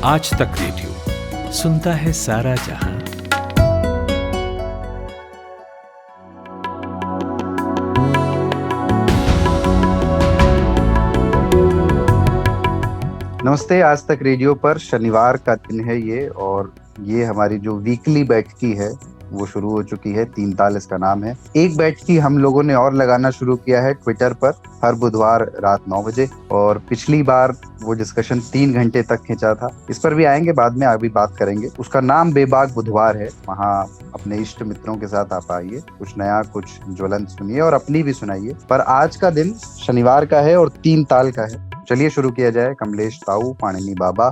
आज तक रेडियो सुनता है सारा जहां। नमस्ते। आज तक रेडियो पर शनिवार का दिन है ये, और ये हमारी जो वीकली बैठकी है वो शुरू हो चुकी है। 3 ताल इसका नाम है। एक बैठकी हम लोगों ने और लगाना शुरू किया है ट्विटर पर हर बुधवार रात 9 बजे, और पिछली बार वो डिस्कशन 3 घंटे तक खिंचा था। इस पर भी आएंगे बाद में, अभी बात करेंगे। उसका नाम बेबाक बुधवार है। वहाँ अपने इष्ट मित्रों के साथ आप आइए, कुछ नया कुछ ज्वलंत सुनिए और अपनी भी सुनाइए। पर आज का दिन शनिवार का है और 3 ताल का है। चलिए शुरू किया जाए कमलेश ताऊ, पाणिनी बाबा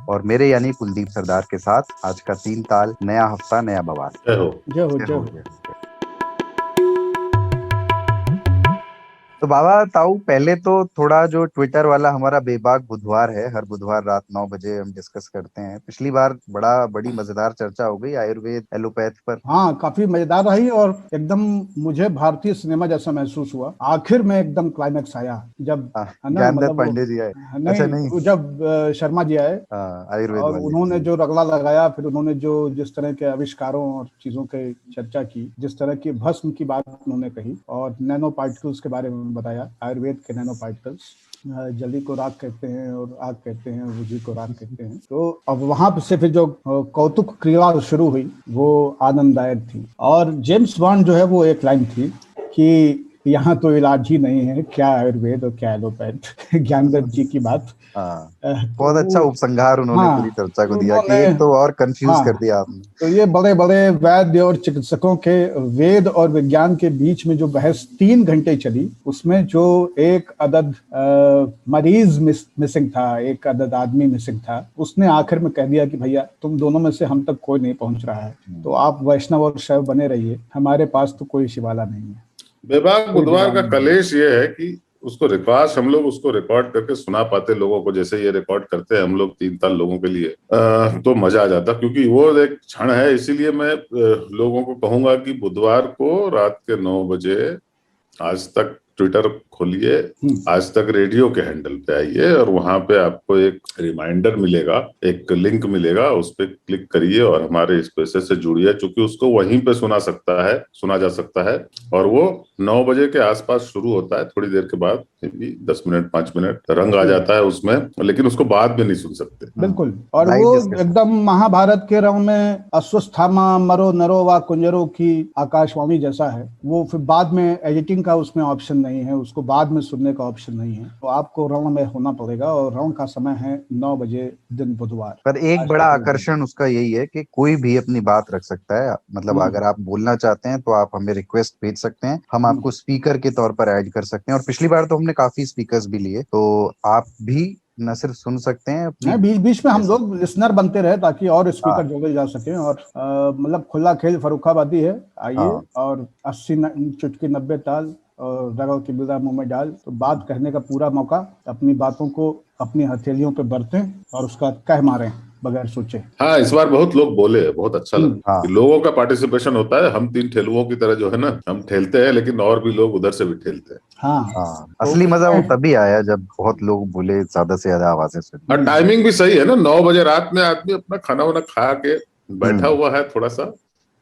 और मेरे यानी कुलदीप सरदार के साथ आज का 3 ताल। नया हफ्ता नया बवाल। जय हो। जय हो, जय हो। तो बाबा ताऊ, पहले तो थोड़ा जो ट्विटर वाला हमारा बेबाक बुधवार है, हर बुधवार रात 9 बजे हम डिस्कस करते हैं। पिछली बार बड़ी मजेदार चर्चा हो गई आयुर्वेद एलोपैथ पर। हाँ, काफी मजेदार रही और एकदम मुझे भारतीय सिनेमा जैसा महसूस हुआ। आखिर में एकदम क्लाइमैक्स आया जब ज्ञानदत्त पांडे जी आए। अच्छा नहीं, जब शर्मा जी आए आयुर्वेद और वाले उन्होंने जो रगड़ा लगाया, फिर उन्होंने जो जिस तरह के आविष्कारों और चीजों के चर्चा की, जिस तरह की भस्म की बात उन्होंने कही और नैनो पार्टिकल्स के बारे में बताया। आयुर्वेद के नैनो पार्टिकल्स, जली को राख कहते हैं और आग कहते हैं, बुझी को राख कहते हैं। तो अब वहां से फिर जो कौतुक क्रिया शुरू हुई वो आनंददायक थी। और जेम्स बॉन्ड जो है वो एक लाइन थी कि यहाँ तो इलाज ही नहीं है, क्या आयुर्वेद और क्या एलोपैथ। ज्ञानदत्त जी की बात। बहुत अच्छा उपसंहार उन्होंने पूरी चर्चा को दिया कि एक तो और कंफ्यूज कर दिया आपने। तो ये बड़े बड़े वैद्य और चिकित्सकों के वेद और विज्ञान के बीच में जो बहस 3 घंटे चली, उसमें जो एक अदद मरीज मिसिंग था, एक अदद आदमी मिसिंग था, उसने आखिर में कह दिया कि भैया तुम दोनों में से हम तक कोई नहीं पहुंच रहा है, तो आप वैष्णव और शैव बने रहिए, हमारे पास तो कोई शिवाला नहीं है। बेबाक बुधवार का कलेश ये है कि उसको रिकॉर्ड, हम लोग उसको रिकॉर्ड करके सुना पाते लोगों को, जैसे ये रिकॉर्ड करते हैं हम लोग 3 ताल लोगों के लिए, तो मजा आ जाता, क्योंकि वो एक क्षण है। इसीलिए मैं लोगों को कहूंगा कि बुधवार को रात के 9 बजे आज तक ट्विटर खोलिए, आज तक रेडियो के हैंडल पे आइए और वहां पे आपको एक रिमाइंडर मिलेगा, एक लिंक मिलेगा, उस पर क्लिक करिए और हमारे स्पेसेस से जुड़िए, क्योंकि उसको वहीं पे सुना जा सकता है। और वो 9 बजे के आसपास शुरू होता है। थोड़ी देर के बाद 10 मिनट 5 मिनट रंग आ जाता है उसमें, लेकिन उसको बाद में नहीं सुन सकते। बिल्कुल। और वो एकदम महाभारत के रंग में अश्वस्थामा मरो नरो वा कुंजरो की आकाशवाणी जैसा है। वो फिर बाद में एडिटिंग का उसमें ऑप्शन नहीं है, उसको बाद में सुनने का ऑप्शन नहीं है, तो आपको रण में होना पड़ेगा। और रण का समय है 9 बजे दिन बुधवार। पर एक बड़ा आकर्षण उसका यही है कि कोई भी अपनी बात रख सकता है। मतलब अगर आप बोलना चाहते हैं तो आप हमें रिक्वेस्ट भेज सकते हैं, हम आपको स्पीकर के तौर पर ऐड कर सकते हैं। और पिछली बार तो हमने काफी स्पीकर्स भी लिए, तो आप भी न सिर्फ सुन सकते हैं, बीच बीच में हम लोग लिसनर बनते रहे ताकि और स्पीकर जोड़े जा सके। और मतलब खुला खेल फर्रुखाबादी है। आइए और 80 चुटकी 90 ताल और रगड़ की बिदा मुंह में डाल, तो बात कहने का पूरा मौका। अपनी बातों को अपनी हथेलियों पे बरतें और उसका कह मारें बगैर सोचे। हाँ, इस बार बहुत लोग बोले, बहुत अच्छा लगा। लोगों का पार्टिसिपेशन होता है। हम 3 ठेलुओं की तरह जो है ना, हम ठेलते हैं, लेकिन और भी लोग उधर से भी ठेलते हैं। हाँ, असली मजा वो तभी आया जब बहुत लोग बोले, ज्यादा से ज्यादा आवाजें सुनी। और टाइमिंग भी सही है ना, 9 बजे रात में आदमी अपना खाना वाना खा के बैठा हुआ है, थोड़ा सा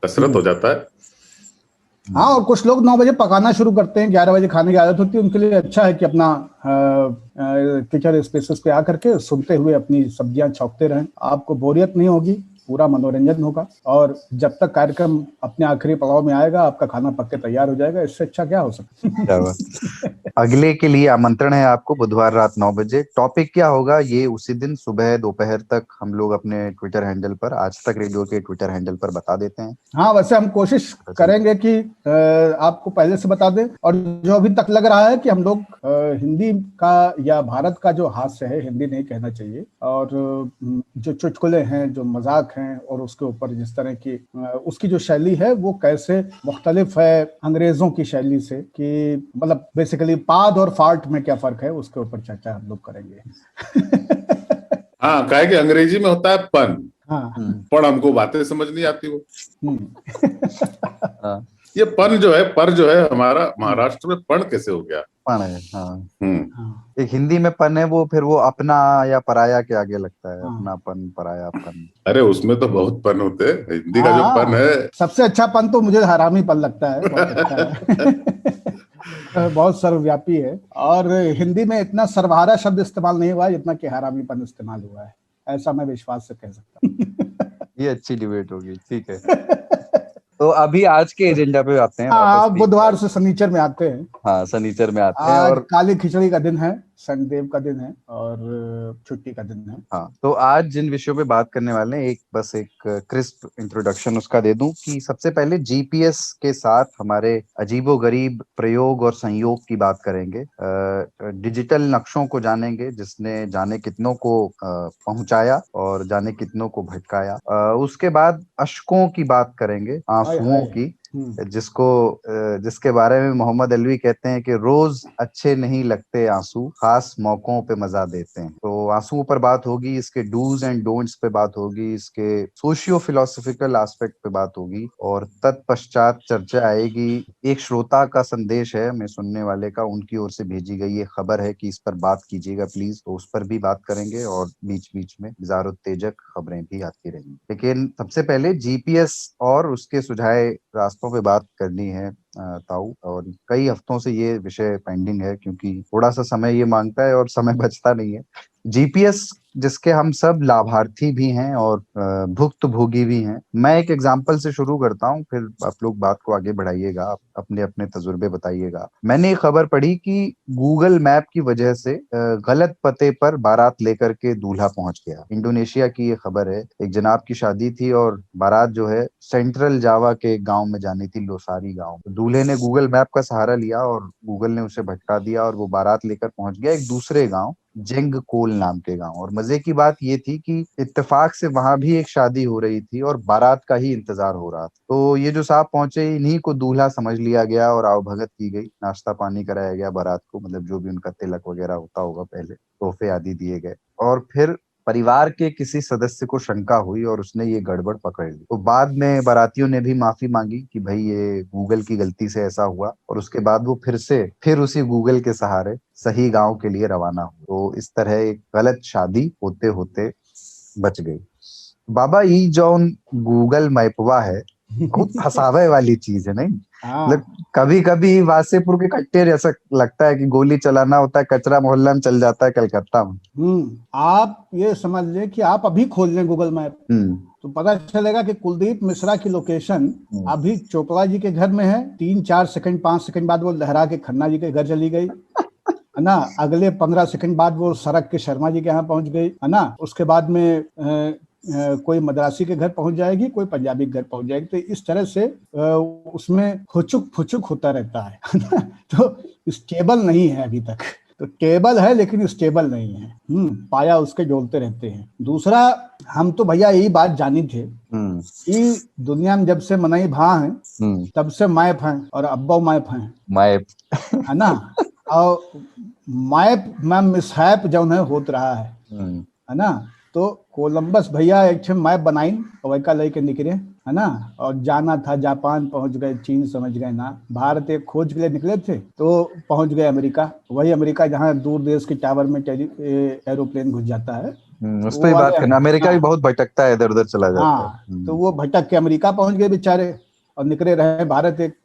कसरत हो जाता है। हाँ, और कुछ लोग 9 बजे पकाना शुरू करते हैं, 11 बजे खाने की आदत होती है, उनके लिए अच्छा है कि अपना किचन स्पेसेस पे आकर के सुनते हुए अपनी सब्जियां छौंकते रहें। आपको बोरियत नहीं होगी, पूरा मनोरंजन होगा। और जब तक कार्यक्रम अपने आखिरी पड़ाव में आएगा, आपका खाना पक के तैयार हो जाएगा। इससे अच्छा क्या हो सकता है। अगले के लिए आमंत्रण है आपको, बुधवार रात 9 बजे। टॉपिक क्या होगा ये उसी दिन सुबह दोपहर तक हम लोग अपने ट्विटर हैंडल पर, आज तक रेडियो के ट्विटर हैंडल पर बता देते हैं। हाँ, वैसे हम कोशिश करेंगे कि आपको पहले से बता दें। और जो अभी तक लग रहा है कि हम लोग हिंदी का या भारत का जो हास्य है, हिंदी नहीं कहना चाहिए, और जो चुटकुले हैं, जो मजाक हैं, और उसके ऊपर जिस तरह की उसकी जो शैली है वो कैसे मुख्तलिफ है अंग्रेजों की शैली से, कि मतलब बेसिकली पाद और फाल्ट में क्या फर्क है, उसके ऊपर चर्चा हम लोग करेंगे। हाँ, कहे कि अंग्रेजी में होता है पन। हाँ, पर हमको बातें समझ नहीं आती वो। ये पन जो है, पर जो है हमारा महाराष्ट्र में पण कैसे हो गया? पण है, हाँ। हाँ एक हिंदी में पन है, वो फिर वो अपना या पराया के आगे लगता है, हाँ अपनापन, परायापन। अरे उसमें तो बहुत पन होते हैं, हिंदी का जो पन हाँ, है। सबसे अच्छा पन तो मुझे हरामी पन लगता है, बहुत अच्छा है। बहुत सर्वव्यापी है, और हिंदी में इतना सर्वहारा शब्द इस्तेमाल नहीं हुआ है जितना कि हरामीपन इस्तेमाल हुआ है, ऐसा मैं विश्वास से कह सकता हूँ। ये अच्छी डिबेट होगी, ठीक है। तो अभी आज के एजेंडा पे आते हैं वापस। हाँ, बुधवार से शनिचर में आते हैं। हाँ, शनिचर में आते हैं। आज और काली खिचड़ी का दिन है, शनिदेव का दिन है और छुट्टी का दिन है। हाँ, तो आज जिन विषयों पे बात करने वाले हैं, एक क्रिस्प इंट्रोडक्शन उसका दे दूं कि सबसे पहले जीपीएस के साथ हमारे अजीबोगरीब प्रयोग और संयोग की बात करेंगे। डिजिटल नक्शों को जानेंगे, जिसने जाने कितनों को पहुंचाया और जाने कितनों को भटकाया। उसके बाद अशकों की बात करेंगे, आंसुओं की, जिसके बारे में मोहम्मद अलवी कहते हैं कि रोज अच्छे नहीं लगते आंसू, खास मौकों पे मजा देते हैं। तो आंसुओं पर बात होगी, इसके डूज एंड डोंट्स पे बात होगी, इसके सोशियो फिलोसॉफिकल एस्पेक्ट पे बात होगी, और तत्पश्चात चर्चा आएगी। एक श्रोता का संदेश है, मैं सुनने वाले का, उनकी ओर से भेजी गई ये खबर है कि इस पर बात कीजिएगा प्लीज, तो उस पर भी बात करेंगे, और बीच बीच में बिजारोत्तेजक खबरें भी आती रहेंगी। लेकिन सबसे पहले जीपीएस और उसके सुझाए रास्तों पे बात करनी है ताऊ, और कई हफ्तों से ये विषय पेंडिंग है क्योंकि थोड़ा सा समय ये मांगता है और समय बचता नहीं है। जीपीएस जिसके हम सब लाभार्थी भी हैं और भुक्तभोगी भी हैं। मैं एक एग्जांपल से शुरू करता हूं, फिर आप लोग बात को आगे बढ़ाइएगा, आप अपने अपने तजुर्बे बताइएगा। मैंने एक खबर पढ़ी कि गूगल मैप की वजह से गलत पते पर बारात लेकर के दूल्हा पहुंच गया। इंडोनेशिया की ये खबर है। एक जनाब की शादी थी और बारात जो है सेंट्रल जावा के गांव में जानी थी, लोसारी गांव। दूल्हे ने गूगल मैप का सहारा लिया और गूगल ने उसे भटका दिया और वो बारात लेकर पहुंच गया एक दूसरे गांव, जेंग कोल नाम के गांव। और मजे की बात ये थी कि इत्तेफाक से वहां भी एक शादी हो रही थी और बारात का ही इंतजार हो रहा था। तो ये जो साहब पहुंचे, इन्हीं को दूल्हा समझ लिया गया और आवभगत की गई, नाश्ता पानी कराया गया बारात को, मतलब जो भी उनका तिलक वगैरह होता होगा, पहले तोहफे आदि दिए गए। और फिर परिवार के किसी सदस्य को शंका हुई और उसने ये गड़बड़ पकड़ ली। तो बाद में बारातियों ने भी माफी मांगी कि भाई ये गूगल की गलती से ऐसा हुआ, और उसके बाद वो फिर उसी गूगल के सहारे सही गांव के लिए रवाना हुए। तो इस तरह एक गलत शादी होते होते बच गई। बाबा, ई जौन गूगल मैपवा है, बहुत फसावे वाली चीज है, नहीं? मतलब कभी कभी वासेपुर के कट्टे जैसा लगता है कि गोली चलाना होता है, कचरा मोहल्ला में चल जाता है कलकत्ता में। आप ये समझ लें कि आप अभी खोल लें गूगल मैप, तो पता चलेगा कि कुलदीप मिश्रा की लोकेशन अभी चोपड़ा जी के घर में है। 3-4 सेकंड 5 सेकंड बाद वो लहरा के खन्ना जी के घर चली गई, है ना। अगले 15 सेकंड बाद वो सड़क के शर्मा जी के यहाँ पहुंच गई, है ना। उसके बाद में कोई मद्रासी के घर पहुंच जाएगी, कोई पंजाबी के घर पहुंच जाएगी। तो इस तरह से उसमें फुचुक होता रहता है ना। तो स्टेबल नहीं है अभी तक। तो टेबल है लेकिन स्टेबल नहीं है। पाया उसके डोलते रहते हैं। दूसरा, हम तो भैया यही बात जानी थे कि दुनिया में जब से मनई भा है तब से मैप है और अब्बा मैप है ना। और मैप में मिसहैप जो है होत रहा है ना। तो कोलंबस भैया एक मैप बनाई और वैका लेके निकले, है ना। और जाना था जापान, पहुंच गए चीन, समझ गए ना। भारत एक खोज के लिए निकले थे तो पहुंच गए अमेरिका। वही अमेरिका जहाँ दूर देश के टावर में एरोप्लेन घुस जाता है। उस पर बात करना। अमेरिका भी बहुत भटकता है, इधर उधर चला जाता है। तो वो भटक के अमेरिका पहुंच गए बेचारे और निकले रहे भारत एक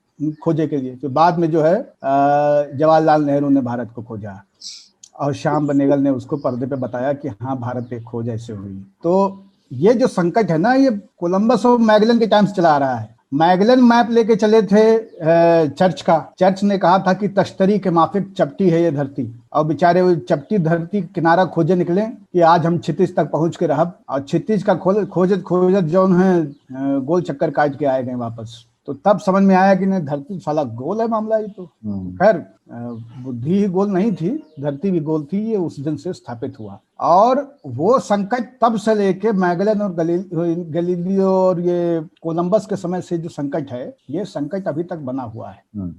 खोजे के लिए। तो बाद में जो है जवाहरलाल नेहरू ने भारत को खोजा और श्याम बनेगल ने उसको पर्दे पे बताया कि हाँ भारत एक खोज ऐसे हुई। तो ये जो संकट है ना, ये कोलंबस और मैगलन के टाइम से चला आ रहा है। मैगलन मैप लेके चले थे चर्च का। चर्च ने कहा था कि तश्तरी के माफिक चपटी है ये धरती, और बेचारे वो चपटी धरती किनारा खोजे निकले कि आज हम क्षितिज तक पहुंच के रहब। और क्षितिज का खोजत जो है गोल चक्कर काट के आए गए वापस। तो तब समझ में आया कि नहीं, धरती साला गोल है मामला। ये तो खैर बुद्धि ही गोल नहीं थी, धरती भी गोल थी। ये उस दिन से स्थापित हुआ। और वो संकट तब से लेके मैगलन और गलीलियो और ये कोलंबस के समय से जो संकट है, ये संकट अभी तक बना हुआ है।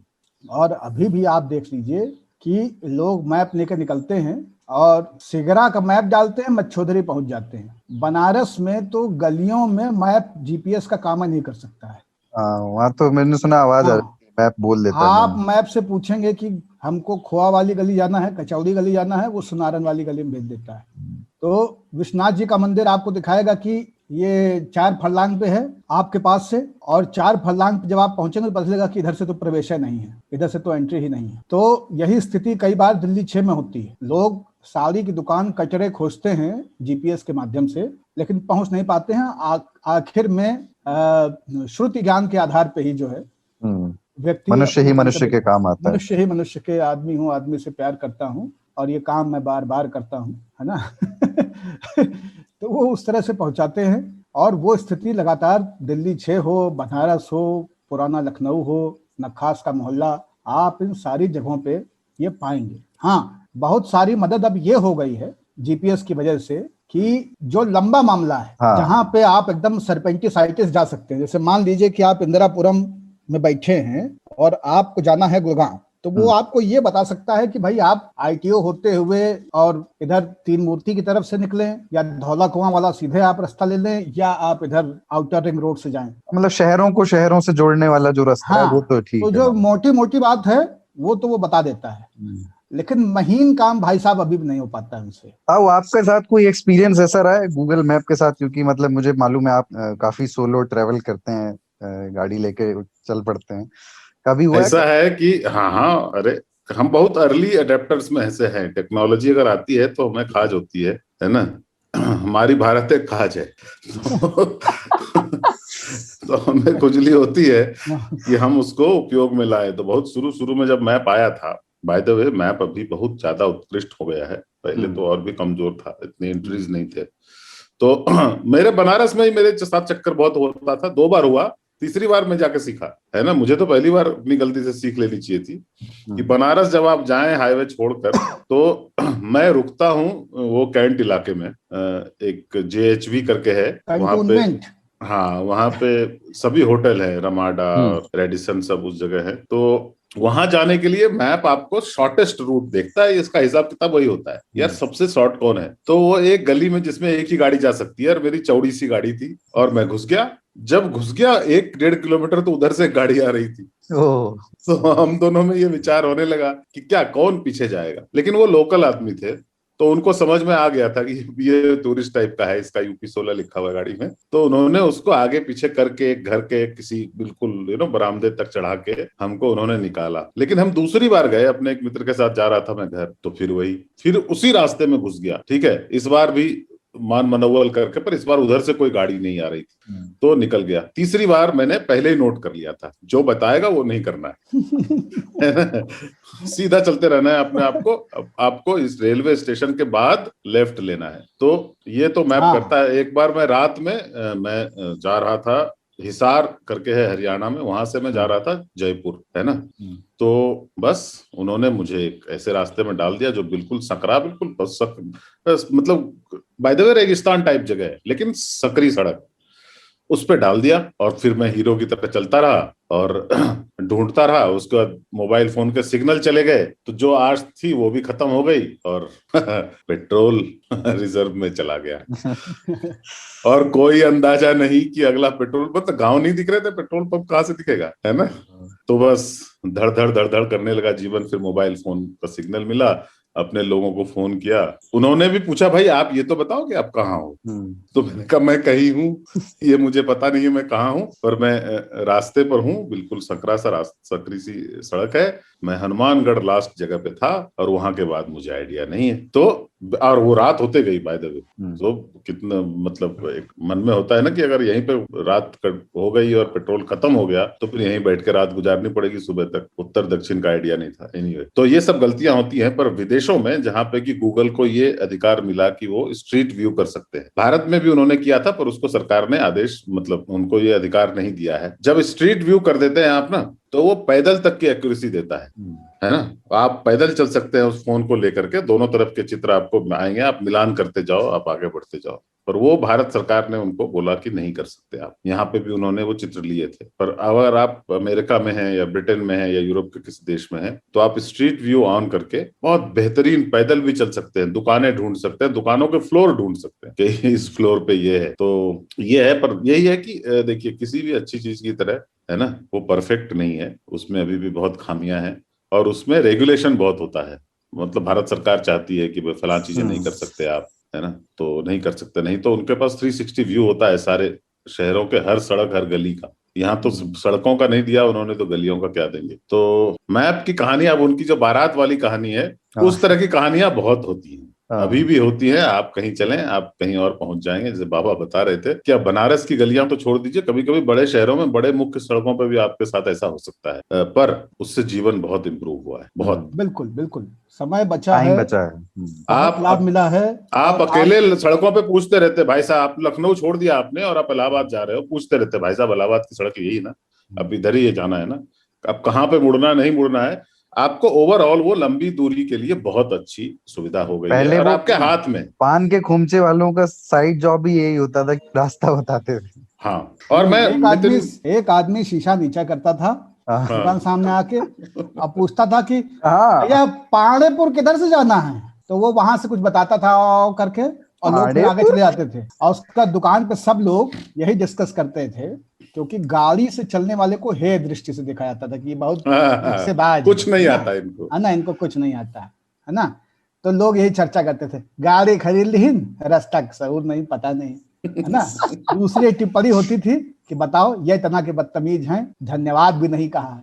और अभी भी आप देख लीजिए कि लोग मैप लेकर निकलते हैं और सिगरा का मैप डालते हैं, मच्छोदरी पहुंच जाते हैं। बनारस में तो गलियों में मैप जीपीएस का काम नहीं कर सकता है। वहाँ तो मैंने सुना आवाज आ हाँ, रही है, मैप बोल देता है आप मैम। मैप से पूछेंगे कि हमको खोआ वाली गली जाना है, कचौड़ी गली जाना है, वो सुनारन वाली गली में भेज देता है। तो विश्वनाथ जी का मंदिर आपको दिखाएगा कि ये 4 फरलांग पे है आपके पास से, और 4 फरलांग पे जब आप पहुंचेंगे तो पता चलेगा कि इधर से तो प्रवेश नहीं है, इधर से तो एंट्री ही नहीं है। तो यही स्थिति कई बार दिल्ली 6 में होती है। लोग साड़ी की दुकान कचरे खोजते हैं जीपीएस के माध्यम से, लेकिन पहुंच नहीं पाते हैं। आखिर में श्रुति ज्ञान के आधार पे ही जो है व्यक्ति मनुष्य ही अपने मनुष्य के काम आता है। मनुष्य ही मनुष्य के, आदमी हूँ, आदमी से प्यार करता हूँ, और ये काम मैं बार बार करता हूँ, है ना। तो वो उस तरह से पहुंचाते हैं, और वो स्थिति लगातार दिल्ली 6 हो, बनारस हो, पुराना लखनऊ हो, नक्खास का मोहल्ला, आप इन सारी जगहों पे ये पाएंगे। हाँ, बहुत सारी मदद अब ये हो गई है जीपीएस की वजह से कि जो लंबा मामला है, हाँ। जहां पे आप एकदम सरपेंटिसाइटिस जा सकते हैं। जैसे मान लीजिए कि आप इंदिरापुरम में बैठे हैं और आपको जाना है गुड़गांव, तो वो आपको ये बता सकता है कि भाई आप आईटीओ होते हुए और इधर तीन मूर्ति की तरफ से निकलें, या धौला कुआं वाला सीधे आप रास्ता ले लें, या आप इधर आउटर रिंग रोड से जाएं। मतलब शहरों को शहरों से जोड़ने वाला जो रास्ता है वो तो ठीक तो है। जो मोटी मोटी बात है वो तो वो बता देता है, लेकिन महीन काम भाई साहब अभी भी नहीं हो पाता है उनसे। आओ, आपके साथ कोई एक्सपीरियंस ऐसा रहा है गूगल मैप के साथ? क्योंकि मतलब मुझे मालूम है आप काफी सोलो ट्रेवल करते हैं, गाड़ी लेके चल पड़ते हैं, कभी हुआ ऐसा है कि हाँ हाँ, अरे हम बहुत अर्ली अडेप्टर्स में ऐसे हैं। टेक्नोलॉजी अगर आती है तो हमें खाज होती है ना। हमारी भारत एक खाज है। तो हमें खुजली होती है कि हम उसको उपयोग में लाए। तो बहुत शुरू शुरू में जब मैप आया था, बाय द वे मैप अभी बहुत ज्यादा उत्कृष्ट हो गया है, पहले तो और भी कमजोर था, इतने एंट्रीज नहीं थे। तो मेरे बनारस में ही मेरे साथ चक्कर बहुत होता था, 2 बार हुआ, तीसरी बार मैं जाके सीखा, है ना। मुझे तो पहली बार अपनी गलती से सीख लेनी चाहिए थी कि बनारस जब आप जाएं हाईवे छोड़कर, तो मैं रुकता हूँ वो कैंट इलाके में, एक जेएचवी करके है वहां पे। हाँ, वहां पे सभी होटल है, रमाडा और रेडिसन सब उस जगह है। तो वहां जाने के लिए मैप आपको शॉर्टेस्ट रूट देखता है, इसका हिसाब किताब वही होता है यार, सबसे शॉर्ट कौन है। तो वो एक गली में जिसमें एक ही गाड़ी जा सकती है, और मेरी चौड़ी सी गाड़ी थी, और मैं घुस गया। जब घुस गया 1-1.5 किलोमीटर तो उधर से गाड़ी आ रही थी। तो हम दोनों में ये विचार होने लगा कि क्या कौन पीछे जाएगा। लेकिन वो लोकल आदमी थे, तो उनको समझ में आ गया था कि ये टूरिस्ट टाइप का है, इसका यूपी 16 लिखा हुआ गाड़ी में। तो उन्होंने उसको आगे पीछे करके एक घर के किसी बिल्कुल बरामदे तक चढ़ा के हमको उन्होंने निकाला। लेकिन हम दूसरी बार गए, अपने एक मित्र के साथ जा रहा था मैं घर, तो फिर उसी रास्ते में घुस गया। ठीक है, इस बार भी मान मनोवल करके, पर इस बार उधर से कोई गाड़ी नहीं आ रही थी, तो निकल गया। तीसरी बार मैंने पहले ही नोट कर लिया था, जो बताएगा वो नहीं करना है। सीधा चलते रहना है अपने आप को। आपको इस रेलवे स्टेशन के बाद लेफ्ट लेना है। तो ये तो मैप करता है। एक बार मैं रात में मैं जा रहा था, हिसार करके है हरियाणा में, वहां से मैं जा रहा था जयपुर, है ना। तो बस उन्होंने मुझे एक ऐसे रास्ते में डाल दिया जो बिल्कुल सकरा, बिल्कुल बस मतलब बाय द वे रेगिस्तान टाइप जगह है, लेकिन सकरी सड़क, उस पे डाल दिया। और फिर मैं हीरो की तरह चलता रहा और ढूंढता रहा। उसके बाद मोबाइल फोन के सिग्नल चले गए, तो जो आस थी वो भी खत्म हो गई, और पेट्रोल रिजर्व में चला गया। और कोई अंदाजा नहीं कि अगला पेट्रोल पंप, तो गांव नहीं दिख रहे थे, पेट्रोल पंप कहाँ से दिखेगा, है ना। तो बस धड़ धड़ धड़ धड़ करने लगा जीवन। फिर मोबाइल फोन का सिग्नल मिला, अपने लोगों को फोन किया। उन्होंने भी पूछा, भाई आप ये तो बताओ कि आप कहाँ हो। तो मैंने कहा मैं कहीं हूँ, ये मुझे पता नहीं है मैं कहाँ हूँ, पर मैं रास्ते पर हूँ, बिल्कुल सकरी सी सड़क है, मैं हनुमानगढ़ लास्ट जगह पे था, और वहां के बाद मुझे आइडिया नहीं है। तो और वो रात होते गई बाय द वे। तो कितना मतलब एक मन में होता है ना कि अगर यहीं पे रात हो गई और पेट्रोल खत्म हो गया, तो फिर यहीं बैठ के रात गुजारनी पड़ेगी, सुबह तक उत्तर दक्षिण का आइडिया नहीं था। एनीवे, तो ये सब गलतियां होती हैं। पर विदेशों में जहां पे कि गूगल को ये अधिकार मिला कि वो स्ट्रीट व्यू कर सकते हैं, भारत में भी उन्होंने किया था, पर उसको सरकार ने आदेश, मतलब उनको ये अधिकार नहीं दिया है। जब स्ट्रीट व्यू कर देते हैं आप ना, तो वो पैदल तक की एक्यूरेसी देता है ना। आप पैदल चल सकते हैं उस फोन को लेकर के, दोनों तरफ के चित्र आपको आएंगे, आप मिलान करते जाओ, आप आगे बढ़ते जाओ। पर वो भारत सरकार ने उनको बोला कि नहीं कर सकते आप। यहाँ पे भी उन्होंने वो चित्र लिए थे। पर अगर आप अमेरिका में हैं या ब्रिटेन में हैं या यूरोप के किसी देश में हैं, तो आप स्ट्रीट व्यू ऑन करके बहुत बेहतरीन पैदल भी चल सकते हैं, दुकानें ढूंढ सकते हैं, दुकानों के फ्लोर ढूंढ सकते हैं कि इस फ्लोर पे ये है। तो ये है, पर यही है कि देखिए किसी भी अच्छी चीज की तरह है ना, वो परफेक्ट नहीं है, उसमें अभी भी बहुत खामियां हैं और उसमें रेगुलेशन बहुत होता है। मतलब भारत सरकार चाहती है कि भाई फलां चीजें नहीं कर सकते आप, है ना, तो नहीं कर सकते, नहीं तो उनके पास 360 व्यू होता है सारे शहरों के, हर सड़क हर गली का। यहाँ तो सड़कों का नहीं दिया उन्होंने, तो गलियों का क्या देंगे। तो मैप की कहानी, अब उनकी जो बारात वाली कहानी है, उस तरह की कहानियां बहुत होती हैं, अभी भी होती है। आप कहीं चलें, आप कहीं और पहुंच जाएंगे। जैसे बाबा बता रहे थे कि अब बनारस की गलियां तो छोड़ दीजिए, कभी कभी बड़े शहरों में बड़े मुख्य सड़कों पर भी आपके साथ ऐसा हो सकता है, पर उससे जीवन बहुत इंप्रूव हुआ है, बहुत। बिल्कुल बिल्कुल, समय बचा टाइम है, बचा है। बहुत लाभ मिला है। आप और अकेले सड़कों पे पूछते रहते, भाई साहब आप लखनऊ छोड़ दिया आपने और आप इलाहाबाद जा रहे हो, पूछते रहते भाई साहब इलाहाबाद की सड़क यही ना, अब इधर ही ये जाना है ना, अब कहाँ पे मुड़ना नहीं मुड़ना है। आपको ओवरऑल वो लंबी दूरी के लिए बहुत अच्छी सुविधा हो गई है और आपके हाथ में। पान के खूमचे वालों का साइड जॉब भी यही होता था, रास्ता बताते थे। हाँ, और मैं एक आदमी शीशा नीचा करता था दुकान सामने आके, अब पूछता था कि भैया पाड़ेपुर किधर से जाना है, तो वो वहां से कुछ बताता था करके, और लोग फिर आगे चले जाते थे। और उसका दुकान पे सब लोग यही डिस्कस करते थे, क्योंकि गाड़ी से चलने वाले को हे दृष्टि से देखा जाता था कि ये बहुत धोखेबाज, कुछ नहीं आता इनको, है ना, इनको कुछ नहीं आता है ना। तो लोग यही चर्चा करते थे, गाड़ी खरीद ली, रास्ता सऊर नहीं, पता नहीं, है ना। दूसरी टिप्पणी होती थी कि बताओ ये इतना के बदतमीज हैं, धन्यवाद भी नहीं कहा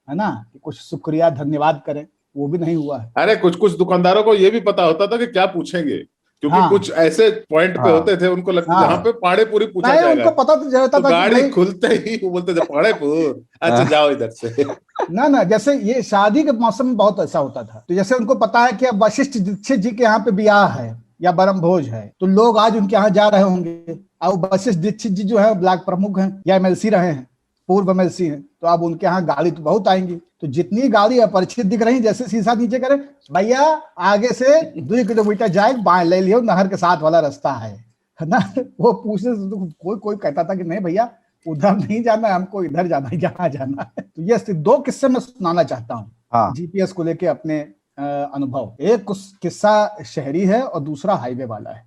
है ना, कि कुछ शुक्रिया धन्यवाद करें, वो भी नहीं हुआ है। अरे कुछ कुछ दुकानदारों को ये भी पता होता था कि क्या पूछेंगे, क्योंकि कुछ ऐसे पॉइंट पे होते थे उनको लगता जहाँ पे पाड़ेपुरी पूछा जाएगा, उनको पता तो रहता था गाड़ी खुलते ही वो बोलते थे पाड़ेपुर, अच्छा जाओ इधर से। ना जैसे ये शादी के मौसम में बहुत ऐसा होता था। तो जैसे उनको पता है कि अब वशिष्ठ दीक्षित जी के यहाँ पे ब्याह है या ब्रह्म भोज है, तो लोग आज उनके यहाँ जा रहे होंगे। अब वशिष्ठ दीक्षित जी जो है ब्लॉक प्रमुख हैं या एमएलसी रहे हैं, पूर्व एमएलसी हैं, तो अब उनके यहाँ गाड़ी तो बहुत आएंगी। तो जितनी गाड़ी अपरिचित दिख रही, जैसे शीशा नीचे करे, भैया आगे से 2 किलोमीटर जाए, बाएं ले लियो, नहर के साथ वाला रास्ता है ना। वो पूछने से कोई कहता था कि नहीं भैया उधर नहीं जाना है, हमको इधर जाना है, यहाँ जाना है। तो ये 2 किस्से मैं सुनाना चाहता हूँ जीपीएस को लेके अपने अनुभव। एक किस्सा शहरी है और दूसरा हाईवे वाला है।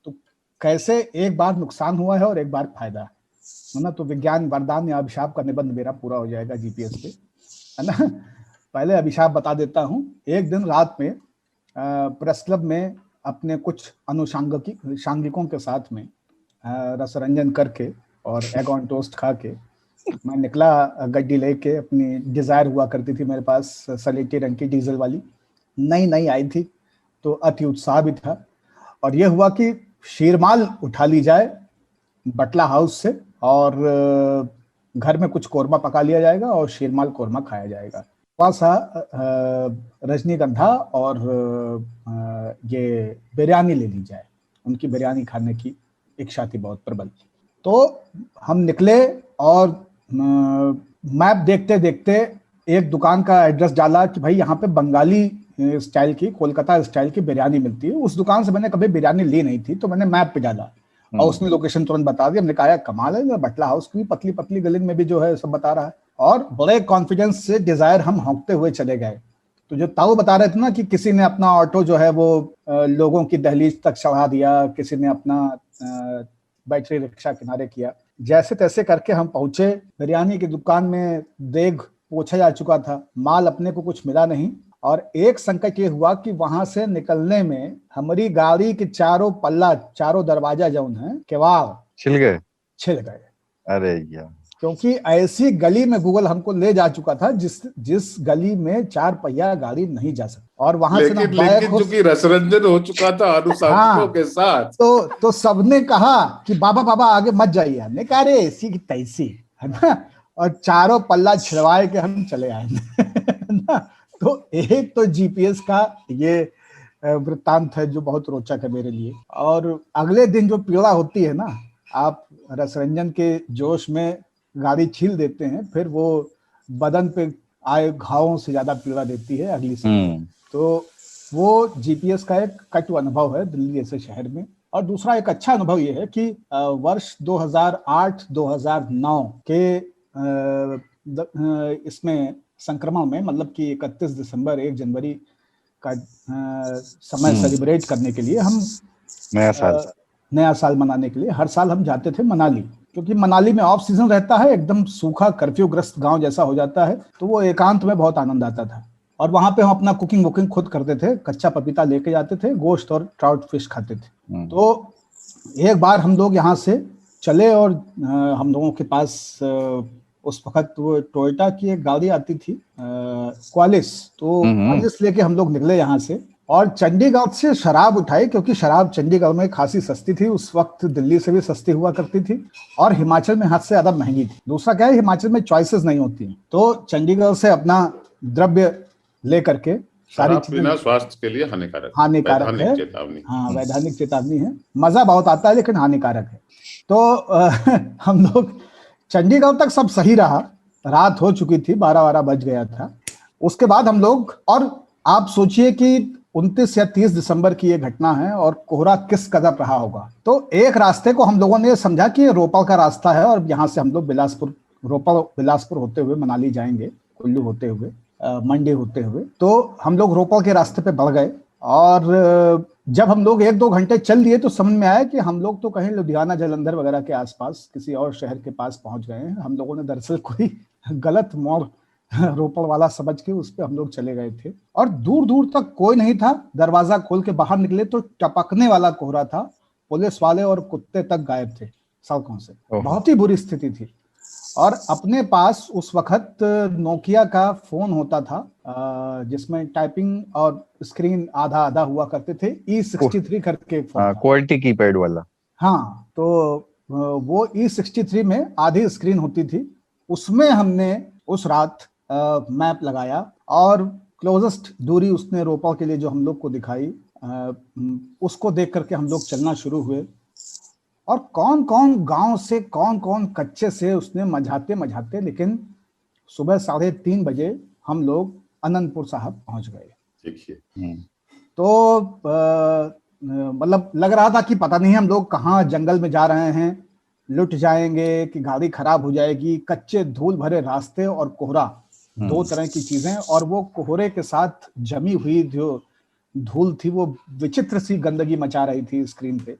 तो कैसे एक बार नुकसान हुआ है और एक बार फायदा है ना। तो विज्ञान वरदान या अभिशाप का निबंध मेरा पूरा हो जाएगा जीपीएस पे, है ना। पहले अभिशाप बता देता हूँ। एक दिन रात में प्रेस क्लब में अपने कुछ अनुषांगिकों के साथ में रसरंजन करके और एग ऑन टोस्ट खा के मैं निकला गड्डी लेके। अपनी डिजायर हुआ करती थी मेरे पास, सलेटी रंग की डीजल वाली, नई आई थी, तो अति उत्साह भी था। और यह हुआ कि शीरमाल उठा ली जाए बटला हाउस से, और घर में कुछ कोरमा पका लिया जाएगा और शीरमाल कोरमा खाया जाएगा। थोड़ा सा रजनीगंधा और ये बिरयानी ले ली जाए, उनकी बिरयानी खाने की इच्छा थी बहुत प्रबल। तो हम निकले और मैप देखते देखते एक दुकान का एड्रेस डाला कि भाई यहाँ पे बंगाली स्टाइल की, कोलकाता स्टाइल की बिरयानी मिलती है। उस दुकान से मैंने कभी बिरयानी ली नहीं थी, तो मैंने मैप पे डाला और उसने लोकेशन तुरंत बता दी। हमने कहा कमाल है, बटला हाउस की पतली पतली गली में भी जो है सब बता रहा है। और बड़े कॉन्फिडेंस से डिजायर हम हौंकते हुए चले गए। तो जो ताऊ बता रहे थे ना कि किसी ने अपना ऑटो जो है वो लोगों की दहलीज तक चढ़ा दिया, किसी ने अपना बैटरी रिक्शा किनारे किया, जैसे तैसे करके हम पहुंचे। बिरयानी की दुकान में देग पोछा जा चुका था, माल अपने को कुछ मिला नहीं। और एक संकट ये हुआ कि वहां से निकलने में हमारी गाड़ी के चारों पल्ला, चारों दरवाजा जो है केवाड़ छिल गए। अरे यार, क्योंकि ऐसी गली में गूगल हमको ले जा चुका था जिस गली में 4 पहिया गाड़ी नहीं जा सकती। और वहां से लेकिन चूंकि रसरंजन हो चुका था अनुसांगिकों के साथ, तो सबने कहा कि बाबा आगे मत जाइए। हमने कहा अरे ऐसी की तैसी, है ना। और चारों पल्ला छिड़वाए के हम चले आए ना। तो एक तो जीपीएस का ये वृत्तांत है जो बहुत रोचक है मेरे लिए। और अगले दिन जो पीड़ा होती है ना, आप रसरंजन के जोश में गाड़ी छील देते हैं, फिर वो बदन पे आए घावों से ज्यादा पीड़ा देती है अगली से। तो वो जीपीएस का एक कटु अनुभव है दिल्ली जैसे शहर में। और दूसरा एक अच्छा अनुभव ये है कि वर्ष 2008-2009 के इसमें संक्रमण में, मतलब कि 31 दिसंबर 1 जनवरी का समय सेलिब्रेट करने के लिए हम नया साल मनाने के लिए हर साल हम जाते थे मनाली। क्योंकि मनाली में ऑफ सीजन रहता है, एकदम सूखा कर्फ्यू ग्रस्त गांव जैसा हो जाता है, तो वो एकांत में बहुत आनंद आता था। और वहां पे हम अपना कुकिंग वुकिंग खुद करते थे, कच्चा पपीता लेके जाते थे, गोश्त और ट्राउट फिश खाते थे। तो एक बार हम लोग यहाँ से चले और हम लोगों के पास उस वक्त वो टोयोटा की एक गाड़ी आती थी क्वालिस, तो क्वालिस लेके हम लोग निकले यहाँ से और चंडीगढ़ से शराब उठाई, क्योंकि शराब चंडीगढ़ में खासी सस्ती थी उस वक्त, दिल्ली से भी सस्ती हुआ करती थी और हिमाचल में हद से ज्यादा महंगी थी। दूसरा क्या है, हिमाचल में चॉइसेस नहीं होती, तो चंडीगढ़ से अपना द्रव्य लेकर के सारी चीजें स्वास्थ्य के लिए हानिकारक है। चेतावनी, हाँ, वैधानिक चेतावनी है। मजा बहुत आता है लेकिन हानिकारक है। तो हम लोग चंडीगढ़ तक सब सही रहा, रात हो चुकी थी, 12 बज गया था। उसके बाद हम लोग, और आप सोचिए कि 29 या 30 दिसंबर की ये घटना है और कोहरा किस कदर रहा होगा। तो एक रास्ते को हम लोगों ने समझा कि रोपड़ का रास्ता है और यहाँ से हम लोग बिलासपुर होते हुए मनाली जाएंगे, कुल्लू होते हुए, मंडी होते हुए। तो हम लोग रोपड़ के रास्ते पे बढ़ गए और जब हम लोग 1-2 घंटे चल दिए तो समझ में आया कि हम लोग तो कहीं लुधियाना जालंधर वगैरह के आसपास किसी और शहर के पास पहुंच गए हैं। हम लोगों ने दरअसल कोई गलत मोड़ रोपड़ वाला समझ के उस पे हम लोग चले गए थे और दूर दूर तक कोई नहीं था। दरवाजा खोल के बाहर निकले तो टपकने वाला कोहरा था, पुलिस वाले और कुत्ते तक गायब थे सड़कों से। बहुत ही बुरी स्थिति थी। और अपने पास उस वक्त नोकिया का फोन होता था जिसमें टाइपिंग और स्क्रीन आधा आधा हुआ करते थे, E63 करके फोन, क्वालिटी कीपैड वाला। हाँ, तो वो E63 में आधी स्क्रीन होती थी। उसमें हमने उस रात मैप लगाया और क्लोजेस्ट दूरी उसने रोपड़ के लिए जो हम लोग को दिखाई, उसको देख करके हम लोग चलना शुरू हुए। और कौन कौन गांव से, कौन कौन कच्चे से उसने मझाते, लेकिन सुबह 3:30 बजे हम लोग अनंतपुर साहब पहुंच गए। देखिए, तो मतलब लग रहा था कि पता नहीं हम लोग कहाँ जंगल में जा रहे हैं, लुट जाएंगे कि गाड़ी खराब हो जाएगी। कच्चे धूल भरे रास्ते और कोहरा, दो तरह की चीजें। और वो कोहरे के साथ जमी हुई जो धूल थी वो विचित्र सी गंदगी मचा रही थी स्क्रीन पे।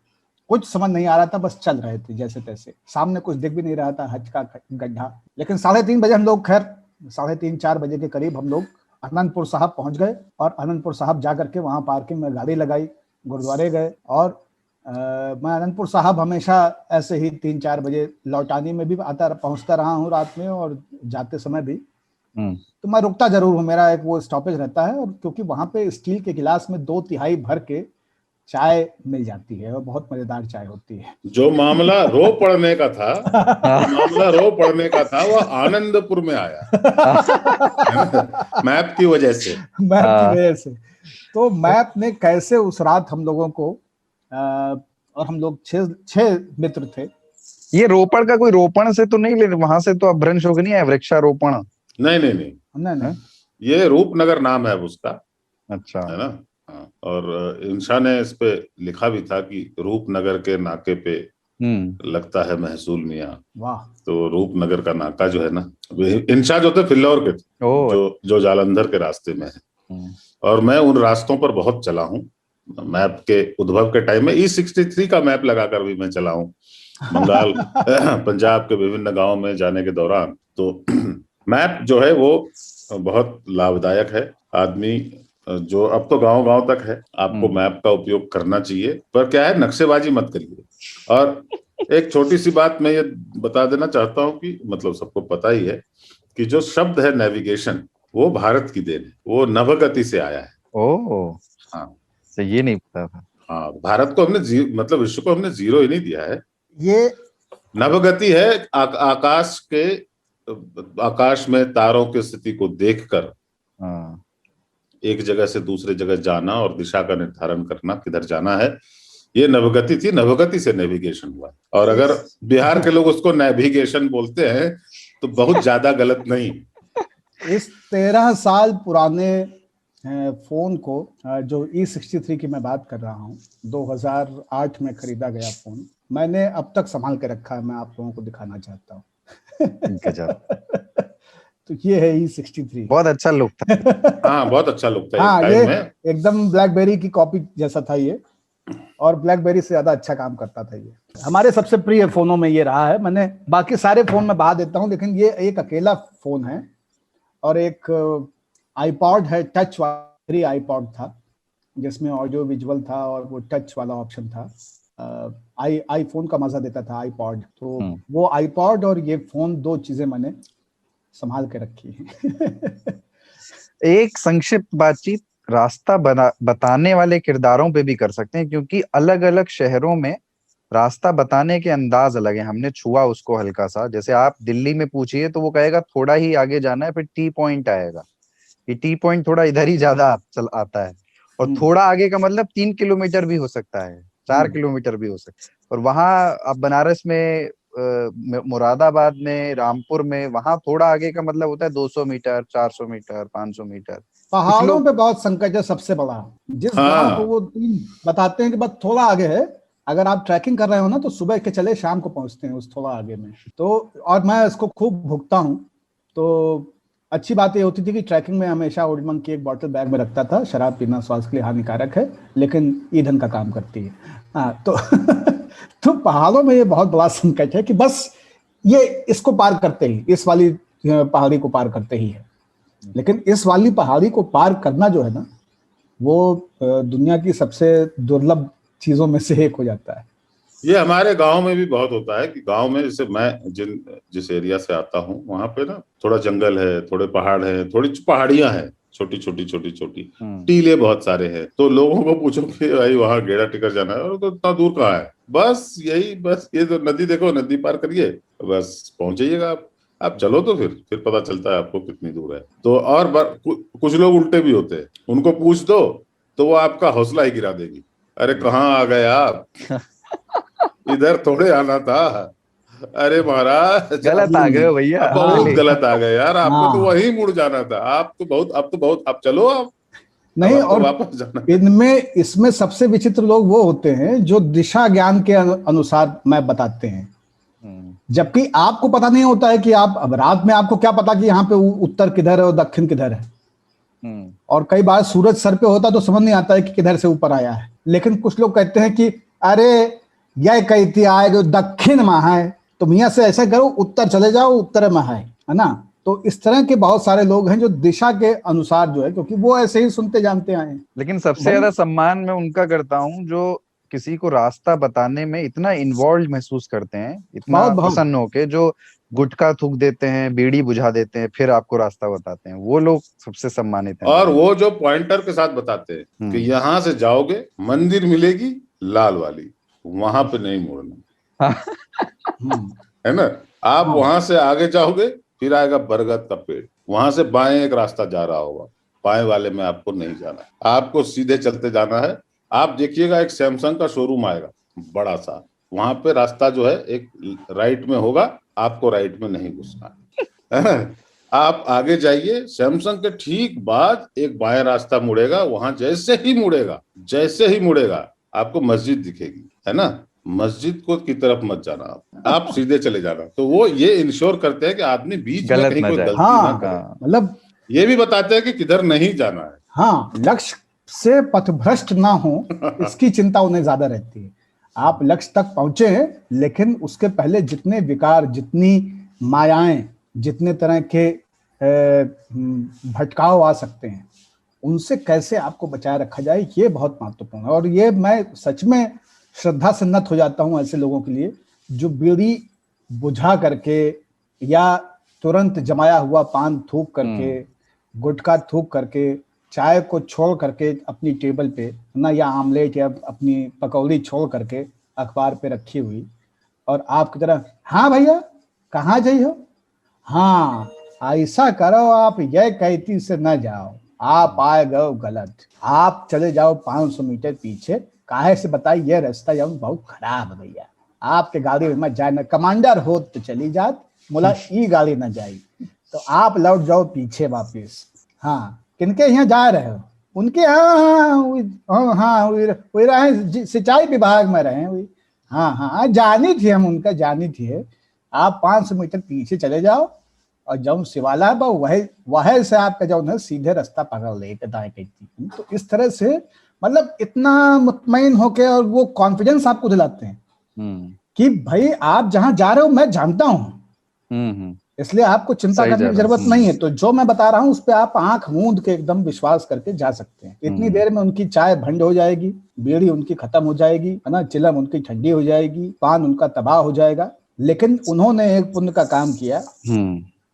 कुछ समझ नहीं आ रहा था, बस चल रहे थे जैसे तैसे। सामने कुछ दिख भी नहीं रहा था, हज का गड्ढा। लेकिन 3:30 बजे हम लोग, खैर 3:30-4 बजे के करीब हम लोग अनंतपुर साहब पहुंच गए और अनंतपुर साहब जा करके वहां पार्किंग में गाड़ी लगाई, गुरुद्वारे गए। और मैं अनंतपुर साहब हमेशा ऐसे ही 3-4 बजे लौटानी में भी पहुंचता रहा हूँ रात में, और जाते समय भी। तो मैं रुकता जरूर हूँ, मेरा एक वो स्टॉपेज रहता है। और क्योंकि वहां पे स्टील के गिलास में 2/3 भर के चाय मिल जाती है और बहुत मजेदार चाय होती है। जो मामला रो पड़ने का था वो आनंदपुर में आया मैप की वजह से। तो मैप ने कैसे उस रात हम लोगों को, और हम लोग 6 मित्र थे। ये रोपड़ का कोई रोपण से तो नहीं, लेकिन वहां से तो अपभ्रंश हो गई है, वृक्षारोपण? नहीं, ये रूपनगर नाम है उसका। अच्छा, है ना। हाँ, और इंशा ने इस पे लिखा भी था कि रूपनगर के नाके पे लगता है महसूल मियाँ। वाह। तो रूपनगर का नाका जो है ना, इंशा जो थे फिल्लौर के थे, जो जालंधर के रास्ते में है। और मैं उन रास्तों पर बहुत चला हूँ। मैप के उद्भव के टाइम में E63 का मैप लगाकर भी मैं चला हूँ बंगाल पंजाब के विभिन्न गांवों में जाने के दौरान। तो मैप जो है वो बहुत लाभदायक है। आदमी जो अब तो गांव तक है, आपको मैप का उपयोग करना चाहिए, पर क्या है, नक्शेबाजी मत करिए। और एक छोटी सी बात मैं ये बता देना चाहता हूँ कि मतलब सबको पता ही है कि जो शब्द है नेविगेशन, वो भारत की देन है, वो नभगति से आया है। ओह, हाँ, तो ये नहीं पता था। हाँ, भारत को हमने मतलब विश्व को हमने 0 ही नहीं दिया है, ये नभगति है। आकाश में तारों की स्थिति को देखकर एक जगह से दूसरे जगह जाना और दिशा का निर्धारण करना, किधर जाना है, ये नवगति थी। नवगति से नेविगेशन हुआ। और अगर बिहार के लोग उसको नेविगेशन बोलते हैं तो बहुत ज्यादा गलत नहीं। इस 13 साल पुराने फोन को, जो E63 की मैं बात कर रहा हूँ, 2008 में खरीदा गया फोन, मैंने अब तक संभाल के रखा है। मैं आप लोगों को दिखाना चाहता हूँ। तो ये है E63। बहुत अच्छा लुक था। हाँ, बहुत अच्छा लुक था। हाँ, ये एकदम ब्लैकबेरी की कॉपी जैसा था ये। और ब्लैकबेरी से ज्यादा अच्छा काम करता था ये। हमारे सबसे प्रिय फोनों में ये रहा है। मैंने बाकी सारे फोन में बहा देता हूँ, लेकिन ये एक अकेला फोन है। और एक आईपॉड है, टच वाला आईपॉड था जिसमें ऑडियो विजुअल था और वो टच वाला ऑप्शन था। आईफोन का मजा देता था आईपॉड। तो वो आईपॉड और ये फोन, दो चीजें मैंने संभाल के रखी हैं। एक संक्षिप्त बातचीत रास्ता बताने वाले किरदारों पे भी कर सकते हैं, क्योंकि अलग अलग शहरों में रास्ता बताने के अंदाज अलग है। हमने छुआ उसको हल्का सा, जैसे आप दिल्ली में पूछिए तो वो कहेगा थोड़ा ही आगे जाना है, फिर टी पॉइंट आएगा। ये टी पॉइंट थोड़ा इधर ही ज्यादा चल आता है। और थोड़ा आगे का मतलब 3 किलोमीटर भी हो सकता है, 4 किलोमीटर भी हो सकता है। और वहां आप बनारस में, मुरादाबाद में, रामपुर में, वहां थोड़ा आगे का मतलब होता है 200 मीटर, 400 मीटर, 500 मीटर। पहाड़ों पे बहुत संकट है सबसे बड़ा। जिस गांव को वो बताते हैं कि बस थोड़ा आगे है, अगर आप ट्रैकिंग कर रहे हो ना तो सुबह के चले शाम को पहुंचते हैं उस थोड़ा आगे में। तो और मैं इसको खूब भुगता हूँ। तो अच्छी बात ये होती थी कि ट्रैकिंग में हमेशा ओल्डमंक की एक बोतल बैग में रखता था। शराब पीना स्वास्थ्य के लिए हानिकारक है, लेकिन ईंधन का काम करती है। हाँ, तो तो पहाड़ों में ये बहुत बड़ा संकट है कि बस ये इसको पार करते ही, इस वाली पहाड़ी को पार करते ही है। लेकिन इस वाली पहाड़ी को पार करना जो है ना, वो दुनिया की सबसे दुर्लभ चीजों में से एक हो जाता है। ये हमारे गांव में भी बहुत होता है कि गांव में, जैसे मैं जिस एरिया से आता हूँ वहां पे ना थोड़ा जंगल है, थोड़े पहाड़ है, थोड़ी पहाड़ियां हैं, छोटी छोटी टीले बहुत सारे हैं। तो लोगों को पूछो कि भाई वहां गेड़ा टिकर जाना है, और तो इतना दूर कहाँ है, बस ये तो नदी देखो, नदी पार करिए, बस पहुंच जाइएगा आप चलो तो फिर पता चलता है आपको कितनी दूर है। तो और कुछ लोग उल्टे भी होते हैं, उनको पूछ दो तो वो आपका हौसला ही गिरा देगी। अरे कहाँ आ गए आप, इधर थोड़े आना था, अरे महाराज गलत आ गए भैया, बहुत गलत आ गए यार, आपको तो वहीं मुड़ जाना था, आप तो बहुत आप चलो आप नहीं। और वापस जाना। इसमें सबसे विचित्र लोग वो होते हैं जो दिशा ज्ञान के अनुसार मैप बताते हैं, जबकि आपको पता नहीं होता है कि आप, अब रात में आपको क्या पता कि यहाँ पे उत्तर किधर है और दक्षिण किधर है। और कई बार सूरज सर पे होता तो समझ नहीं आता है कि किधर से ऊपर आया है। लेकिन कुछ लोग कहते हैं कि अरे यह कहती आएगा दक्षिण में है, तो मियाँ से ऐसा करो उत्तर चले जाओ, उत्तर में है ना। तो इस तरह के बहुत सारे लोग हैं जो दिशा के अनुसार जो है, क्योंकि वो ऐसे ही सुनते जानते आए। लेकिन सबसे ज्यादा सम्मान मैं उनका करता हूँ जो किसी को रास्ता बताने में इतना इन्वॉल्व महसूस करते हैं, इतना प्रसन्न होके, जो गुटखा थूक देते हैं, बीड़ी बुझा देते हैं, फिर आपको रास्ता बताते हैं। वो लोग सबसे सम्मानित हैं। और वो जो पॉइंटर के साथ बताते हैं कि यहाँ से जाओगे मंदिर मिलेगी लाल वाली, वहां पे नहीं मुड़ना है ना। आप वहां से आगे जाओगे, फिर आएगा बरगद का पेड़, वहां से बाएं एक रास्ता जा रहा होगा, बाएं वाले में आपको नहीं जाना, आपको सीधे चलते जाना है। आप देखिएगा एक सैमसंग का शोरूम आएगा बड़ा सा, वहां पे रास्ता जो है एक राइट में होगा, आपको राइट में नहीं घुसना। आप आगे जाइए, सैमसंग के ठीक बाद एक बाएं रास्ता मुड़ेगा, वहां जैसे ही मुड़ेगा आपको मस्जिद दिखेगी, है ना। मस्जिद को की तरफ मत जाना, आप सीधे चले जाना। तो वो ये इंश्योर करते हैं कि आदमी बीच में कहीं कोई गलती ना करे। मतलब ये भी बताते हैं कि किधर नहीं जाना है। हाँ, लक्ष्य से पथभ्रष्ट ना हो, इसकी चिंता उन्हें ज्यादा रहती है। आप लक्ष्य तक पहुंचे हैं, लेकिन उसके पहले जितने विकार, जितनी मायाएं, जितने तरह के भटकाव आ सकते हैं, उनसे कैसे आपको बचाए रखा जाए, ये बहुत महत्वपूर्ण है। और ये मैं सच में श्रद्धा से नत हो जाता हूं ऐसे लोगों के लिए जो बीड़ी बुझा करके या तुरंत जमाया हुआ पान थूक करके, गुटखा थूक करके, चाय को छोड़ करके अपनी टेबल पे ना, या आमलेट या अपनी पकौड़ी छोड़ करके अखबार पे रखी हुई, और आपकी तरह हाँ भैया कहाँ जाइयो, हाँ ऐसा करो, आप यह कहती से न जाओ, आप आए गए गलत, आप चले जाओ 500 मीटर पीछे। काहे से बताइए, यह रास्ता जाऊँ बहुत खराब है भैया, आपके गाड़ी में मत जाए, न कमांडर हो तो चली जात, बोला ई गाड़ी न जाई, तो आप लौट जाओ पीछे वापिस। हाँ, किनके यहाँ जा रहे हो, उनके हाँ रहे सिंचाई विभाग में रहे, हाँ जानी थी हम, उनका जानी थी। आप 500 मीटर पीछे चले जाओ और जब शिवाला वह से आपका जो है सीधे रास्ता पकड़ ले दाएं कहती। तो इस तरह से मतलब इतना मुतमईन होके और वो कॉन्फिडेंस आपको दिलाते हैं कि भाई आप जहां जा रहे हो मैं जानता हूं, इसलिए आपको चिंता करने की जरूरत नहीं है। तो जो मैं बता रहा हूं उस पर आप आंख मूंद के एकदम विश्वास करके जा सकते हैं। इतनी देर में उनकी चाय भंड हो जाएगी, बीड़ी उनकी खत्म हो जाएगी, है ना, चिलम उनकी ठंडी हो जाएगी, पान उनका तबाह हो जाएगा। लेकिन उन्होंने एक पुण्य का काम किया।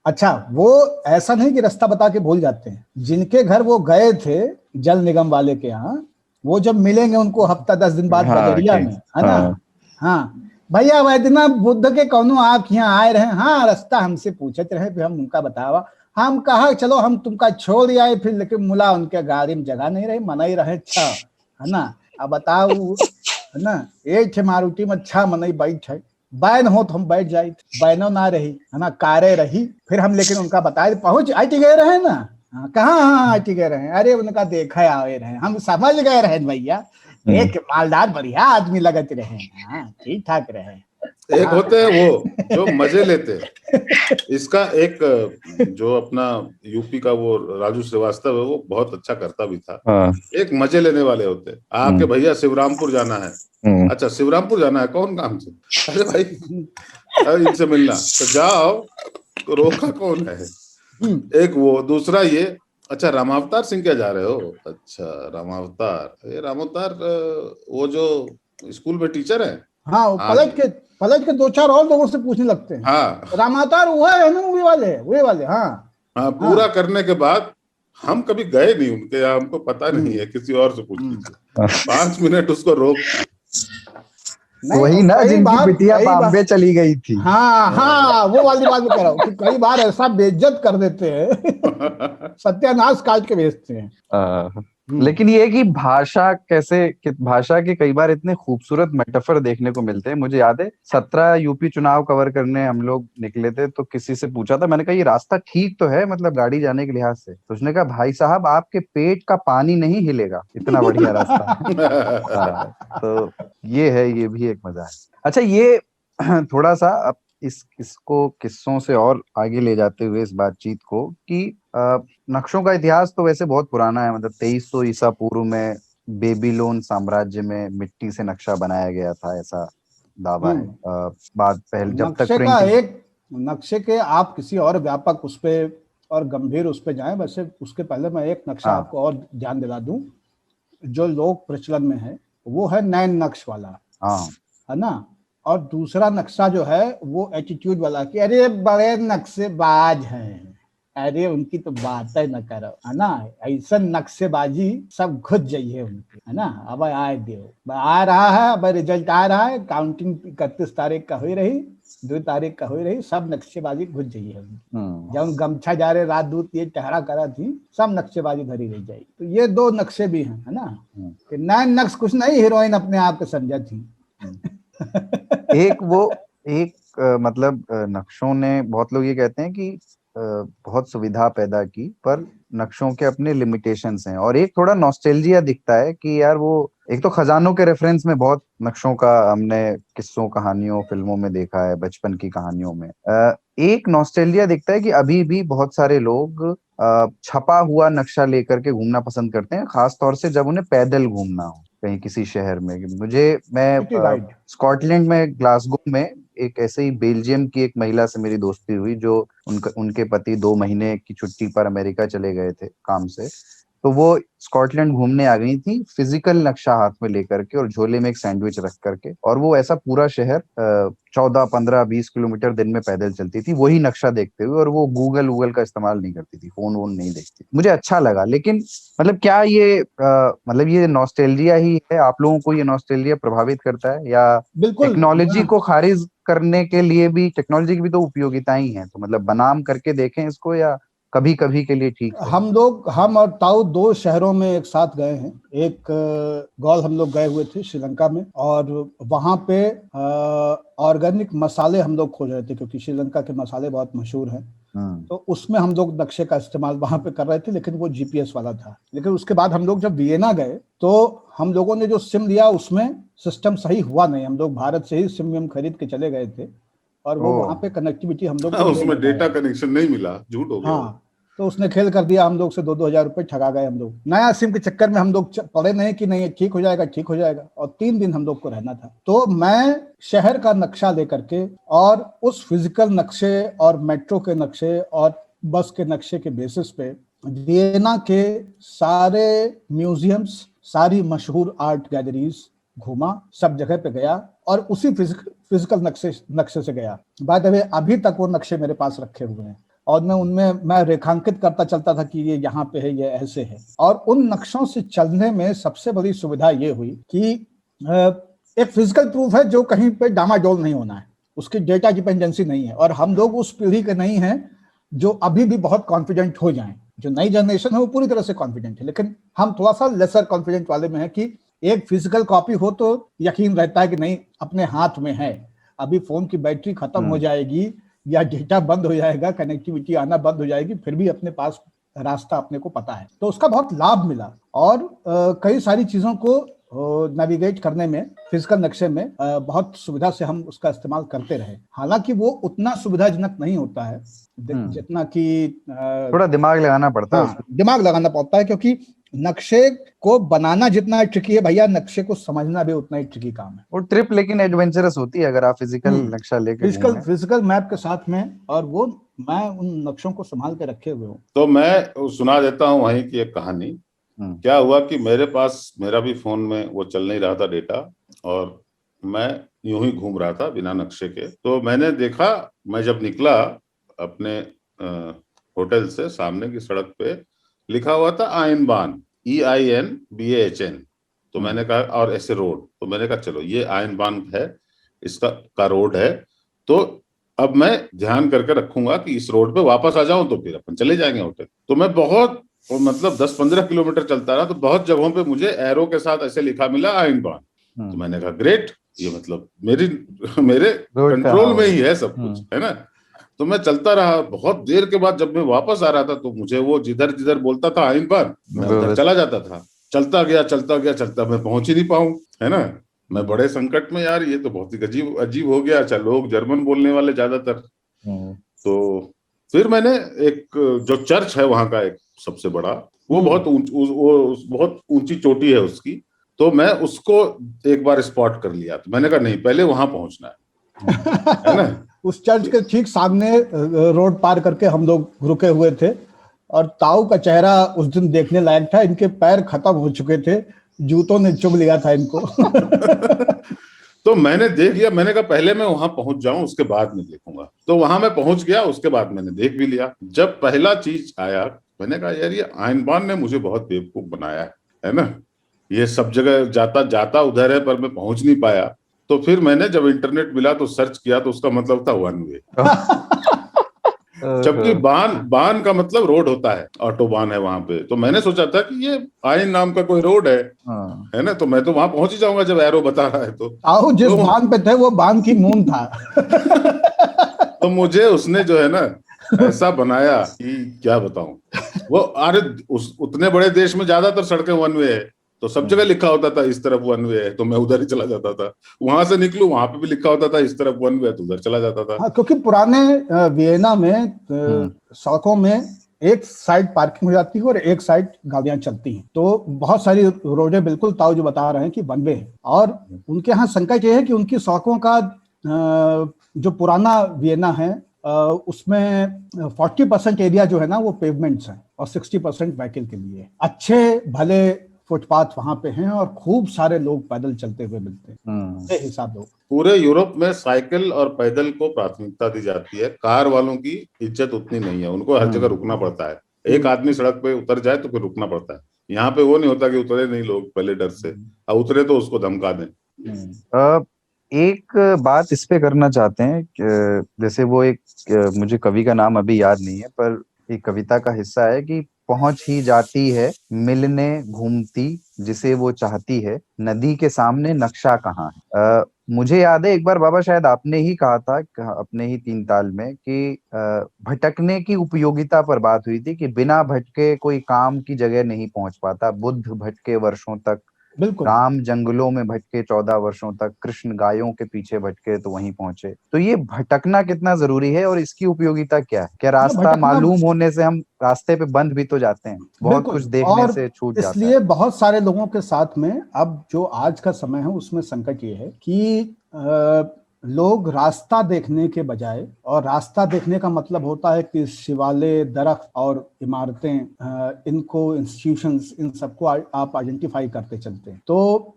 अच्छा, वो ऐसा नहीं कि रास्ता बता के भूल जाते हैं। जिनके घर वो गए थे जल निगम वाले के यहाँ, वो जब मिलेंगे उनको हफ्ता 10 दिन बाद बजरिया में, है ना, हाँ भैया वैद्यनाथ बुद्ध के कौनो आप यहाँ आए रहे? हाँ, रास्ता हमसे पूछते रहे, फिर हम उनका बतावा। हम कहा चलो हम तुमका छोड़ आए, फिर लेकिन मुला उनके गाड़ी में जगह नहीं रही, मना ही रहे अच्छा, है ना। अब बताओ, है ना, एक मारुति में अच्छा मनई बैठ है, बैन हो तो हम बैठ जाए, बैनो ना रही, है ना, कारे रही। फिर हम लेकिन उनका बताए पहुंच आई गए रहे ना, कहाँ, हाँ आई गए रहे। अरे उनका देखा आए रहे, हम समझ गए रहे भैया, एक मालदार बढ़िया आदमी लगत रहे, हाँ ठीक ठाक रहे। एक होते हैं वो जो मजे लेते हैं। इसका एक जो अपना यूपी का वो राजू श्रीवास्तव है, वो बहुत अच्छा करता भी था। एक मजे लेने वाले होते हैं। आपके भैया शिवरामपुर जाना है, अच्छा शिवरामपुर जाना है, कौन काम से? अरे भाई इनसे मिलना, तो जाओ, तो रोका कौन है? एक वो, दूसरा ये, अच्छा रामावतार सिंह क्या जा रहे हो? अच्छा रामावतार, ये रामावतार वो जो स्कूल में टीचर है, हाँ, पलट के 2-4 और लोगों से पूछने लगते हैं। हाँ, रामावतार वो है ना, वे वाले हाँ। हाँ, पूरा करने के बाद हम कभी गए नहीं उनके यहाँ, हमको पता नहीं है, किसी और से पूछ लीजिए। 5 मिनट उसको रोक, वही ना जिनकी बिटिया बॉम्बे चली गई थी। हाँ हाँ, वो वाली बात मैं कह रहा हूँ कि कई बार ऐसा बेइज्जत कर देते हैं, सत्यानाश काट के भेजते हैं। लेकिन ये है कि भाषा के कई बार इतने खूबसूरत मेटाफर देखने को मिलते हैं। मुझे याद है 17 यूपी चुनाव कवर करने हम लोग निकले थे, तो किसी से पूछा था, मैंने कहा ये रास्ता ठीक तो है, मतलब गाड़ी जाने के लिहाज से? तो उसने कहा भाई साहब आपके पेट का पानी नहीं हिलेगा, इतना बढ़िया रास्ता है। तो ये है, ये भी एक मजा है। अच्छा, ये थोड़ा सा अब इसको किस्सों से और आगे ले जाते हुए इस बातचीत को, कि नक्शों का इतिहास तो वैसे बहुत पुराना है। मतलब 2300 ईसा पूर्व में बेबीलोन साम्राज्य में मिट्टी से नक्शा बनाया गया था, ऐसा दावा है। पहले जब तक नक्शे के आप किसी और व्यापक उस पे और गंभीर उस पे जाएं, वैसे उसके पहले मैं एक नक्शा आपको और ध्यान दिला दूं जो लोग प्रचलन में है, वो है नैन नक्श वाला, है ना। और दूसरा नक्शा जो है वो एटीट्यूड वाला कि अरे बड़े नक्शेबाज हैं, अरे उनकी तो बात ही न करो, है ना, ऐसा नक्शेबाजी सब घुस जाइए उनकी, है ना। अब आए देव आ रहा है, अब रिजल्ट आ रहा है, काउंटिंग 31 तारीख का हुई रही, 2 तारीख का हुई रही, सब नक्शेबाजी घुस जाइए उनकी। जब गमछा जा रहे रात दूत ये टहरा करा थी, सब नक्शेबाजी धरी रह जाएगी। तो ये 2 नक्शे भी हैं, है ना, कि नैन नक्श कुछ नहीं, हीरोइन अपने आप को समझा थी। मतलब नक्शों ने, बहुत लोग ये कहते हैं कि बहुत सुविधा पैदा की, पर नक्शों के अपने लिमिटेशंस हैं। और एक थोड़ा नॉस्टैल्जिया दिखता है कि यार वो, एक तो खजानों के रेफरेंस में बहुत नक्शों का हमने किस्सों, कहानियों, फिल्मों में देखा है, बचपन की कहानियों में। एक नॉस्टैल्जिया दिखता है कि अभी भी बहुत सारे लोग छपा हुआ नक्शा लेकर के घूमना पसंद करते हैं, खास तौर से जब उन्हें पैदल घूमना हो कहीं किसी शहर में। मैं स्कॉटलैंड में ग्लासगो में एक ऐसे ही बेल्जियम की एक महिला से मेरी दोस्ती हुई, जो उनके पति 2 महीने की छुट्टी पर अमेरिका चले गए थे काम से। तो वो स्कॉटलैंड घूमने आ गई थी, फिजिकल नक्शा हाथ में लेकर के और झोले में एक सैंडविच रख करके, और वो ऐसा पूरा शहर 14, 15, 20 किलोमीटर दिन में पैदल चलती थी वही नक्शा देखते हुए। और वो गूगल का इस्तेमाल नहीं करती थी, फोन वोन नहीं देखती। मुझे अच्छा लगा। लेकिन मतलब क्या ये मतलब ये नॉस्टैल्जिया ही है? आप लोगों को ये नॉस्टैल्जिया प्रभावित करता है, या टेक्नोलॉजी को खारिज करने के लिए भी? टेक्नोलॉजी की भी तो उपयोगिताएं ही हैं, तो मतलब बनाम करके देखें इसको, या कभी कभी के लिए ठीक है? हम और ताऊ 2 शहरों में एक साथ गए हैं। एक गौल हम लोग गए हुए थे श्रीलंका में, और वहां पे ऑर्गेनिक मसाले हम लोग खोज रहे थे, क्योंकि श्रीलंका के मसाले बहुत मशहूर हैं। तो उसमें हम लोग नक्शे का इस्तेमाल वहां पे कर रहे थे, लेकिन वो जीपीएस वाला था। लेकिन उसके बाद हम लोग जब वियना गए, तो हम लोगों ने जो सिम लिया उसमें सिस्टम सही हुआ नहीं। हम लोग भारत से ही सिम खरीद के चले गए थे, और वो वहां पे कनेक्टिविटी हम लोग उसमें डेटा कनेक्शन नहीं मिला, झूठ हो गया। हाँ, तो उसने खेल कर दिया, हम लोग से 2-2 हजार रुपए ठगा गए हम लोग। नया सिम के चक्कर में हम लोग पड़े नहीं कि नहीं ठीक हो जाएगा ठीक हो जाएगा, और 3 दिन हम लोग को रहना था। तो मैं शहर का नक्शा लेकर के और उस फिजिकल नक्शे और मेट्रो के नक्शे और बस के नक्शे के बेसिस पे वियना के सारे म्यूजियम्स, सारी मशहूर आर्ट गैलरीज घूमा, सब जगह पे गया और उसी फिजिकल नक्शे से गया। बाय द वे अभी तक वो नक्शे मेरे पास रखे हुए हैं और मैं उनमें मैं रेखांकित करता चलता था कि ये यहाँ पे है, ये ऐसे है। और उन नक्शों से चलने में सबसे बड़ी सुविधा ये हुई कि एक फिजिकल प्रूफ है जो कहीं पे डामाडोल नहीं होना है, उसकी डेटा डिपेंडेंसी नहीं है। और हम लोग उस पीढ़ी के नहीं हैं जो अभी भी बहुत कॉन्फिडेंट हो जाएं। जो नई जनरेशन है वो पूरी तरह से कॉन्फिडेंट है, लेकिन हम थोड़ा सा लेसर कॉन्फिडेंट वाले में है कि एक फिजिकल कॉपी हो तो यकीन रहता है कि नहीं अपने हाथ में है। अभी फोन की बैटरी खत्म हो जाएगी या डेटा बंद हो जाएगा, कनेक्टिविटी आना बंद हो जाएगी, फिर भी अपने पास रास्ता अपने को पता है। तो उसका बहुत लाभ मिला और कई सारी चीजों को नेविगेट करने में फिजिकल नक्शे में बहुत सुविधा से हम उसका इस्तेमाल करते रहे। हालांकि वो उतना सुविधाजनक नहीं होता है जितना कि थोड़ा दिमाग लगाना पड़ता है। दिमाग लगाना पड़ता है, क्योंकि नक्शे को बनाना जितना ट्रिकी है भैया, नक्शे को समझना भी उतना ही ट्रिकी काम है। वो ट्रिप लेकिन एडवेंचरस होती है अगर आप फिजिकल नक्शा लेके फिजिकल मैप के साथ में, और वो मैं उन नक्शों को संभाल के रखे हुए हूँ। तो मैं सुना देता हूँ वहीं की एक कहानी। क्या हुआ कि मेरे पास, मेरा भी फोन में वो चल नहीं रहा था डेटा, और मैं यूं ही घूम रहा था बिना नक्शे के। तो मैंने देखा, मैं जब निकला अपने होटल से, सामने की सड़क पे लिखा हुआ था आयनबान, EINBAHN। तो मैंने कहा, और ऐसे रोड, तो मैंने कहा चलो ये आयनबान है, इसका रोड है, तो अब मैं ध्यान करके रखूंगा कि इस रोड पे वापस आ जाऊं तो फिर अपन चले जाएंगे होटल। तो मैं बहुत मतलब 10-15 किलोमीटर चलता रहा, तो बहुत जगहों पे मुझे एरो के साथ ऐसे लिखा मिला आयनबान। तो मैंने कहा ग्रेट, ये मतलब मेरे कंट्रोल में ही है सब कुछ, है ना। तो मैं चलता रहा, बहुत देर के बाद जब मैं वापस आ रहा था तो मुझे वो जिधर जिधर बोलता था आयनबान, मैं उधर चला जाता था। चलता गया, मैं पहुंच ही नहीं पाऊं, है ना। मैं बड़े संकट में, यार ये तो बहुत ही अजीब हो गया। अच्छा, लोग जर्मन बोलने वाले ज्यादातर। तो फिर मैंने एक जो चर्च है वहां का, एक सबसे बड़ा, वो बहुत ऊंची चोटी है उसकी, तो मैं उसको एक बार स्पॉट कर लिया। तो मैंने कहा नहीं, पहले वहां पहुंचना है ना। उस चर्च के ठीक सामने रोड पार करके हम लोग रुके हुए थे और ताऊ का चेहरा उस दिन देखने लायक था। इनके पैर खत्म हो चुके थे, जूतों ने चुभ लिया था इनको। तो मैंने देख लिया, मैंने कहा पहले मैं वहां पहुंच जाऊं उसके बाद मैं देखूंगा। तो वहां मैं पहुंच गया, उसके बाद मैंने देख भी लिया। जब पहला चीज आया, मैंने कहा यार ये आयनबान ने मुझे बहुत बेवकूफ बनाया है ना। ये सब जगह जाता जाता उधर है, पर मैं पहुंच नहीं पाया। तो फिर मैंने जब इंटरनेट मिला तो सर्च किया, तो उसका मतलब था वन वे। जबकि बान का मतलब रोड होता है, ऑटोबान है वहां पे। तो मैंने सोचा था कि ये आयन नाम का कोई रोड है ना, तो मैं तो वहां पहुंच ही जाऊंगा जब एरो बता रहा है। तो आओ, जिस बान पे थे वो बान की मून था। तो मुझे उसने जो है ना ऐसा बनाया कि क्या बताऊं। वो अरे उतने बड़े देश में ज्यादातर सड़कें वन वे है, तो सब जगह लिखा होता था इस तरफ वन वे है, तो मैं उधर ही चला जाता था। वहां से निकलूं, वहां पे भी लिखा होता था इस तरफ वन वे है, तो उधर चला जाता था। क्योंकि पुराने वियना में सड़कों में एक साइड पार्किंग हो जाती है और एक साइड गाड़ियां चलती हैं। तो बहुत सारी रोडें, बिल्कुल ताऊ जो बता रहे हैं कि वन वे है। और उनके यहाँ संकट ये है कि उनकी सड़कों का जो पुराना वियना है उसमें 40% एरिया जो है ना वो पेवमेंट्स हैं और 60% व्हीकल के लिए। अच्छे भले फुटपाथ वहां पे हैं और खूब सारे लोग पैदल चलते हुए मिलते हैं। हिसाब लोग पूरे यूरोप में साइकिल और पैदल को प्राथमिकता दी जाती है। कार वालों की इज्जत उतनी नहीं है, उनको हर जगह रुकना पड़ता है। एक आदमी सड़क पे उतर जाए तो फिर रुकना पड़ता है। यहाँ पे वो नहीं होता कि उतरे नहीं लोग पहले डर से, और उतरे तो उसको धमका दें। एक बात इस पे करना चाहते हैं, जैसे वो एक, मुझे कवि का नाम अभी याद नहीं है, पर एक कविता का हिस्सा है कि पहुंच ही जाती है मिलने घूमती जिसे वो चाहती है, नदी के सामने नक्शा कहाँ है। मुझे याद है एक बार बाबा शायद आपने ही कहा था अपने ही 3 ताल में कि भटकने की उपयोगिता पर बात हुई थी कि बिना भटके कोई काम की जगह नहीं पहुंच पाता। बुद्ध भटके वर्षों तक बिल्कुल। राम जंगलों में भटके 14 वर्षों तक, कृष्ण गायों के पीछे भटके तो वहीं पहुंचे। तो ये भटकना कितना जरूरी है और इसकी उपयोगिता क्या है? क्या हाँ, रास्ता भटकना मालूम होने से हम रास्ते पे बंद भी तो जाते हैं, बहुत कुछ बिल्कुल। देखने और से छूट जाता है। इसलिए बहुत सारे लोगों के साथ में अब जो आज का समय है उसमें संकट ये है कि लोग रास्ता देखने के बजाय, और रास्ता देखने का मतलब होता है कि शिवालय, दरख्त और इमारतें, इनको, इंस्टीट्यूशंस, इन सबको आप आइडेंटिफाई करते चलते हैं। तो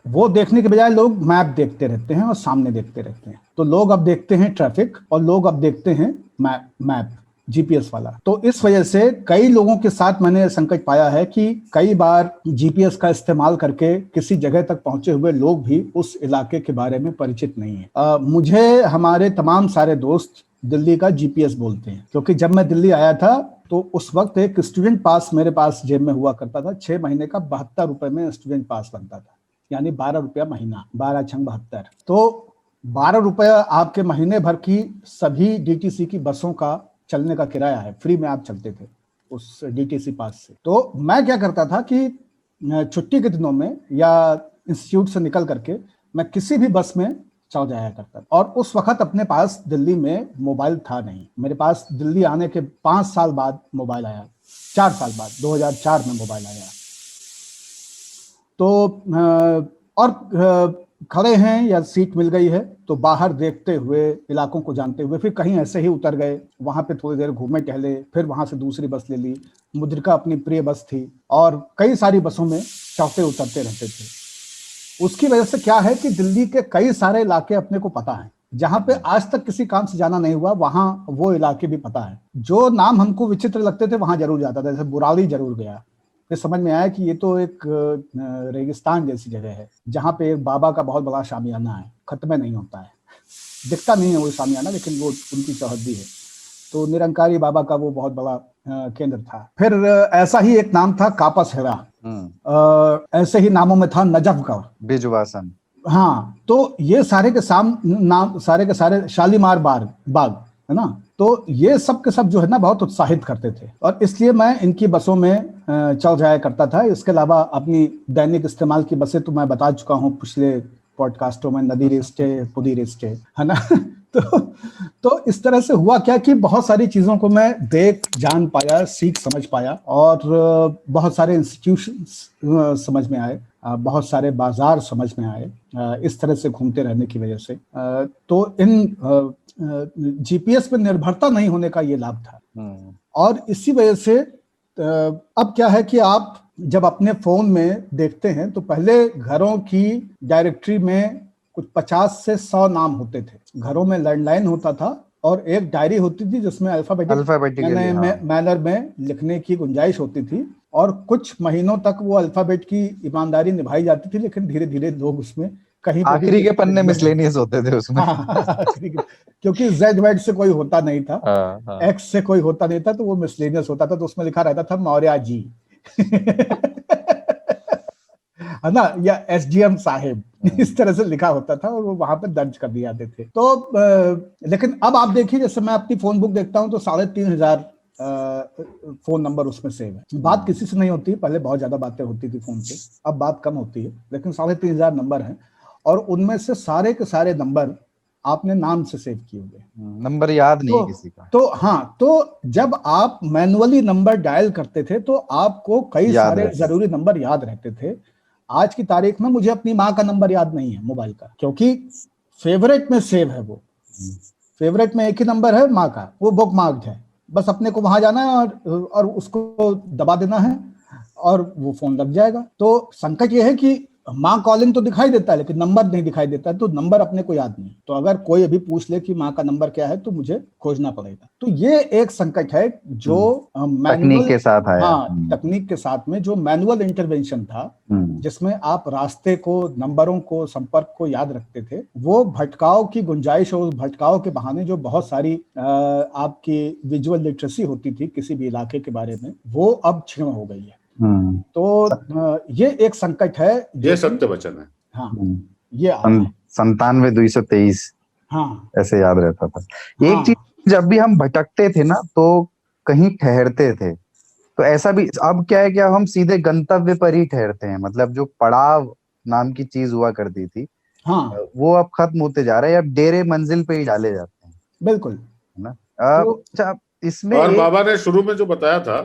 वो देखने के बजाय लोग मैप देखते रहते हैं और सामने देखते रहते हैं। तो लोग अब देखते हैं ट्रैफिक, और लोग अब देखते हैं मैप, जीपीएस वाला। तो इस वजह से कई लोगों के साथ मैंने संकट पाया है कि कई बार जीपीएस का इस्तेमाल करके किसी जगह तक पहुंचे हुए लोग भी उस इलाके के बारे में परिचित नहीं है। मुझे हमारे तमाम सारे दोस्त दिल्ली का जीपीएस बोलते हैं, क्योंकि जब मैं दिल्ली आया था तो उस वक्त एक स्टूडेंट पास मेरे पास जेब में हुआ करता था। 6 महीने का 72 रुपए में स्टूडेंट पास बनता था, यानी 12 रुपया महीना, 12 छंग 72। तो 12 रुपया आपके महीने भर की सभी डीटीसी की बसों का चलने का किराया है, फ्री में आप चलते थे उस डीटीसी पास से। तो मैं क्या करता था कि छुट्टी के दिनों में या इंस्टीट्यूट से निकल करके मैं किसी भी बस में चल जाया करता था। और उस वक्त अपने पास दिल्ली में मोबाइल था नहीं। मेरे पास दिल्ली आने के 5 साल बाद मोबाइल आया, 4 साल बाद, 2004 में मोबाइल आया। तो और खड़े हैं या सीट मिल गई है तो बाहर देखते हुए, इलाकों को जानते हुए, फिर कहीं ऐसे ही उतर गए, वहां पे थोड़ी देर घूमे टहले, फिर वहां से दूसरी बस ले ली। मुद्रिका अपनी प्रिय बस थी और कई सारी बसों में चढ़ते उतरते रहते थे। उसकी वजह से क्या है कि दिल्ली के कई सारे इलाके अपने को पता है। जहां पे आज तक किसी काम से जाना नहीं हुआ, वहां वो इलाके भी पता है। जो नाम हमको विचित्र लगते थे वहां जरूर जाता था। जैसे बुराड़ी जरूर गया, फिर समझ में आया कि ये तो एक रेगिस्तान जैसी जगह है जहाँ पे एक बाबा का बहुत बड़ा शामियाना है, खत्म नहीं होता है, दिखता नहीं है वो शामियाना, लेकिन वो उनकी चौहद्दी है। तो निरंकारी बाबा का वो बहुत बड़ा केंद्र था। फिर ऐसा ही एक नाम था कापस हेरा, ऐसे ही नामों में था नजफगढ़, बिजवासन। हाँ, तो ये सारे के नाम सारे के सारे, शालीमार बाग है ना। तो ये सब के सब जो है ना बहुत उत्साहित करते थे, और इसलिए मैं इनकी बसों में चल जाया करता था। इसके अलावा अपनी दैनिक इस्तेमाल की बसें तो मैं बता चुका हूँ पिछले पॉडकास्टों में, नदी रेस्टे, पुदी रेस्टे, है ना। तो इस तरह से हुआ क्या कि बहुत सारी चीजों को मैं देख जान पाया, सीख समझ पाया, और बहुत सारे इंस्टीट्यूशन समझ में आए, बहुत सारे बाजार समझ में आए, इस तरह से घूमते रहने की वजह से। तो इन जीपीएस पे निर्भरता नहीं होने का ये लाभ था। और इसी वजह से अब क्या है कि आप जब अपने फोन में देखते हैं तो पहले घरों की डायरेक्टरी में कुछ 50 से 100 नाम होते थे। घरों में लैंडलाइन होता था और एक डायरी होती थी जिसमें अल्फाबेटिक मैनर में लिखने की गुंजाइश होती थी, और कुछ महीनों तक वो अल्फाबेट की ईमानदारी निभाई जाती थी, लेकिन धीरे धीरे लोग उसमें कहीं आखिरी के पन्ने मिसलेनियस होते थे उसमें। क्योंकि जेड वेड से कोई होता नहीं था, एक्स से कोई होता नहीं था, तो वो मिसलेनियस होता था। तो उसमें लिखा रहता था मौर्य जी है ना, या एसडीएम साहेब, इस तरह से लिखा होता था और वो वहां पर दर्ज कर दिए जाते थे। तो लेकिन अब आप देखिए, जैसे मैं अपनी फोन बुक देखता हूँ तो 3,500 फोन नंबर उसमें सेव है। बात किसी से नहीं होती, पहले बहुत ज्यादा बातें होती थी फोन पे, अब बात कम होती है, लेकिन 3,500 नंबर हैं, और उनमें से सारे के सारे नंबर आपने नाम से सेव किए हुए, नंबर याद नहीं किसी का। तो हाँ, तो जब आप मैनुअली नंबर डायल करते थे तो आपको कई सारे जरूरी नंबर याद रहते थे। आज की तारीख में मुझे अपनी माँ का नंबर याद नहीं है मोबाइल का, क्योंकि फेवरेट में सेव है वो। फेवरेट में एक ही नंबर है माँ का, वो बुक मार्क्ड है, बस अपने को वहां जाना है और उसको दबा देना है और वो फोन लग जाएगा। तो संकट ये है कि माँ कॉलिंग तो दिखाई देता है लेकिन नंबर नहीं दिखाई देता है, तो नंबर अपने को याद नहीं। तो अगर कोई अभी पूछ ले कि माँ का नंबर क्या है तो मुझे खोजना पड़ेगा। तो ये एक संकट है जो तकनीक के साथ आया। हाँ, तकनीक के साथ में जो मैनुअल इंटरवेंशन था, जिसमें आप रास्ते को, नंबरों को, संपर्क को याद रखते थे, वो भटकाव की गुंजाइश और भटकाव के बहाने जो बहुत सारी आपकी विजुअल लिटरेसी होती थी किसी भी इलाके के बारे में, वो अब क्षीण हो गई है। तो ये एक संकट है, ये सत्य वचन है। हाँ, ये 97-223, हाँ, ऐसे याद रहता था। एक चीज, जब भी हम भटकते थे ना तो कहीं ठहरते थे, तो ऐसा भी अब क्या है कि अब हम सीधे गंतव्य पर ही ठहरते हैं, मतलब जो पड़ाव नाम की चीज हुआ करती थी हाँ वो अब खत्म होते जा रहा है, अब डेरे मंजिल पे ही डाले जाते हैं, बिल्कुल। है ना। तो अच्छा, इसमें और एक बाबा ने शुरू में जो बताया था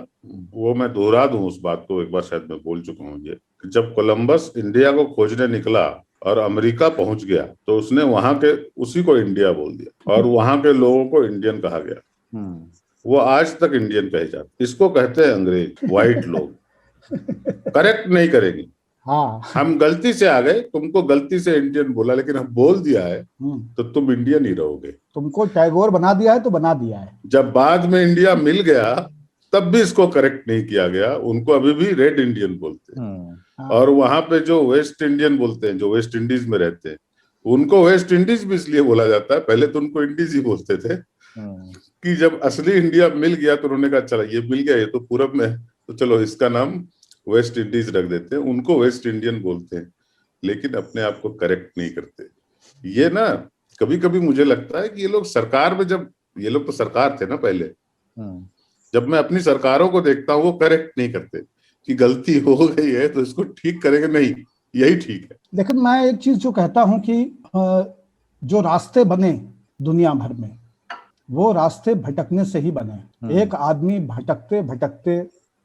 वो मैं दोहरा दूं उस बात को, एक बार शायद मैं बोल चुका हूँ ये, कि जब कोलंबस इंडिया को खोजने निकला और अमेरिका पहुंच गया तो उसने वहां के उसी को इंडिया बोल दिया और वहां के लोगों को इंडियन कहा गया। हम्म, वो आज तक इंडियन कहे जाते, इसको कहते हैं अंग्रेज, व्हाइट लोग। करेक्ट नहीं करेंगे, हाँ हम गलती से आ गए, तुमको गलती से इंडियन बोला, लेकिन हम बोल दिया है तो तुम इंडियन ही रहोगे। तुमको टैगोर बना दिया है तो बना दिया है। जब बाद में इंडिया मिल गया तब भी इसको करेक्ट नहीं किया गया, उनको अभी भी रेड इंडियन बोलते हैं। और वहां पे जो वेस्ट इंडियन बोलते हैं, जो वेस्ट इंडीज में रहते हैं, उनको वेस्ट इंडीज भी इसलिए बोला जाता है, पहले तो उनको इंडीज ही बोलते थे, कि जब असली इंडिया मिल गया तो उन्होंने कहा चला ये मिल गया, ये तो पूरब में है, तो चलो इसका नाम वेस्ट इंडीज रख देते हैं। उनको वेस्ट इंडियन बोलते हैं, लेकिन अपने आप को करेक्ट नहीं करते। ये ना कभी कभी मुझे लगता है कि ये लोग सरकार में, जब ये लोग तो सरकार थे ना पहले, जब मैं अपनी सरकारों को देखता हूँ वो करेक्ट नहीं करते कि गलती हो गई है तो इसको ठीक करेंगे, नहीं यही ठीक है। लेकिन मैं एक चीज जो कहता हूं कि जो रास्ते बने दुनिया भर में वो रास्ते भटकने से ही बने। एक आदमी भटकते भटकते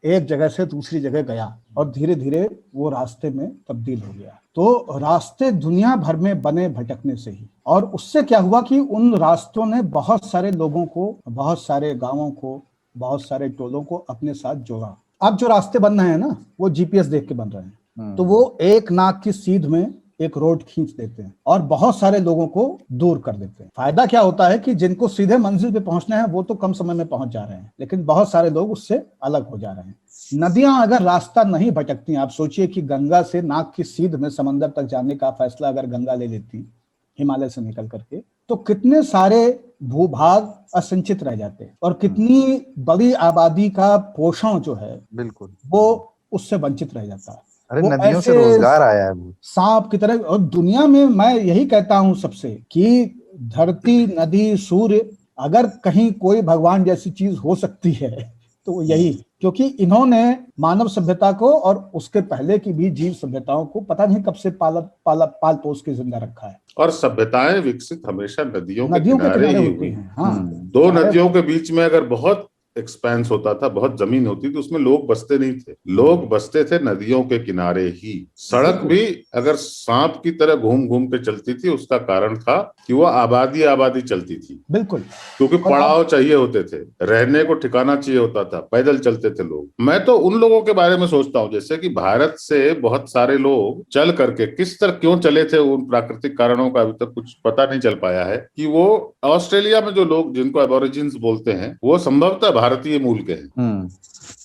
एक जगह से दूसरी जगह गया और धीरे धीरे वो रास्ते में तब्दील हो गया। तो रास्ते दुनिया भर में बने भटकने से ही, और उससे क्या हुआ कि उन रास्तों ने बहुत सारे लोगों को, बहुत सारे गांवों को, बहुत सारे टोलों को अपने साथ जोड़ा। अब जो रास्ते बन रहे हैं ना वो जीपीएस देख के बन रहे हैं, तो वो एक नाक की सीध में एक रोड खींच देते हैं और बहुत सारे लोगों को दूर कर देते हैं। फायदा क्या होता है कि जिनको सीधे मंजिल पे पहुंचना है वो तो कम समय में पहुंच जा रहे हैं, लेकिन बहुत सारे लोग उससे अलग हो जा रहे हैं। नदियां अगर रास्ता नहीं भटकती, आप सोचिए कि गंगा से नाक की सीध में समंदर तक जाने का फैसला अगर गंगा ले लेती हिमालय से निकल करके, तो कितने सारे भूभाग असंचित रह जाते और कितनी बड़ी आबादी का पोषण जो है बिल्कुल वो उससे वंचित रह जाता है। अरे नदियों से रोजगार आया है वो सांप की तरह। और दुनिया में मैं यही कहता हूं सबसे कि धरती, नदी, सूर्य, अगर कहीं कोई भगवान जैसी चीज हो सकती है तो यही, क्योंकि इन्होंने मानव सभ्यता को और उसके पहले की भी जीव सभ्यताओं को पता नहीं कब से पाल पोस के जिंदा रखा है। और सभ्यताएं विकसित हमेशा नदियों के किनारे ही होती हुई हैं। हाँ, दो नदियों के बीच में अगर बहुत एक्सपेंस होता था, बहुत जमीन होती तो उसमें लोग बसते नहीं थे, लोग बसते थे नदियों के किनारे ही। सड़क भी अगर सांप की तरह घूम घूम के चलती थी, उसका कारण था कि वो आबादी चलती थी। बिल्कुल, क्योंकि पड़ाव चाहिए होते थे, रहने को ठिकाना चाहिए होता था, पैदल चलते थे लोग। मैं तो उन लोगों के बारे में सोचता हूँ, जैसे कि भारत से बहुत सारे लोग चल करके किस तरह क्यों चले थे, उन प्राकृतिक कारणों का अभी तक कुछ पता नहीं चल पाया है। कि वो ऑस्ट्रेलिया में जो लोग जिनको एबोरिजिन्स बोलते हैं वो संभवतः भारतीय मूल के हैं,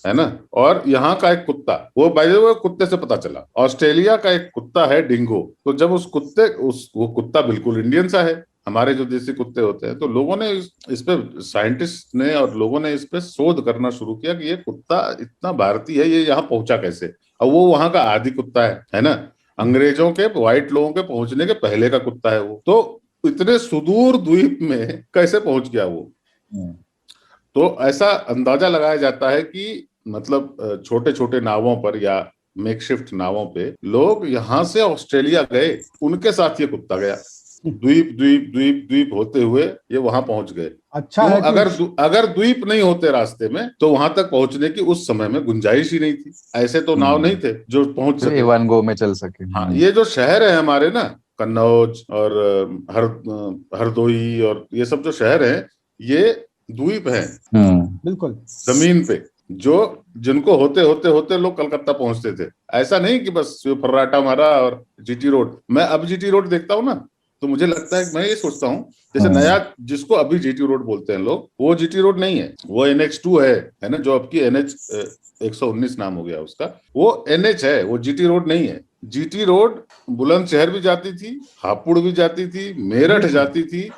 है ना। और यहाँ का एक कुत्ता, वो बाय द वे कुत्ते से पता चला, ऑस्ट्रेलिया का एक कुत्ता है डिंगो। तो जब वो कुत्ता बिल्कुल इंडियन सा है, हमारे जो देसी कुत्ते होते हैं, तो लोगों ने इस पे, साइंटिस्ट ने और लोगों ने इस पे शोध करना शुरू किया कि ये कुत्ता इतना भारतीय है, ये यहाँ पहुंचा कैसे। और वो वहां का आदि कुत्ता है ना, अंग्रेजों के, व्हाइट लोगों के पहुंचने के पहले का कुत्ता है वो। तो इतने सुदूर द्वीप में कैसे पहुंच गया वो। तो ऐसा अंदाजा लगाया जाता है कि मतलब छोटे छोटे नावों पर या मेकशिफ्ट नावों पे लोग यहाँ से ऑस्ट्रेलिया गए, उनके साथ ये कुत्ता गया, द्वीप द्वीप द्वीप द्वीप होते हुए ये वहां पहुंच गए। अच्छा है अगर द्वीप नहीं होते रास्ते में तो वहां तक पहुंचने की उस समय में गुंजाइश ही नहीं थी, ऐसे तो नाव नहीं थे जो पहुंच सके, वन गो में चल सके। हाँ, ये जो शहर है हमारे ना, कन्नौज और हरदोई और ये सब जो शहर हैं, ये द्वीप हैं बिल्कुल जमीन पे, जो जिनको होते होते होते लोग कलकत्ता पहुंचते थे। ऐसा नहीं कि बस फर्राटा मारा और जीटी रोड। मैं अब जीटी रोड देखता हूँ ना तो मुझे लगता है, मैं ये सोचता हूँ जैसे नया जिसको अभी जीटी रोड बोलते हैं लोग, वो जीटी रोड नहीं है, वो NH2 है ना, जो अब की NH 119 नाम हो गया उसका, वो NH है, वो जीटी रोड नहीं है। जीटी रोड बुलंदशहर भी जाती थी, हापुड़ भी जाती थी, मेरठ जाती थी,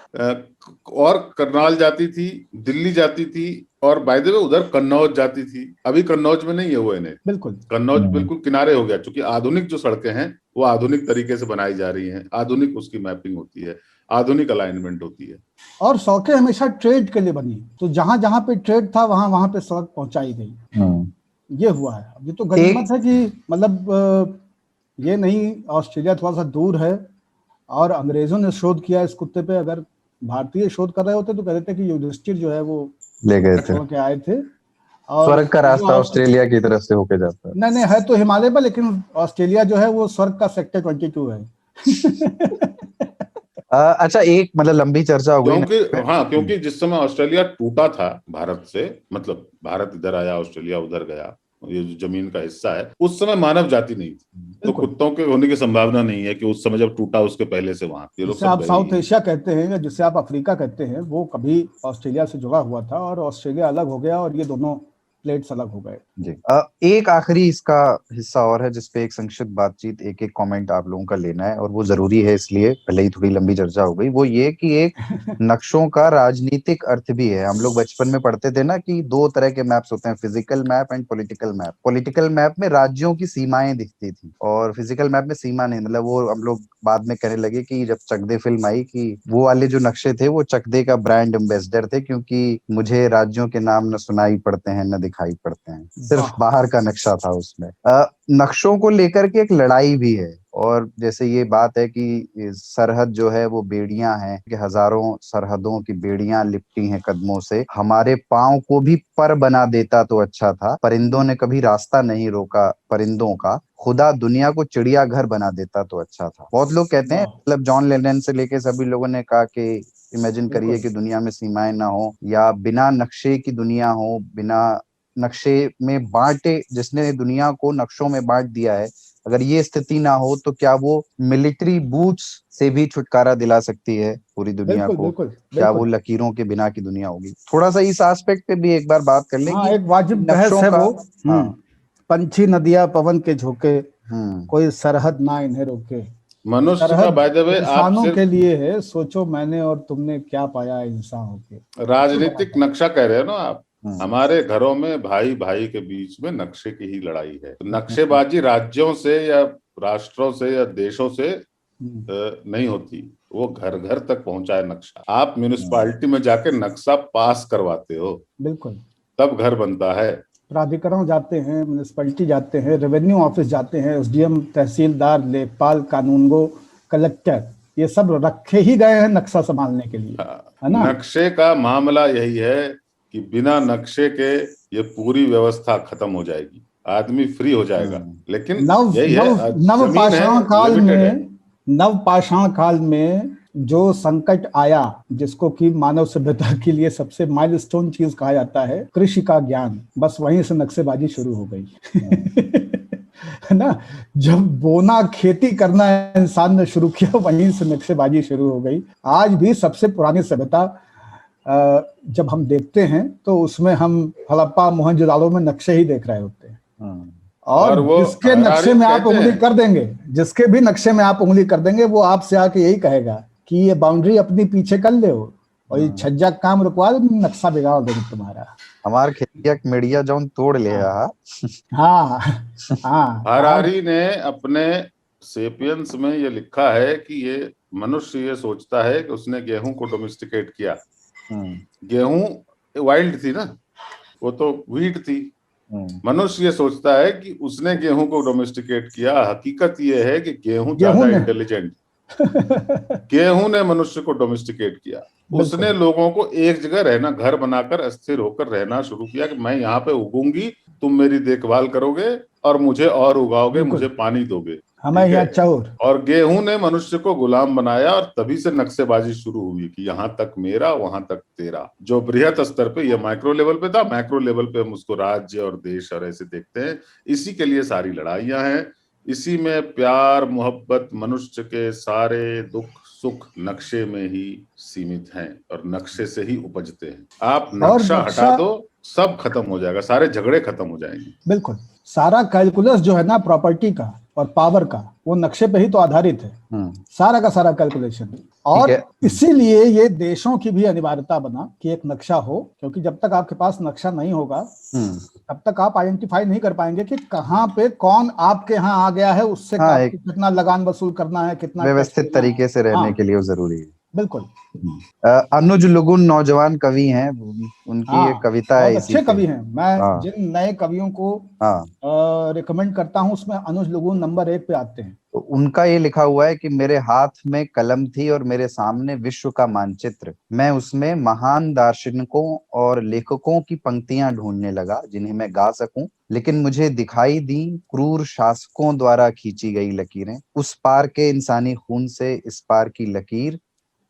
और करनाल जाती थी, दिल्ली जाती थी, और बाय द वे उधर कन्नौज जाती थी। अभी कन्नौज में नहीं है वो NH, बिल्कुल कन्नौज बिल्कुल किनारे हो गया, क्योंकि आधुनिक जो सड़कें हैं वो आधुनिक तरीके से बनाई जा रही हैं, आधुनिक उसकी मैपिंग होती है, आधुनिक अलाइनमेंट होती है। और सड़कें हमेशा ट्रेड के लिए बनी, तो जहां जहां पे ट्रेड था वहां वहां पे सड़क पहुंचाई गई। ये हुआ है। अब ये तो गनीमत है कि मतलब ये नहीं, ऑस्ट्रेलिया थोड़ा सा दूर है और अंग्रेजों ने शोध किया इस कुत्ते पे। अगर भारतीय शोध कर रहे होते तो कहते थे कि युधिष्ठिर जो है वो ले गए थे, छोड़ के आए थे। और स्वर्ग का रास्ता ऑस्ट्रेलिया की तरफ से होके जाता है। नहीं है तो हिमालय पर, लेकिन ऑस्ट्रेलिया जो है वो स्वर्ग का सेक्टर 22 है। अच्छा, एक मतलब लंबी चर्चा हो गई क्योंकि जिस समय ऑस्ट्रेलिया टूटा था भारत से, मतलब भारत इधर आया, ऑस्ट्रेलिया उधर गया, ये जो जमीन का हिस्सा है, उस समय मानव जाति नहीं थी, तो कुत्तों के होने की संभावना नहीं है कि उस समय जब टूटा उसके पहले से वहां ये लोग जिसे आप साउथ एशिया कहते हैं या जिसे आप अफ्रीका कहते हैं, वो कभी ऑस्ट्रेलिया से जुड़ा हुआ था और ऑस्ट्रेलिया अलग हो गया और ये दोनों प्लेट्स अलग हो गए जी। एक आखिरी इसका हिस्सा और है जिसपे एक संक्षिप्त बातचीत, एक एक कमेंट आप लोगों का लेना है, और वो जरूरी है इसलिए, भले ही थोड़ी लंबी चर्चा हो गई। वो ये कि एक नक्शों का राजनीतिक अर्थ भी है। हम लोग बचपन में पढ़ते थे ना कि दो तरह के मैप्स होते हैं, physical map and political map. Political map में राज्यों की सीमाएं दिखती थी और फिजिकल मैप में सीमा नहीं। मतलब वो हम लोग बाद में कहने लगे कि जब चक दे फिल्म आई कि वो वाले जो नक्शे थे वो चक दे का ब्रांड एम्बेसडर थे, क्योंकि मुझे राज्यों के नाम न सुनाई पड़ते हैं न दिखाई पड़ते हैं, सिर्फ बाहर का नक्शा था उसमें। नक्शों को लेकर के एक लड़ाई भी है, और जैसे ये बात है कि सरहद जो है वो बेड़ियां हैं, कि हजारों सरहदों की बेड़ियां लिपटी हैं कदमों से। हमारे पांव को भी पर बना देता तो अच्छा था, परिंदों ने कभी रास्ता नहीं रोका परिंदों का, खुदा दुनिया को चिड़िया घर बना देता तो अच्छा था। बहुत लोग कहते हैं, मतलब जॉन लेनन से लेके सभी लोगों ने कहा कि इमेजिन करिए कि दुनिया में सीमाएं ना हो, या बिना नक्शे की दुनिया हो, बिना नक्शे में बांटे, जिसने दुनिया को नक्शों में बांट दिया है, अगर ये स्थिति ना हो तो क्या वो मिलिट्री बूट्स से भी छुटकारा दिला सकती है पूरी दुनिया को? बिल्कुल, क्या वो लकीरों के बिना की दुनिया होगी? थोड़ा सा इस एस्पेक्ट पे भी एक बार बात कर लें। एक वाजिब बहस है वो। पंछी नदियां पवन के झोंके, कोई सरहद ना इन्हें रोके। मनुष्य का बाय द वे इंसानों के लिए है, सोचो मैंने और तुमने क्या पाया इंसान होके। राजनीतिक नक्शा कह रहे हो ना आप। हमारे घरों में भाई भाई के बीच में नक्शे की ही लड़ाई है। नक्शेबाजी राज्यों से या राष्ट्रों से या देशों से नहीं होती, वो घर घर तक पहुंचा है नक्शा। आप म्युनिसिपैलिटी में जाके नक्शा पास करवाते हो, बिल्कुल, तब घर बनता है। प्राधिकरण जाते हैं, म्युनिसिपैलिटी जाते हैं, रेवेन्यू ऑफिस जाते हैं, एसडीएम, तहसीलदार, लेखपाल, कानूनगो, कलेक्टर, ये सब रखे ही गए हैं नक्शा संभालने के लिए, है ना। नक्शे का मामला यही है कि बिना नक्शे के ये पूरी व्यवस्था खत्म हो जाएगी, आदमी फ्री हो जाएगा। लेकिन नव पाषाण काल में जो संकट आया, जिसको कि मानव सभ्यता के लिए सबसे माइलस्टोन चीज कहा जाता है, कृषि का ज्ञान, बस वहीं से नक्शेबाजी शुरू हो गई। है ना, जब बोना खेती करना इंसान ने शुरू किया, वहीं से नक्शेबाजी शुरू हो गई। आज भी सबसे पुरानी सभ्यता जब हम देखते हैं तो उसमें हम हड़प्पा मोहनजोदाड़ो में नक्शे ही देख रहे होते हैं। और जिसके नक्शे में आप उंगली कर देंगे, जिसके भी नक्शे में आप उंगली कर देंगे, वो आपसे आके यही कहेगा कि ये बाउंड्री अपनी पीछे कर ले हो और ये छज्जा काम रुकवा दो, नक्शा बिगाड़ देंगे तुम्हारा। हमार खेतिया मीडिया जौन तोड़ ले। हाँ। हरारी ने अपने सेपियंस में ये लिखा है कि ये मनुष्य ये सोचता है कि उसने गेहूं को डोमेस्टिकेट किया। गेहूं वाइल्ड थी ना, वो तो व्हीट थी। मनुष्य ये सोचता है कि उसने गेहूं को डोमेस्टिकेट किया। हकीकत ये है कि गेहूं ज्यादा इंटेलिजेंट। गेहूं ने मनुष्य को डोमेस्टिकेट किया। उसने लोगों को एक जगह रहना, घर बनाकर अस्थिर होकर रहना शुरू किया कि मैं यहाँ पे उगूंगी, तुम मेरी देखभाल करोगे और मुझे और उगाओगे, मुझे पानी दोगे, हमें यहाँ चाउर। और गेहूं ने मनुष्य को गुलाम बनाया और तभी से नक्शेबाजी शुरू हुई कि यहाँ तक मेरा, वहां तक तेरा। जो बृहत स्तर पे, ये माइक्रो लेवल पे था, मैक्रो लेवल पे हम उसको राज्य और देश और ऐसे देखते हैं। इसी के लिए सारी लड़ाइयां हैं, इसी में प्यार मोहब्बत, मनुष्य के सारे दुख सुख नक्शे में ही सीमित हैं और नक्शे से ही उपजते हैं। आप नक्शा हटा दो, सब खत्म हो जाएगा, सारे झगड़े खत्म हो जाएंगे। बिल्कुल, सारा कैलकुलस जो है ना प्रॉपर्टी का और पावर का, वो नक्शे पे ही तो आधारित है, सारा का सारा कैलकुलेशन। और इसीलिए ये देशों की भी अनिवार्यता बना कि एक नक्शा हो, क्योंकि जब तक आपके पास नक्शा नहीं होगा तब तक आप आइडेंटिफाई नहीं कर पाएंगे कि कहाँ पे कौन आपके यहाँ आ गया है, उससे कितना लगान वसूल करना है, कितना व्यवस्थित तरीके से रहने के लिए जरूरी है। बिल्कुल। अनुज लुगुन नौजवान कवि हैं, उनकी हाँ, एक कविता है बहुत इसी अच्छे पे। कवि हैं। मैं हाँ जिन नए कवियों को हाँ। रिकमेंड करता हूँ उसमें अनुज लुगुन नंबर 1 पे आते हैं। तो उनका ये लिखा हुआ है कि मेरे हाथ में कलम थी और मेरे सामने विश्व का मानचित्र, मैं उसमें महान दार्शनिकों और लेखकों की पंक्तियां ढूंढने लगा जिन्हें मैं गा सकूं, लेकिन मुझे दिखाई दी क्रूर शासकों द्वारा खींची गई लकीरें, उस पार के इंसानी खून से इस पार की लकीर,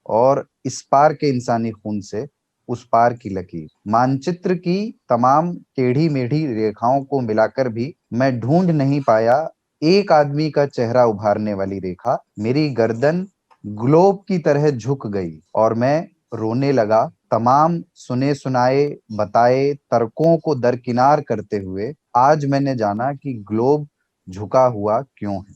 और इस पार के इंसानी खून से उस पार की लकीर। मानचित्र की तमाम टेढ़ी मेढ़ी रेखाओं को मिलाकर भी मैं ढूंढ नहीं पाया एक आदमी का चेहरा उभारने वाली रेखा। मेरी गर्दन ग्लोब की तरह झुक गई और मैं रोने लगा। तमाम सुने सुनाए बताए तर्कों को दरकिनार करते हुए आज मैंने जाना कि ग्लोब झुका हुआ क्यों है।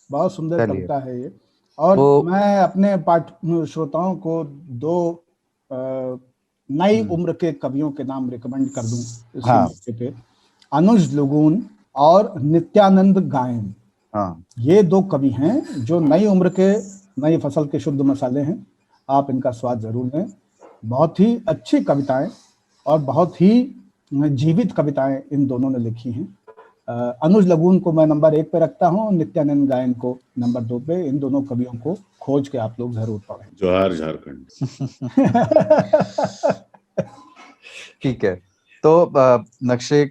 बहुत सुंदर चलिए। कविता है ये। और तो मैं अपने पाठ श्रोताओं को 2 नई उम्र के कवियों के नाम रिकमेंड कर दूं इसी हाँ मौके पे। अनुज लुगुन और नित्यानंद गायन, हाँ। ये 2 कवि हैं जो नई उम्र के, नई फसल के शुद्ध मसाले हैं। आप इनका स्वाद जरूर लें। बहुत ही अच्छी कविताएं और बहुत ही जीवित कविताएं इन दोनों ने लिखी हैं। अनुज लुगुन को मैं नंबर 1 पे रखता हूँ, नित्यानंद गायन को नंबर 2 पे। इन दोनों कवियों को खोज के आप लोग जरूर पढ़ें। जोहार झारखंड। ठीक है। तो नक्शे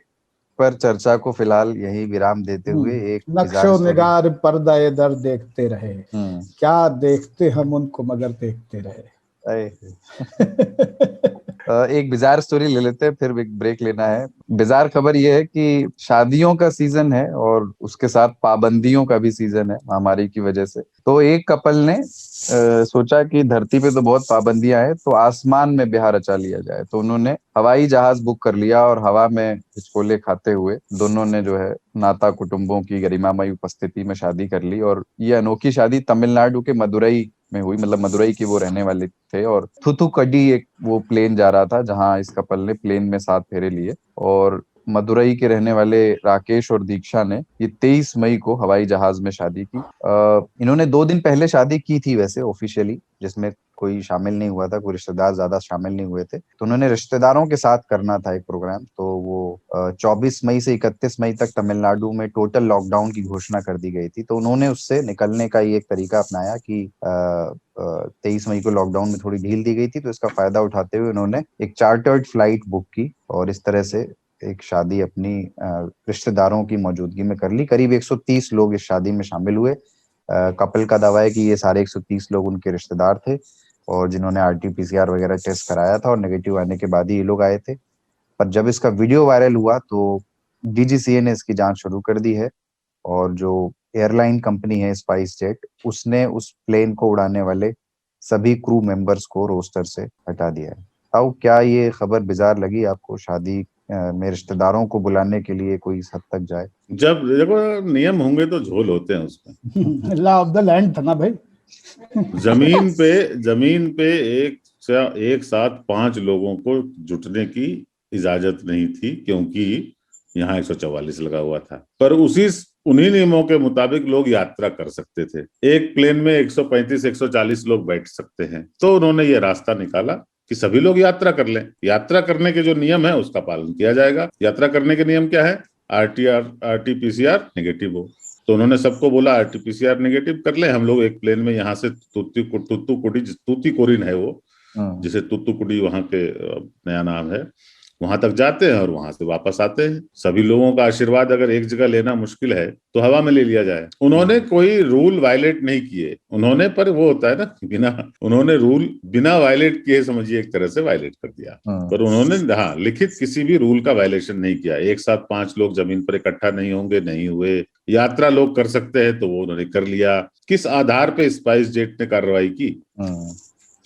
पर चर्चा को फिलहाल यही विराम देते हुए एक बिजार नक्शो स्टोरी। निगार पर्दा दर देखते रहे, हम्म। क्या देखते हम उनको मगर देखते रहे। एक बिजार स्टोरी ले लेते हैं, फिर एक ब्रेक लेना है। बिजार खबर यह है कि शादियों का सीजन है और उसके साथ पाबंदियों का भी सीजन है महामारी की वजह से। तो एक कपल ने सोचा कि धरती पे तो बहुत पाबंदियां हैं, तो आसमान में ब्याह रचा लिया जाए। तो उन्होंने हवाई जहाज बुक कर लिया और हवा में हिचकोले खाते हुए दोनों ने जो है नाता कुटुंबों की गरिमामयी उपस्थिति में शादी कर ली। और ये अनोखी शादी तमिलनाडु के मदुरई में हुई, मतलब मदुरई की वो रहने वाले थे। और थुथुकडी एक वो प्लेन जा रहा था जहां इस कपल ने प्लेन में 7 फेरे लिए। और मदुरई के रहने वाले राकेश और दीक्षा ने ये 23 मई को हवाई जहाज में शादी की। इन्होंने 2 दिन पहले शादी की थी वैसे ऑफिशियली, जिसमें कोई शामिल नहीं हुआ था, कोई रिश्तेदार ज्यादा शामिल नहीं हुए थे। तो उन्होंने रिश्तेदारों के साथ करना था एक प्रोग्राम। तो वो 24 मई से 31 मई तक तमिलनाडु में टोटल लॉकडाउन की घोषणा कर दी गई थी। तो उन्होंने उससे निकलने का ये एक तरीका अपनाया कि 23 मई को लॉकडाउन में थोड़ी ढील दी गई थी, तो इसका फायदा उठाते हुए उन्होंने एक चार्टर्ड फ्लाइट बुक की और इस तरह से एक शादी अपनी रिश्तेदारों की मौजूदगी में कर ली। करीब 130 लोग इस शादी में शामिल हुए। कपल का दावा है कि ये सारे 130 लोग उनके रिश्तेदार थे और जिन्होंने RT-PCR वगैरह टेस्ट कराया था और नेगेटिव आने के बाद ही ये लोग आए थे। पर जब इसका वीडियो वायरल हुआ तो DGCA ने इसकी जांच शुरू कर दी है और जो एयरलाइन कंपनी है स्पाइस जेट, उसने उस प्लेन को उड़ाने वाले सभी क्रू मेंबर्स को रोस्टर से हटा दिया है। अब क्या ये खबर बिजार लगी आपको? शादी में रिश्तेदारों को बुलाने के लिए कोई इस हद तक जाए? जब देखो नियम होंगे तो झोल होते हैं उसमें। लॉ ऑफ द लैंड था ना भाई। जमीन पे एक साथ 5 लोगों को जुटने की इजाजत नहीं थी क्योंकि यहाँ 144 लगा हुआ था। पर उन्हीं नियमों के मुताबिक लोग यात्रा कर सकते थे। एक प्लेन में 135-140 लोग बैठ सकते हैं। तो उन्होंने ये रास्ता निकाला कि सभी लोग यात्रा कर लें। यात्रा करने के जो नियम है उसका पालन किया जाएगा। यात्रा करने के नियम क्या है? RT-PCR नेगेटिव हो। तो उन्होंने सबको बोला RT-PCR नेगेटिव कर ले। हम लोग एक प्लेन में यहाँ से तूतीकोरिन है वो, जिसे तुत्तुकुड़ी वहां के नया नाम है, वहां तक जाते हैं और वहां से वापस आते हैं। सभी लोगों का आशीर्वाद अगर एक जगह लेना मुश्किल है तो हवा में ले लिया जाए। उन्होंने कोई रूल वायलेट नहीं किए। उन्होंने, पर वो होता है ना, उन्होंने रूल बिना वायलेट किए समझिए एक तरह से वायलेट कर दिया। पर उन्होंने लिखित किसी भी रूल का वायलेशन नहीं किया। एक साथ 5 लोग जमीन पर इकट्ठा नहीं होंगे, नहीं हुए। यात्रा लोग कर सकते हैं तो वो उन्होंने कर लिया। किस आधार पे स्पाइस जेट ने कार्रवाई की?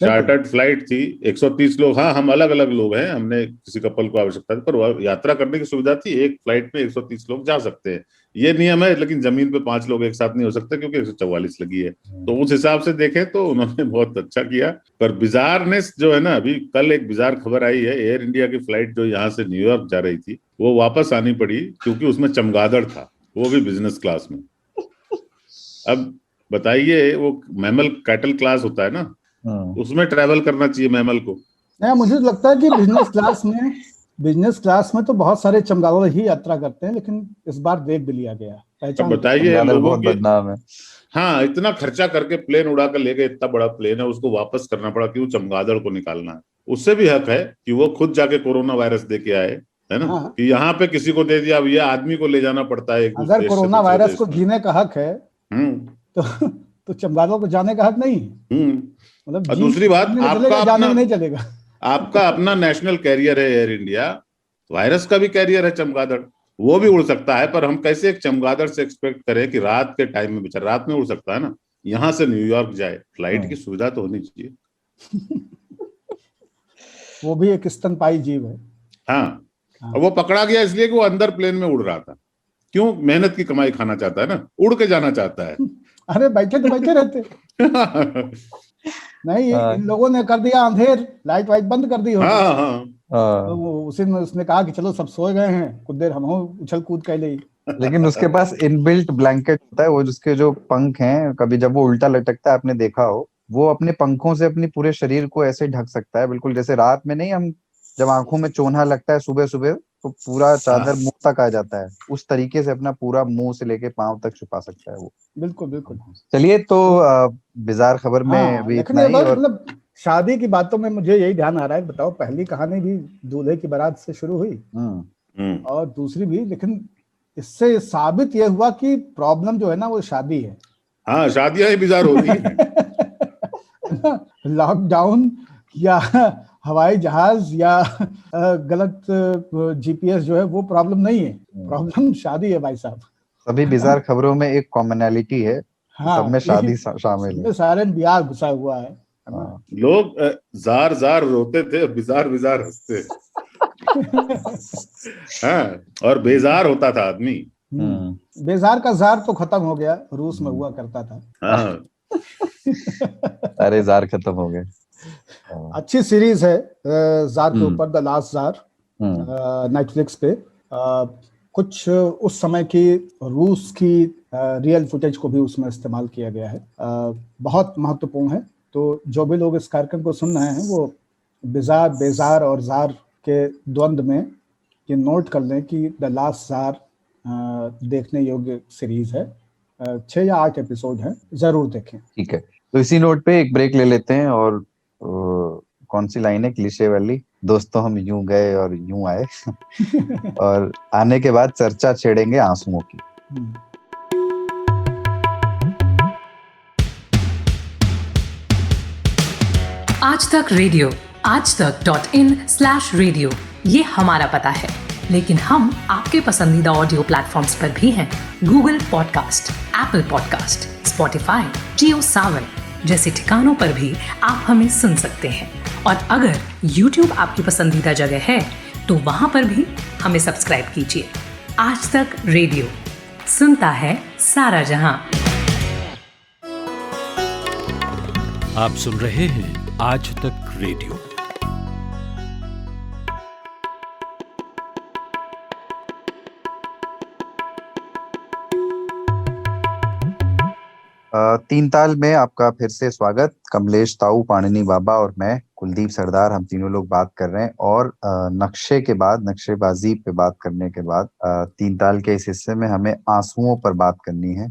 चार्टर्ड फ्लाइट थी, 130 लोग। हाँ, हम अलग अलग लोग हैं, हमने किसी कपल को आवश्यकता थी, पर यात्रा करने की सुविधा थी। एक फ्लाइट में 130 लोग जा सकते हैं, ये नियम है। लेकिन जमीन पे 5 लोग एक साथ नहीं हो सकते क्योंकि 144 लगी है। तो उस हिसाब से देखें तो उन्होंने बहुत अच्छा किया। पर बिजारनेस जो है ना, अभी कल एक बिजार खबर आई है, एयर इंडिया की फ्लाइट जो यहाँ से न्यूयॉर्क जा रही थी वो वापस आनी पड़ी क्योंकि उसमें चमगादड़ था, वो भी बिजनेस क्लास में। अब बताइए, वो मैमल कैटल क्लास होता है ना, उसमें ट्रैवल करना चाहिए मैमल को। नहीं, मुझे तो लगता है कि बिजनेस क्लास में तो बहुत सारे चमगादड़ ही यात्रा करते हैं, लेकिन इस बार देख भी लिया गया, अब पहचान। बताइए लोगों बहुत के, बदनाम है। हाँ, इतना खर्चा करके प्लेन उड़ा कर ले गए, इतना बड़ा प्लेन है, उसको वापस करना पड़ा, क्यों चमगादड़ को निकालना है? उससे भी हक है कि वो खुद जाके कोरोना वायरस दे के आए, है ना? हाँ। कि यहाँ पे किसी को दे दिया, अब ये आदमी को ले जाना पड़ता है एक दूसरे अगर देश से कोरोना दूसरे वायरस देश को में। जीने का हक है तो चमगादड़ को जाने का हक नहीं है। मतलब और दूसरी बात, जीने में चलेगा, जाने में नहीं चलेगा। आपका अपना नेशनल कैरियर है एयर इंडिया, वायरस का भी कैरियर है चमगादड़, वो भी उड़ सकता है। पर हम कैसे एक चमगादड़ से एक्सपेक्ट करें कि रात के टाइम में, बेचारा रात में उड़ सकता है ना, यहाँ से न्यूयॉर्क जाए, फ्लाइट की सुविधा तो होनी चाहिए। वो भी एक स्तनपायी जीव है। हाँ, और वो पकड़ा गया इसलिए कि वो अंदर प्लेन में उड़ रहा था। क्यों? मेहनत की कमाई खाना चाहता है ना, उड़ के जाना चाहता है। अरे बैठे तो बैठे रहते। नहीं, इन लोगों ने कर दिया अंधेर, लाइट वाइट बंद कर दी होगी। तो उसी में उसने कहा कि चलो सब सो गए हैं, कुछ देर हम उछल कूद कर ले। लेकिन उसके पास इनबिल्ट ब्लैंकेट होता है, वो जिसके जो पंख हैं, कभी जब वो उल्टा लटकता है, आपने देखा हो, वो अपने पंखों से अपनी पूरे शरीर को ऐसे ढक सकता है, बिल्कुल जैसे रात में नहीं, हम जब आंखों में चोन्हा लगता है सुबह सुबह, तो पूरा चादर मुंह तक आ जाता है, उस तरीके से अपना पूरा मुंह से लेके पांव तक छुपा सकता है वो। बिल्कुल बिल्कुल। चलिए, तो बिजार खबर में भी इतना ही। और मतलब शादी की बातों में मुझे यही ध्यान आ रहा है, बताओ, पहली कहानी भी दूल्हे की बारात से शुरू हुई और दूसरी भी, लेकिन इससे साबित यह हुआ कि प्रॉब्लम जो है ना वो शादी है। हाँ, शादियां ही बिजार होती हैं। लॉकडाउन या हवाई जहाज या गलत जीपीएस जो है वो प्रॉब्लम नहीं है, प्रॉब्लम शादी है भाई साहब। सभी बिजार खबरों में एक कॉमनैलिटी है, सब में शादी शामिल है, सारे ब्याह घुसा हुआ है। लोग जार जार रोते थे, बिजार बिजार हंसते। हाँ, और बेजार होता था आदमी। बेजार का जार तो खत्म हो गया, रूस में हुआ करता था। हाँ। अरे जार खत्म हो गए। अच्छी सीरीज है जार के ऊपर, द लास्ट जार, नेटफ्लिक्स पे। कुछ उस समय की रूस की रियल फुटेज को भी उसमें इस्तेमाल किया गया है, बहुत महत्वपूर्ण है। तो जो भी लोग इस कार्यक्रम को सुन रहे हैं वो बिजार, बेजार और जार के द्वंद में ये नोट कर लें कि द लास्ट जार देखने योग्य सीरीज है, 6 या 8 एपिसोड हैं, जरूर देखें। ठीक है, तो इसी नोट पे एक ब्रेक ले लेते हैं। और कौन सी लाइन है क्लीशे वाली, दोस्तों हम यूं गए और यूं आए। और आने के बाद चर्चा छेड़ेंगे आंसुओं की। आज तक रेडियो, aajtak.in/radio, ये हमारा पता है, लेकिन हम आपके पसंदीदा ऑडियो प्लेटफॉर्म्स पर भी हैं। Google podcast, Apple podcast, Spotify, Jio Saavn जैसे ठिकानों पर भी आप हमें सुन सकते हैं। और अगर YouTube आपकी पसंदीदा जगह है तो वहां पर भी हमें सब्सक्राइब कीजिए। आज तक रेडियो, सुनता है सारा जहां। आप सुन रहे हैं आज तक रेडियो। तीन ताल में आपका फिर से स्वागत। कमलेश ताऊ, पाणिनी बाबा और मैं कुलदीप सरदार, हम तीनों लोग बात कर रहे हैं। और नक्शे के बाद, नक्शेबाजी पे बात करने के बाद, तीन ताल के इस हिस्से में हमें आंसुओं पर बात करनी है।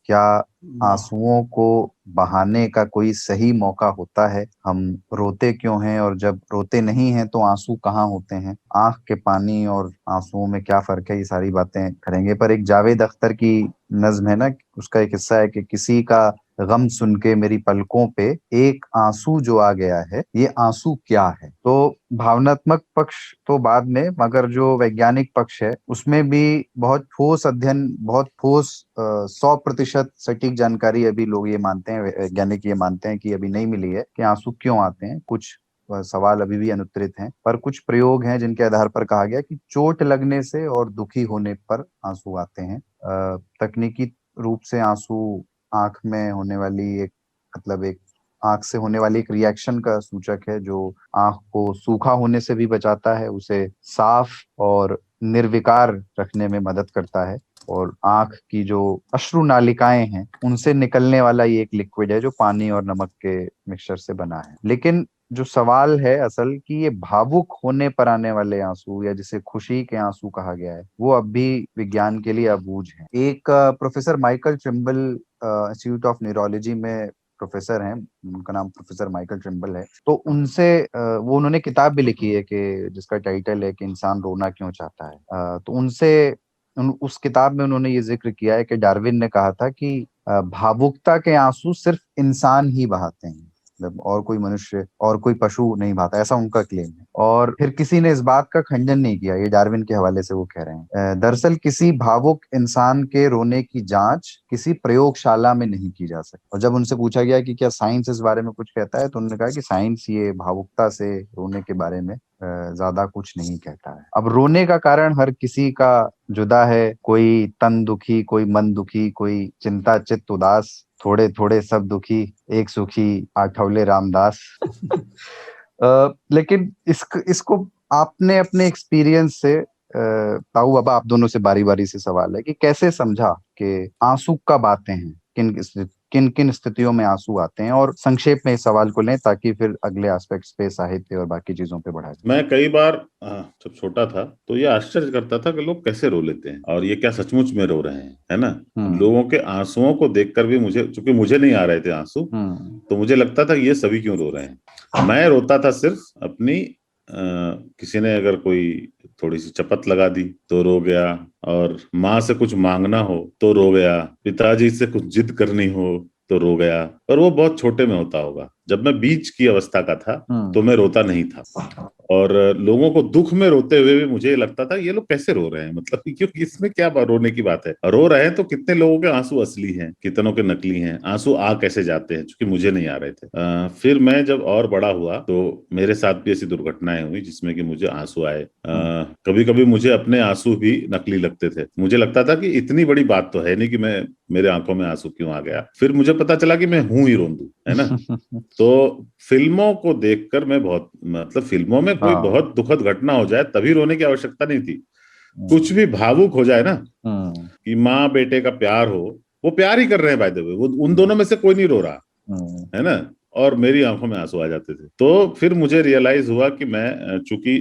क्या आंसुओं को बहाने का कोई सही मौका होता है? हम रोते क्यों हैं, और जब रोते नहीं हैं तो आंसू कहाँ होते हैं? आंख के पानी और आंसुओं में क्या फर्क है? ये सारी बातें करेंगे। पर एक जावेद अख्तर की नज्म है ना, उसका एक हिस्सा है कि किसी का गम सुन के मेरी पलकों पे एक आंसू जो आ गया है, ये आंसू क्या है? तो भावनात्मक पक्ष तो बाद में, मगर जो वैज्ञानिक पक्ष है उसमें भी बहुत ठोस अध्ययन, बहुत ठोस 100% सटीक जानकारी अभी लोग ये मानते हैं, वैज्ञानिक ये मानते हैं कि अभी नहीं मिली है कि आंसू क्यों आते हैं। कुछ सवाल अभी भी अनुत्तरित हैं, पर कुछ प्रयोग हैं जिनके आधार पर कहा गया कि चोट लगने से और दुखी होने पर आंसू आते हैं। तकनीकी रूप से आंसू आंख में होने वाली एक, मतलब एक आंख से होने वाली एक रिएक्शन का सूचक है जो आंख को सूखा होने से भी बचाता है, उसे साफ और निर्विकार रखने में मदद करता है। और आंख की जो अश्रु नालिकाएं हैं उनसे निकलने वाला ये एक लिक्विड है जो पानी और नमक के मिक्सचर से बना है। लेकिन जो सवाल है असल कि ये भावुक होने पर आने वाले आंसू या जिसे खुशी के आंसू कहा गया है वो अब भी विज्ञान के लिए अबूझ है। एक professor Michael Trimble institute of neurology में प्रोफेसर हैं, उनका नाम प्रोफेसर माइकल ट्रिम्बल है। तो उनसे वो उन्होंने किताब भी लिखी है कि जिसका टाइटल है कि इंसान रोना क्यों चाहता है। तो उनसे उस किताब में उन्होंने ये जिक्र किया है कि डार्विन ने कहा था कि भावुकता के आंसू सिर्फ इंसान ही बहाते हैं, मतलब और कोई मनुष्य और कोई पशु नहीं बहाता, ऐसा उनका क्लेम है। और फिर किसी ने इस बात का खंडन नहीं किया, ये डार्विन के हवाले से वो कह रहे हैं। दरअसल किसी भावुक इंसान के रोने की जांच किसी प्रयोगशाला में नहीं की जा सकती। और जब उनसे पूछा गया कि क्या साइंस इस बारे में कुछ कहता है तो उन्होंने कहा कि साइंस ये भावुकता से रोने के बारे में ज्यादा कुछ नहीं कहता है। अब रोने का कारण हर किसी का जुदा है, कोई तन दुखी, कोई मन दुखी, कोई चिंता चित्त उदास, थोड़े थोड़े सब दुखी, एक सुखी आठवले रामदास। लेकिन इसको आपने अपने एक्सपीरियंस से ताऊ बाबा आप दोनों से बारी बारी से सवाल है कि कैसे समझा कि आंसू कब आते हैं, किन किन स्थितियों में आंसू आते हैं, और संक्षेप में इस सवाल को लें ताकि फिर अगले एस्पेक्ट्स पे, साहित्य और बाकी चीजों पे बढ़ा जाए। मैं कई बार जब छोटा था तो ये आश्चर्य करता था कि लोग कैसे रो लेते हैं और ये क्या सचमुच में रो रहे हैं, है ना। लोगों के आंसुओं को देखकर भी मुझे, चूंकि मुझे नहीं आ रहे थे आंसू, तो मुझे लगता था ये सभी क्यों रो रहे हैं। मैं रोता था सिर्फ अपनी किसी ने अगर कोई थोड़ी सी चपत लगा दी तो रो गया, और माँ से कुछ मांगना हो तो रो गया, पिताजी से कुछ जिद करनी हो तो रो गया। पर वो बहुत छोटे में होता होगा। जब मैं बीच की अवस्था का था तो मैं रोता नहीं था, और लोगों को दुख में रोते हुए भी मुझे लगता था ये लोग कैसे रो रहे हैं, मतलब क्योंकि इसमें क्या रोने की बात है। रो रहे हैं तो कितने लोगों के आंसू असली हैं, कितनों के नकली हैं, आंसू आ कैसे जाते हैं, क्योंकि मुझे नहीं आ रहे थे। फिर मैं जब और बड़ा हुआ तो मेरे साथ भी ऐसी दुर्घटनाएं हुई जिसमें कि मुझे आंसू आए। कभी कभी मुझे अपने आंसू भी नकली लगते थे। मुझे लगता था कि इतनी बड़ी बात तो है नहीं कि मैं, मेरे आंखों में आंसू क्यों आ गया। फिर मुझे पता चला कि मैं हूं ही रोंदू, है ना। तो फिल्मों को देखकर मैं बहुत, मतलब फिल्मों में कोई बहुत दुखद घटना हो जाए तभी रोने की आवश्यकता नहीं थी। कुछ भी भावुक हो जाए ना, कि माँ बेटे का प्यार हो, वो प्यार ही कर रहे हैं बाय द वे, वो उन दोनों में से कोई नहीं रो रहा, है ना, और मेरी आंखों में आंसू आ जाते थे। तो फिर मुझे रियलाइज हुआ कि मैं चूंकि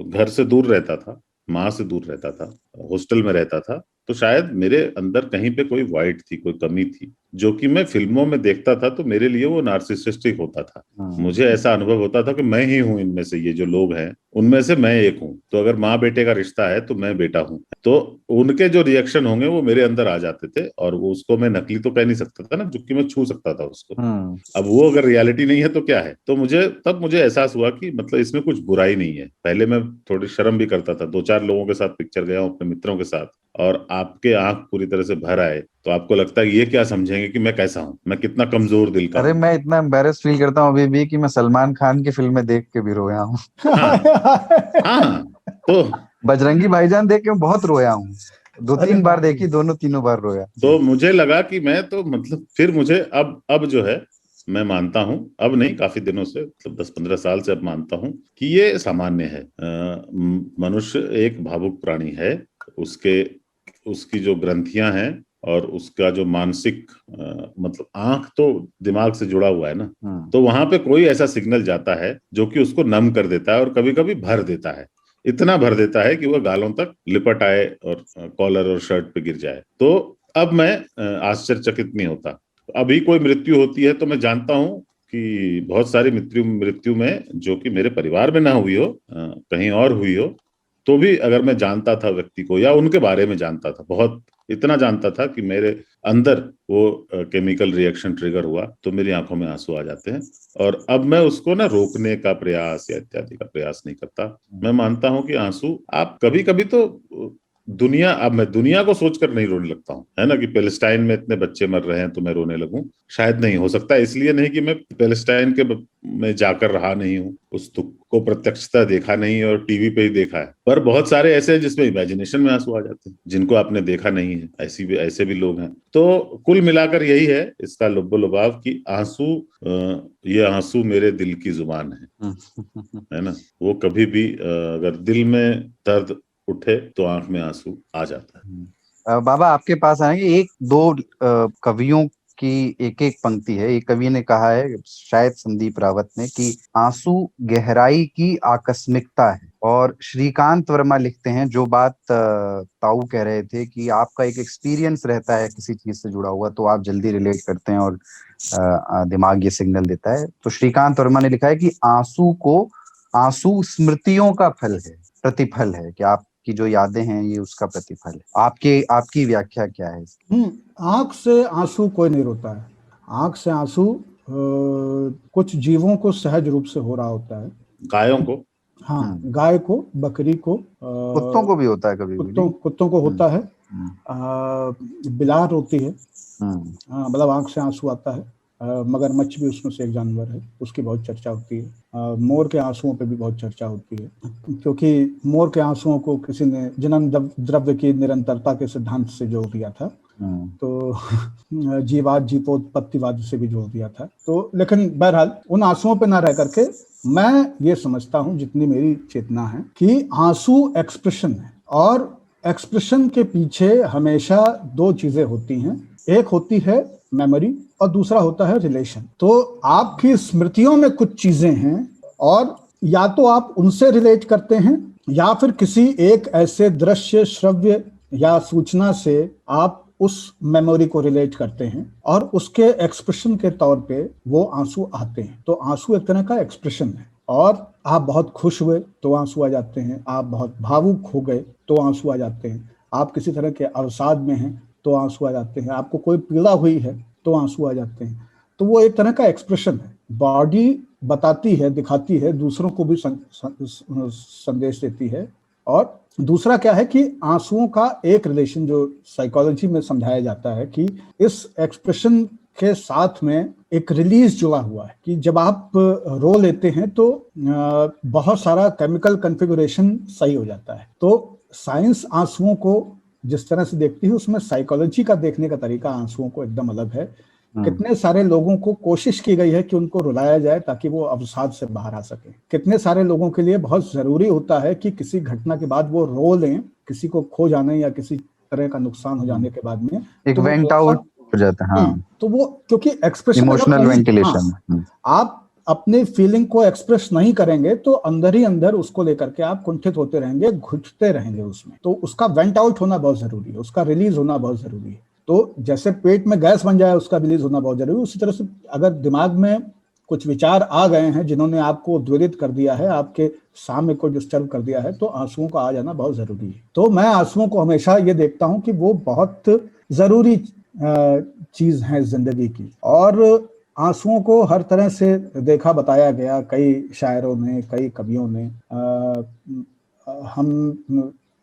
घर से दूर रहता था, माँ से दूर रहता था, हॉस्टल में रहता था, तो शायद मेरे अंदर कहीं पे कोई वाइट थी, कोई कमी थी, जो कि मैं फिल्मों में देखता था तो मेरे लिए वो नार्सिसिस्टिक होता था। मुझे ऐसा अनुभव होता था कि मैं ही हूं इनमें से, ये जो लोग हैं उनमें से मैं एक हूं। तो अगर माँ बेटे का रिश्ता है तो मैं बेटा हूं। तो उनके जो रिएक्शन होंगे वो मेरे अंदर आ जाते थे, और वो उसको मैं नकली तो कह नहीं सकता था ना, क्योंकि मैं छू सकता था उसको। अब वो अगर रियलिटी नहीं है तो क्या है। तो मुझे एहसास हुआ कि मतलब इसमें कुछ बुराई नहीं है। पहले मैं थोड़ी शर्म भी करता था, 2-4 लोगों के साथ पिक्चर गया हूं अपने मित्रों के साथ, और आपके आंख पूरी तरह से भर आए तो आपको लगता है ये क्या समझेंगे कि मैं कैसा हूं, मैं कितना कमजोर दिल का। अरे मैं इतना एम्बेरस फील करता हूँ अभी भी कि मैं सलमान खान की फिल्में देख के भी रोया हूँ। हाँ, तो बजरंगी भाईजान देख के मैं बहुत रोया हूँ, 2-3 बार देखी, तीनों बार रोया। तो मुझे लगा कि मैं तो मतलब फिर मुझे अब जो है, मैं मानता हूं, अब नहीं, काफी दिनों से, मतलब 10-15 साल से अब मानता हूं कि ये सामान्य है। मनुष्य एक भावुक प्राणी है। उसकी जो ग्रंथियां हैं और उसका जो मानसिक मतलब आंख तो दिमाग से जुड़ा हुआ है ना, तो वहां पे कोई ऐसा सिग्नल जाता है जो कि उसको नम कर देता है और कभी कभी भर देता है, इतना भर देता है कि वह गालों तक लिपट आए और कॉलर और शर्ट पे गिर जाए। तो अब मैं आश्चर्यचकित नहीं होता। अभी कोई मृत्यु होती है तो मैं जानता हूं कि बहुत सारी मृत्यु में जो कि मेरे परिवार में ना हुई हो, कहीं और हुई हो, तो भी अगर मैं जानता था व्यक्ति को या उनके बारे में जानता था, बहुत इतना जानता था कि मेरे अंदर वो केमिकल रिएक्शन ट्रिगर हुआ, तो मेरी आंखों में आंसू आ जाते हैं। और अब मैं उसको ना रोकने का प्रयास या इत्यादि का प्रयास नहीं करता। मैं मानता हूं कि आंसू आप कभी कभी तो अब मैं दुनिया को सोचकर नहीं रोने लगता हूँ, है ना, कि पैलेस्टाइन में इतने बच्चे मर रहे हैं तो मैं रोने लगूं, शायद नहीं हो सकता। इसलिए नहीं कि मैं पैलेस्टाइन में जाकर रहा नहीं हूँ, उस दुख को प्रत्यक्षता देखा नहीं और टीवी पे ही देखा है। पर बहुत सारे ऐसे हैं जिसमें इमेजिनेशन में आंसू आ जाते हैं, जिनको आपने देखा नहीं है, ऐसे भी लोग हैं। तो कुल मिलाकर यही है इसका लुब्बो-लुभाव कि ये आंसू मेरे दिल की जुबान है ना। वो कभी भी अगर दिल में दर्द उठे तो आंख में आंसू आ जाता है। बाबा आपके पास आएंगे, एक दो कवियों की एक एक पंक्ति है। एक कवि ने कहा है, शायद संदीप रावत ने, कि आंसू गहराई की आकस्मिकता है। और श्रीकांत वर्मा लिखते हैं, जो बात ताऊ कह रहे थे कि आपका एक एक्सपीरियंस रहता है किसी चीज से जुड़ा हुआ, तो आप जल्दी रिलेट करते हैं और दिमाग ये सिग्नल देता है। तो श्रीकांत वर्मा ने लिखा है कि आंसू स्मृतियों का फल है, प्रतिफल है, कि आपकी जो यादें हैं ये उसका प्रतिफल है। आपकी व्याख्या क्या है? आंख से आंसू कोई नहीं रोता है। आंख से आंसू कुछ जीवों को सहज रूप से हो रहा होता है। गायों को, हाँ, गाय को, बकरी को, कुत्तों को भी होता है कभी कभी। कुत्तों को होता है। बिलार होती है, मतलब आंख से आंसू आता है। मगरमच्छ भी उसमें से एक जानवर है, उसकी बहुत चर्चा होती है। मोर के आंसुओं पे भी बहुत चर्चा होती है, क्योंकि मोर के आंसुओं को किसी ने जन्म द्रव्य की निरंतरता के सिद्धांत से जोड़ दिया था, तो जीवाद जीवोत्पत्तिवाद से भी जोड़ दिया था। तो लेकिन बहरहाल उन आंसुओं पे ना रह करके मैं ये समझता हूँ, जितनी मेरी चेतना है, कि आंसू एक्सप्रेशन है, और एक्सप्रेशन के पीछे हमेशा दो चीजें होती हैं। एक होती है मेमोरी और दूसरा होता है रिलेशन। तो आपकी स्मृतियों में कुछ चीजें हैं, और या तो आप उनसे रिलेट करते हैं, या फिर किसी एक ऐसे दृश्य, श्रव्य या सूचना से आप उस मेमोरी को रिलेट करते हैं, और उसके एक्सप्रेशन के तौर पे वो आंसू आते हैं। तो आंसू एक तरह का एक्सप्रेशन है। और आप बहुत खुश हुए तो आंसू आ जाते हैं, आप बहुत भावुक हो गए तो आंसू आ जाते हैं, आप किसी तरह के अवसाद में हैं तो आंसू आ जाते हैं, आपको कोई पीड़ा हुई है तो आंसू आ जाते हैं। तो वो एक तरह का एक्सप्रेशन है। बॉडी बताती है, दिखाती है, दूसरों को भी संदेश देती है। और दूसरा क्या है कि आंसुओं का एक रिलेशन जो साइकोलॉजी में समझाया जाता है, कि इस एक्सप्रेशन के साथ में एक रिलीज जुड़ा हुआ है, कि जब आप रो लेते हैं तो बहुत सारा केमिकल कॉन्फ़िगरेशन सही हो जाता है। तो साइंस आंसुओं को जिस तरह से देखती है, उसमें साइकोलॉजी का देखने का तरीका आंसुओं को एकदम अलग है। कितने सारे लोगों को कोशिश की गई है कि उनको रुलाया जाए ताकि वो अवसाद से बाहर आ सके। कितने सारे लोगों के लिए बहुत जरूरी होता है कि किसी घटना के बाद वो रो लें, किसी को खो जाने या किसी तरह का नुकसान हो जाने के बाद में एक वेंट आउट हो जाता है। हाँ, तो वो क्योंकि एक्सप्रेशन, इमोशनल वेंटिलेशन, आप अपने फीलिंग को एक्सप्रेस नहीं करेंगे तो अंदर ही अंदर उसको लेकर के आप कुंठित होते रहेंगे, घुटते रहेंगे उसमें। तो उसका वेंट आउट होना बहुत जरूरी है, उसका रिलीज होना बहुत जरूरी है। तो जैसे पेट में गैस बन जाए, उसका रिलीज होना बहुत जरूरी है, उसी तरह से अगर दिमाग में कुछ विचार आ गए हैं जिन्होंने आपको उद्वेलित कर दिया है, आपके सामने को डिस्टर्ब कर दिया है, तो आंसुओं का आ जाना बहुत जरूरी है। तो मैं आंसुओं को हमेशा ये देखता हूं कि वो बहुत जरूरी चीज है जिंदगी की। और आंसुओं को हर तरह से देखा बताया गया, कई शायरों ने, कई कवियों ने।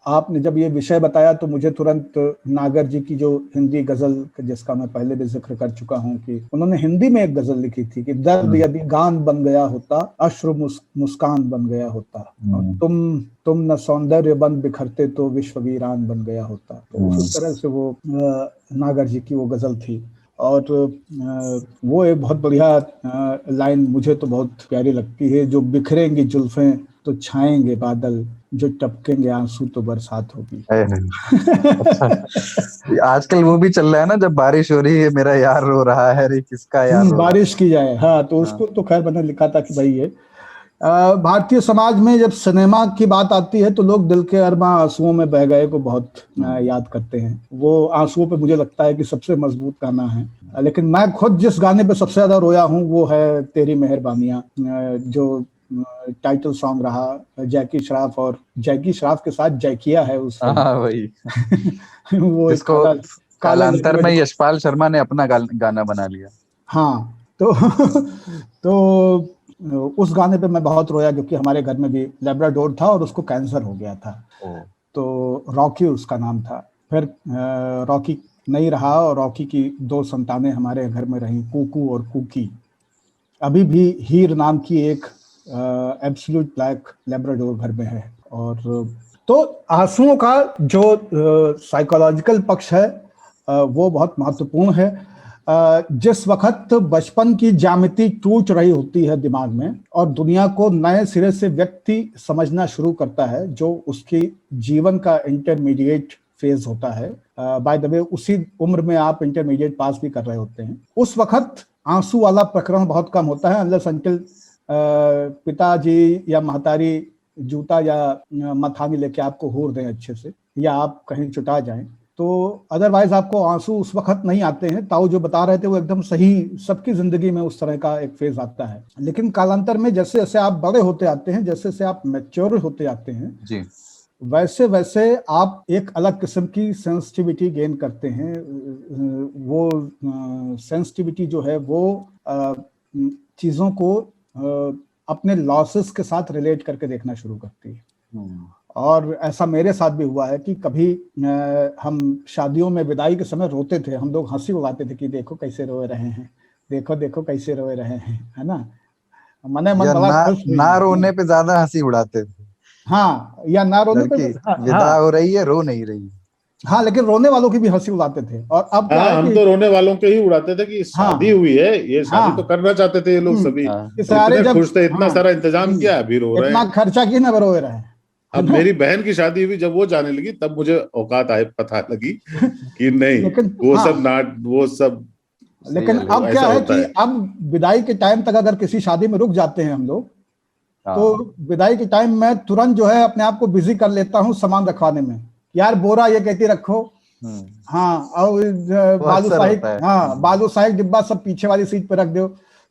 आपने जब ये विषय बताया तो मुझे तुरंत नागर जी की जो हिंदी गजल, जिसका मैं पहले भी जिक्र कर चुका हूं, कि उन्होंने हिंदी में एक गजल लिखी थी कि दर्द यदि गान बन गया होता, अश्रु मुस्कान बन गया होता, और तुम न सौंदर्य बन बिखरते तो विश्व वीरान बन गया होता। तो उस तरह से वो नागर जी की वो गजल थी। और वो एक बहुत बढ़िया लाइन मुझे तो बहुत प्यारी लगती है, जो बिखरेंगी जुल्फें तो छाएंगे बादल, जो टपकेंगे आंसू तो बरसात होगी। आजकल वो भी चल रहा है ना, जब बारिश हो रही है मेरा यार रो रहा है, रे किसका यार रो बारिश की जाए। हाँ, तो उसको तो खैर मैंने लिखा था कि भाई ये भारतीय समाज में जब सिनेमा की बात आती है तो लोग दिल के अरमां आंसुओं में बह गए को बहुत याद करते हैं। वो आंसुओं पे मुझे लगता है कि सबसे मजबूत गाना है। लेकिन मैं खुद जिस गाने पे सबसे ज्यादा रोया हूँ वो है तेरी मेहरबानियां, जो टाइटल सॉन्ग रहा जैकी श्रॉफ, और जैकी श्रॉफ के साथ जैकिया है उस वही वो इसको कालांतर में यशपाल शर्मा ने अपना गाना बना लिया। हाँ, तो उस गाने पे मैं बहुत रोया, क्योंकि हमारे घर में भी लैब्राडोर था और उसको कैंसर हो गया था। तो रॉकी उसका नाम था। फिर रॉकी नहीं रहा और रॉकी की 2 संतानें हमारे घर में रहीं, कुकू और कुकी। अभी भी हीर नाम की एक एब्सोल्यूट ब्लैक लैब्राडोर घर में है। और तो आंसुओं का जो साइकोलॉजिकल पक्ष है वो बहुत महत्वपूर्ण है। जिस वक्त बचपन की ज्यामिति टूट रही होती है दिमाग में और दुनिया को नए सिरे से व्यक्ति समझना शुरू करता है, जो उसकी जीवन का इंटरमीडिएट फेज होता है। बाय द वे उसी उम्र में आप इंटरमीडिएट पास भी कर रहे होते हैं। उस वक्त आंसू वाला प्रकरण बहुत कम होता है, अनलेस अंटिल पिताजी या महतारी जूता या मथानी लेके आपको हूर दें अच्छे से, या आप कहीं चुटा जाएं, तो अदरवाइज आपको आंसू उस वक्त नहीं आते हैं। ताऊ जो बता रहे थे वो एकदम सही, सबकी जिंदगी में उस तरह का एक फेज आता है। लेकिन कालांतर में जैसे जैसे आप बड़े होते आते हैं, जैसे जैसे आप मैच्योर होते आते हैं जी, वैसे वैसे आप एक अलग किस्म की सेंसिटिविटी गेन करते हैं। वो सेंसिटिविटी जो है वो चीजों को अपने लॉसेस के साथ रिलेट करके देखना शुरू करती है। और ऐसा मेरे साथ भी हुआ है कि कभी हम शादियों में विदाई के समय रोते थे, हम लोग हंसी उड़ाते थे कि देखो कैसे रो रहे हैं, देखो देखो कैसे रो रहे हैं, है ना। मने मन बड़ा खुश ना रोने पे ज्यादा हंसी उड़ाते थे। हाँ, या ना रोने पे विदा हो रही है, रो नहीं रही। हाँ, लेकिन रोने वालों की भी हंसी उड़ाते थे। और अब क्या है हम तो रोने वालों के ही उड़ाते थे कि शादी हुई है, ये शादी तो करना चाहते थे ये लोग सभी, इतने खुश थे, इतना सारा इंतजाम किया, अभी रो रहे हैं, इतना खर्चा किया, ना रो रहे हैं। अब मेरी बहन की शादी हुई, जब वो जाने लगी तब मुझे औकात पता लगी कि नहीं वो सब। लेकिन अब क्या है कि अब विदाई के टाइम तक अगर किसी शादी में रुक जाते हैं हम लोग, तो विदाई के टाइम में तुरंत जो है अपने आप को बिजी कर लेता हूँ सामान रखवाने में। यार बोरा ये कहती रखो, हाँ, और बालूशाही डिब्बा सब पीछे वाली सीट पर रख दो।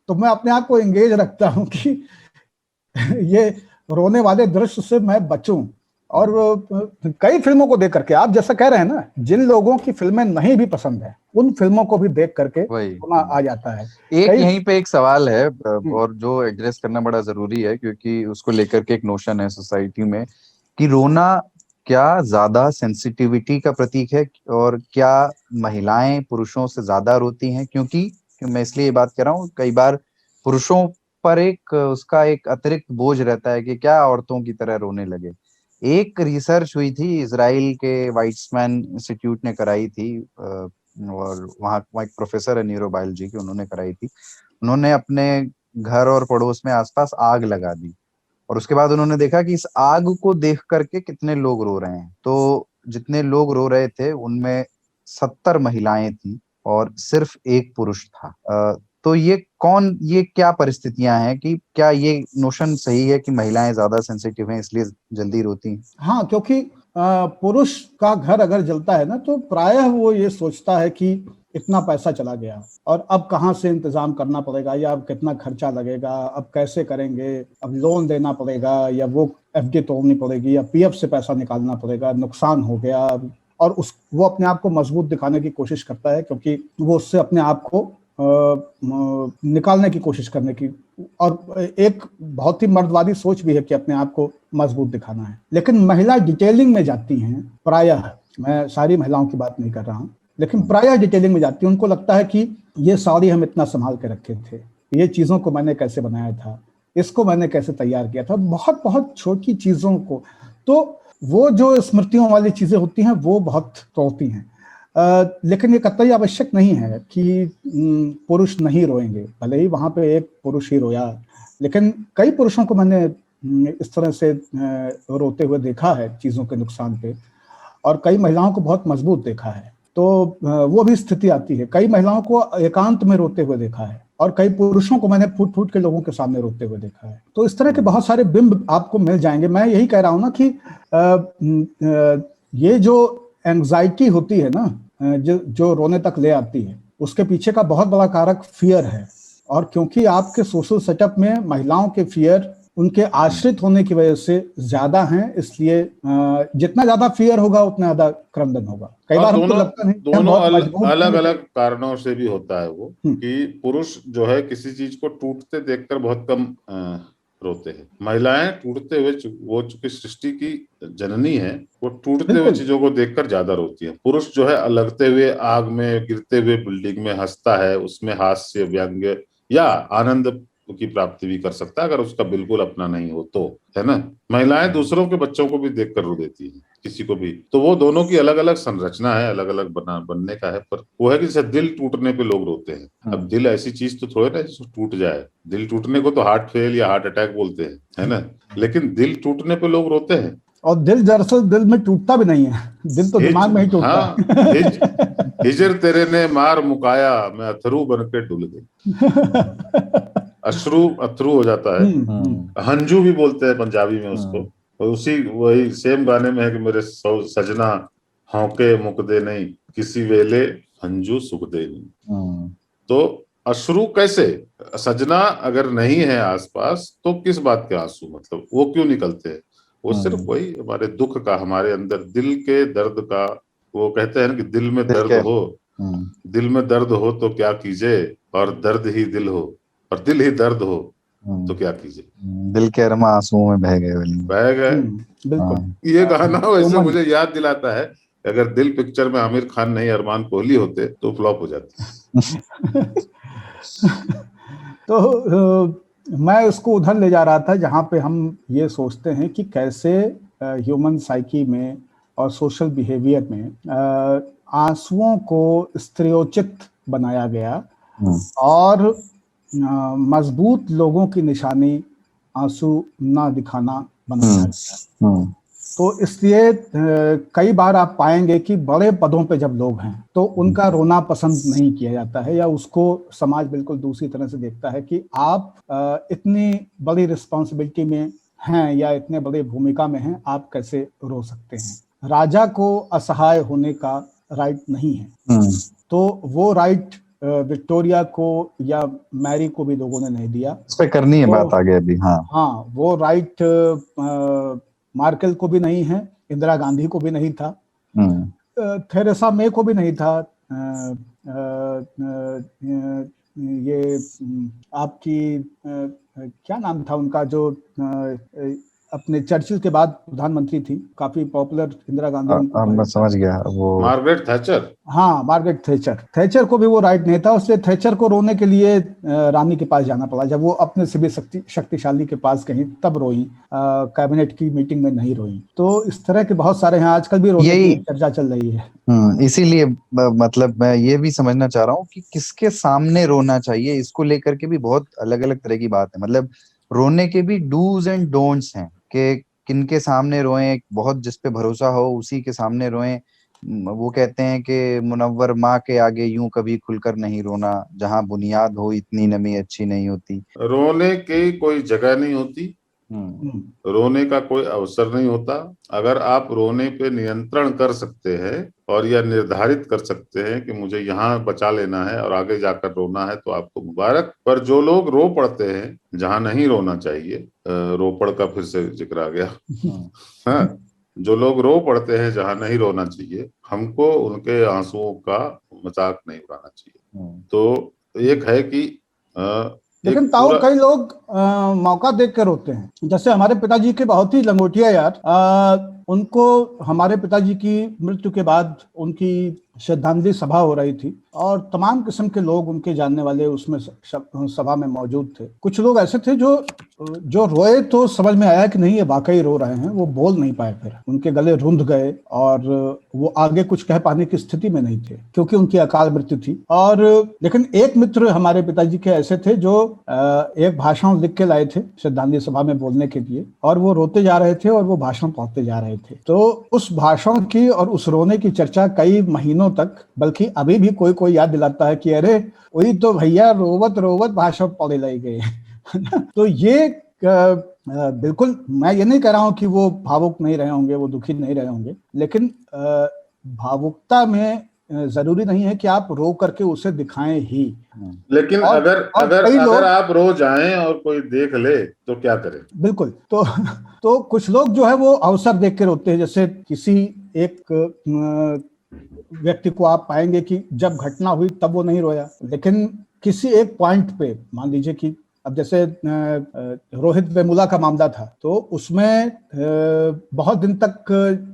तो मैं अपने आप को एंगेज रखता हूँ कि ये रोने वाले दृश्य से मैं बचूं। और कई फिल्मों को देख करके, आप जैसा कह रहे हैं ना, जिन लोगों की फिल्में नहीं भी पसंद है उन फिल्मों को भी देख करके रोना आ जाता है। यहीं पे एक सवाल है और जो एड्रेस करना बड़ा जरूरी है, क्योंकि उसको लेकर के एक नोशन है सोसाइटी में कि रोना क्या ज्यादा सेंसिटिविटी का प्रतीक है, और क्या महिलाएं पुरुषों से ज्यादा रोती हैं? क्योंकि मैं इसलिए बात कर रहा हूँ, कई बार पुरुषों पर उसका एक अतिरिक्त बोझ रहता है कि क्या औरतों की तरह रोने लगे। एक रिसर्च हुई थी, इजराइल के वाइट्समैन इंस्टीट्यूट ने कराई थी, और वहाँ एक प्रोफेसर है न्यूरोबायोलॉजी की, उन्होंने कराई थी। उन्होंने अपने घर और पड़ोस में आसपास आग लगा दी, और उसके बाद उन्होंने देखा कि इस आग को देख करके कितने लोग रो रहे हैं। तो जितने लोग रो रहे थे उनमें 70 महिलाएं थी और सिर्फ एक पुरुष था। तो ये क्या परिस्थितियां हैं कि क्या ये नोशन सही है कि महिलाएं ज्यादा सेंसिटिव हैं इसलिए जल्दी रोती हैं? हाँ, क्योंकि पुरुष का घर अगर जलता है ना, तो प्रायः वो ये सोचता है कि इतना पैसा चला गया और अब कहाँ से इंतजाम करना पड़ेगा, या अब कितना खर्चा लगेगा, अब कैसे करेंगे, अब लोन देना पड़ेगा, या वो एफडी तोड़नी पड़ेगी, या पीएफ से पैसा निकालना पड़ेगा, नुकसान हो गया। और वो अपने आप को मजबूत दिखाने की कोशिश करता है, क्योंकि वो उससे अपने आप को निकालने की कोशिश करने की, और एक बहुत ही मर्दवादी सोच भी है कि अपने आप को मजबूत दिखाना है। लेकिन महिला डिटेलिंग में जाती हैं प्रायः, मैं सारी महिलाओं की बात नहीं कर रहा हूँ, लेकिन प्रायः डिटेलिंग में जाती है। उनको लगता है कि ये साड़ी हम इतना संभाल के रखे थे, ये चीजों को मैंने कैसे बनाया था, इसको मैंने कैसे तैयार किया था, बहुत बहुत छोटी चीजों को। तो वो जो स्मृतियों वाली चीजें होती हैं वो बहुत तोड़ती हैं। लेकिन ये कतई आवश्यक नहीं है कि पुरुष नहीं रोएंगे, भले ही वहां पे एक पुरुष ही रोया, लेकिन कई पुरुषों को मैंने इस तरह से रोते हुए देखा है चीजों के नुकसान पे, और कई महिलाओं को बहुत मजबूत देखा है। तो वो भी स्थिति आती है। कई महिलाओं को एकांत में रोते हुए देखा है, और कई पुरुषों को मैंने फूट फूट के लोगों के सामने रोते हुए देखा है। तो इस तरह के बहुत सारे बिंब आपको मिल जाएंगे। मैं यही कह रहा हूं ना कि ये जो एंग्जाइटी होती है ना, जो रोने तक ले आती है, उसके पीछे का बहुत बड़ा कारक फियर है। और क्योंकि आपके सोशल सेटअप में महिलाओं के फियर उनके आश्रित होने की वजह से ज्यादा हैं, इसलिए जितना ज्यादा फियर होगा उतना ज्यादा क्रंदन होगा। कई बार हमको लगता नहीं, दोनों अलग अलग कारणों से भी होता है वो, कि पुरुष जो है किसी चीज को टूटते देखकर बहुत कम रोते हैं। महिलाएं टूटते हुए, वो चूंकि सृष्टि की जननी है, वो टूटते हुए चीजों को देखकर ज्यादा रोती है। पुरुष जो है लगते हुए आग में, गिरते हुए बिल्डिंग में हंसता है, उसमें हास्य, व्यंग्य या आनंद की प्राप्ति भी कर सकता है, अगर उसका बिल्कुल अपना नहीं हो तो, है ना। महिलाएं दूसरों के बच्चों को भी देखकर रो देती है, किसी को भी। तो वो दोनों की अलग अलग संरचना है, अलग अलग बनने का है। पर वो है कि जैसे दिल टूटने पे लोग रोते हैं। अब दिल ऐसी चीज तो थोड़े ना जिसको टूट जाए। दिल टूटने को तो हार्ट फेल या हार्ट अटैक बोलते हैं, है ना। लेकिन दिल टूटने पे लोग रोते हैं। और दिल दरअसल दिल में टूटता भी नहीं है, दिल तो दिमाग में ही टूटता है। हिजर तेरे ने मार मुकाया, मैं अथरू बन के डुल गई। अश्रु अथरू हो जाता है। हंजू भी बोलते हैं पंजाबी में उसको। और उसी वही सेम गाने में है कि मेरे सजना हौके मुकदे नहीं, किसी वेले हंजू सुखदे नहीं। तो अश्रु कैसे, सजना अगर नहीं है आसपास तो किस बात के आंसू, मतलब वो क्यों निकलते हैं? वो सिर्फ वही हमारे दुख का, हमारे अंदर दिल के दर्द का। वो कहते हैं कि दिल में दर्द हो, दिल में दर्द हो तो क्या कीजिए, और दर्द ही दिल हो, और दिल ही दर्द हो तो क्या कीजिए। दिल के अरमा आंसुओं में बह गए, बह गए। बिल्कुल। ये गाना वैसे मुझे याद दिलाता है, अगर दिल पिक्चर में आमिर खान नहीं अरमान कोहली होते तो फ्लॉप हो जाती। तो मैं उसको उधर ले जा रहा था जहाँ पे हम ये सोचते हैं कि कैसे ह्यूमन साइकी में और सोशल बिहेवियर में आंसुओं को स्टेरियोचित बनाया गया, और मजबूत लोगों की निशानी आंसू ना दिखाना बनाया गया। तो इसलिए कई बार आप पाएंगे कि बड़े पदों पे जब लोग हैं तो उनका रोना पसंद नहीं किया जाता है, या उसको समाज बिल्कुल दूसरी तरह से देखता है कि आप इतनी बड़ी रिस्पॉन्सिबिलिटी में हैं या इतने बड़े भूमिका में हैं, आप कैसे रो सकते हैं। राजा को असहाय होने का राइट नहीं है, तो वो राइट विक्टोरिया को या मैरी को भी लोगों ने नहीं दिया। इस पे करनी है बात आगे अभी। हाँ, वो राइट मार्केल को भी नहीं है, इंदिरा गांधी को भी नहीं था, थेरेसा मे को भी नहीं था, ये आपकी क्या नाम था उनका जो अपने चर्चिल के बाद प्रधानमंत्री थी, काफी पॉपुलर इंदिरा गांधी। मैं समझ गया, वो मार्गरेट थैचर। हाँ, मार्गरेट थैचर को भी वो राइट नहीं था, इसलिए थैचर को रोने के लिए रानी के पास जाना पड़ा। जब वो अपने से भी शक्तिशाली के पास कहीं तब रोई, कैबिनेट की मीटिंग में नहीं रोई। तो इस तरह के बहुत सारे हैं, आजकल भी रोने की चर्चा चल रही है। इसीलिए मतलब मैं ये भी समझना चाह रहा हूँ कि किसके सामने रोना चाहिए, इसको लेकर के भी बहुत अलग अलग तरह की बात है। मतलब रोने के भी डूज एंड डोंट्स हैं कि किनके सामने रोएं, बहुत जिस पे भरोसा हो उसी के सामने रोएं। वो कहते हैं कि मुनव्वर माँ के आगे यूं कभी खुलकर नहीं रोना, जहां बुनियाद हो इतनी नमी अच्छी नहीं होती। रोने की कोई जगह नहीं होती, रोने का कोई अवसर नहीं होता। अगर आप रोने पे नियंत्रण कर सकते हैं और यह निर्धारित कर सकते हैं कि मुझे यहाँ बचा लेना है और आगे जाकर रोना है, तो आपको मुबारक। पर जो लोग रो पड़ते हैं जहाँ नहीं रोना चाहिए, रोपड़ का फिर से जिक्र आ गया। हाँ, जो लोग रो पड़ते हैं जहाँ नहीं रोना चाहिए, हमको उनके आंसुओं का मजाक नहीं उड़ाना चाहिए। तो एक है कि लेकिन ताऊ कई लोग मौका देख कर रोते हैं। जैसे हमारे पिताजी के बहुत ही लंगोटिया यार, उनको हमारे पिताजी की मृत्यु के बाद उनकी श्रद्धांजलि सभा हो रही थी और तमाम किस्म के लोग उनके जानने वाले उसमें सभा में मौजूद थे। कुछ लोग ऐसे थे जो रोए तो समझ में आया कि नहीं ये वाकई रो रहे हैं, वो बोल नहीं पाए, फिर उनके गले रुंध गए और वो आगे कुछ कह पाने की स्थिति में नहीं थे क्योंकि उनकी अकाल मृत्यु थी। और लेकिन एक मित्र हमारे पिताजी के ऐसे थे जो एक भाषण लिख के लाए थे श्रद्धांजलि सभा में बोलने के लिए, और वो रोते जा रहे थे और वो भाषण पढ़ते जा रहे थे। तो उस भाषण की और उस रोने की चर्चा कई महीनों तक, बल्कि अभी भी कोई कोई याद दिलाता है कि अरे वही तो भैया रोवत रोवत भाषण पढ़े ले गए। तो ये बिल्कुल मैं ये नहीं कह रहा हूं कि वो भावुक नहीं रहे होंगे, वो दुखी नहीं रहे होंगे, लेकिन भावुकता में जरूरी नहीं है कि आप रो करके उसे दिखाएं ही। लेकिन अगर आप रो जाएं और कोई देख ले तो क्या करें? बिल्कुल। तो कुछ लोग जो है वो अवसर देख के रोते हैं। जैसे किसी एक व्यक्ति को आप पाएंगे कि जब घटना हुई तब वो नहीं रोया, लेकिन किसी एक पॉइंट पे, मान लीजिए कि अब जैसे रोहित वेमुला का मामला था, तो उसमें बहुत दिन तक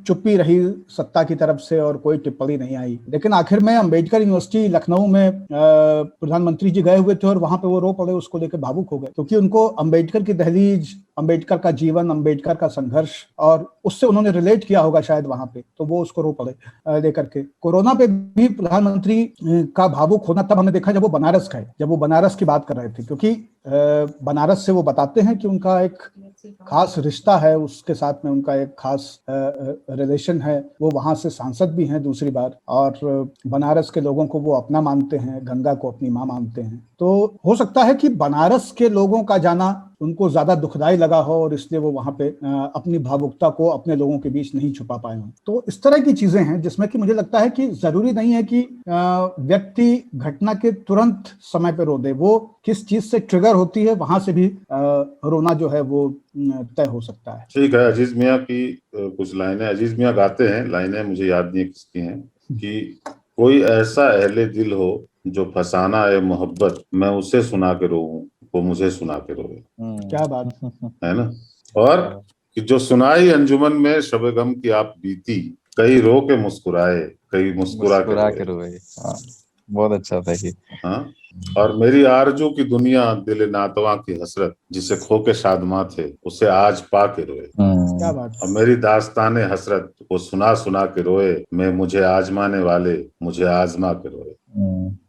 चुप्पी रही सत्ता की तरफ से और कोई टिप्पणी नहीं आई। लेकिन आखिर में अंबेडकर यूनिवर्सिटी लखनऊ में प्रधानमंत्री जी गए हुए थे और वहां पे वो रो पड़े, उसको लेकर भावुक हो गए, क्योंकि उनको अंबेडकर की दहलीज, अंबेडकर का जीवन, अंबेडकर का संघर्ष, और उससे उन्होंने रिलेट किया होगा शायद वहां पे, तो वो उसको रो पड़े लेकर के। कोरोना पे भी प्रधानमंत्री का भावुक होना तब हमने देखा जब वो बनारस गए, जब वो बनारस की बात कर रहे थे, क्योंकि बनारस से वो बताते हैं कि उनका एक खास रिश्ता है उसके साथ में, उनका एक खास रिलेशन है। वो वहां से सांसद भी हैं दूसरी बार, और बनारस के लोगों को वो अपना मानते हैं, गंगा को अपनी माँ मानते हैं। तो हो सकता है कि बनारस के लोगों का जाना उनको ज्यादा दुखदाई लगा हो और इसलिए वो वहां पे अपनी भावुकता को अपने लोगों के बीच नहीं छुपा पाए हों। तो इस तरह की चीजें हैं जिसमें कि मुझे लगता है कि जरूरी नहीं है कि व्यक्ति घटना के तुरंत समय पे रो दे, वो किस चीज से ट्रिगर होती है वहां से भी रोना जो है वो तय हो सकता है। ठीक है, अजीज मियाँ की कुछ लाइनें अजीज मियाँ गाते हैं, लाइनें मुझे याद नहीं किसकी हैं, कि कोई ऐसा अहले दिल हो जो फसाना है मोहब्बत, मैं उसे सुना के रोऊं, वो मुझे सुना के रोए। क्या बात है ना। और कि जो सुनाई अंजुमन में शब गम की आप बीती, कई रो के मुस्कुराए, कई मुस्कुरा के रोए। हाँ, बहुत अच्छा था ये। हाँ। और मेरी आरजू की दुनिया दिल नातवा की हसरत, जिसे खो के शादमा थे उसे आज पा के रोए। क्या बात। और मेरी दास्ताने हसरत वो सुना सुना के रोए, मैं मुझे आजमाने वाले मुझे आजमा के रोए।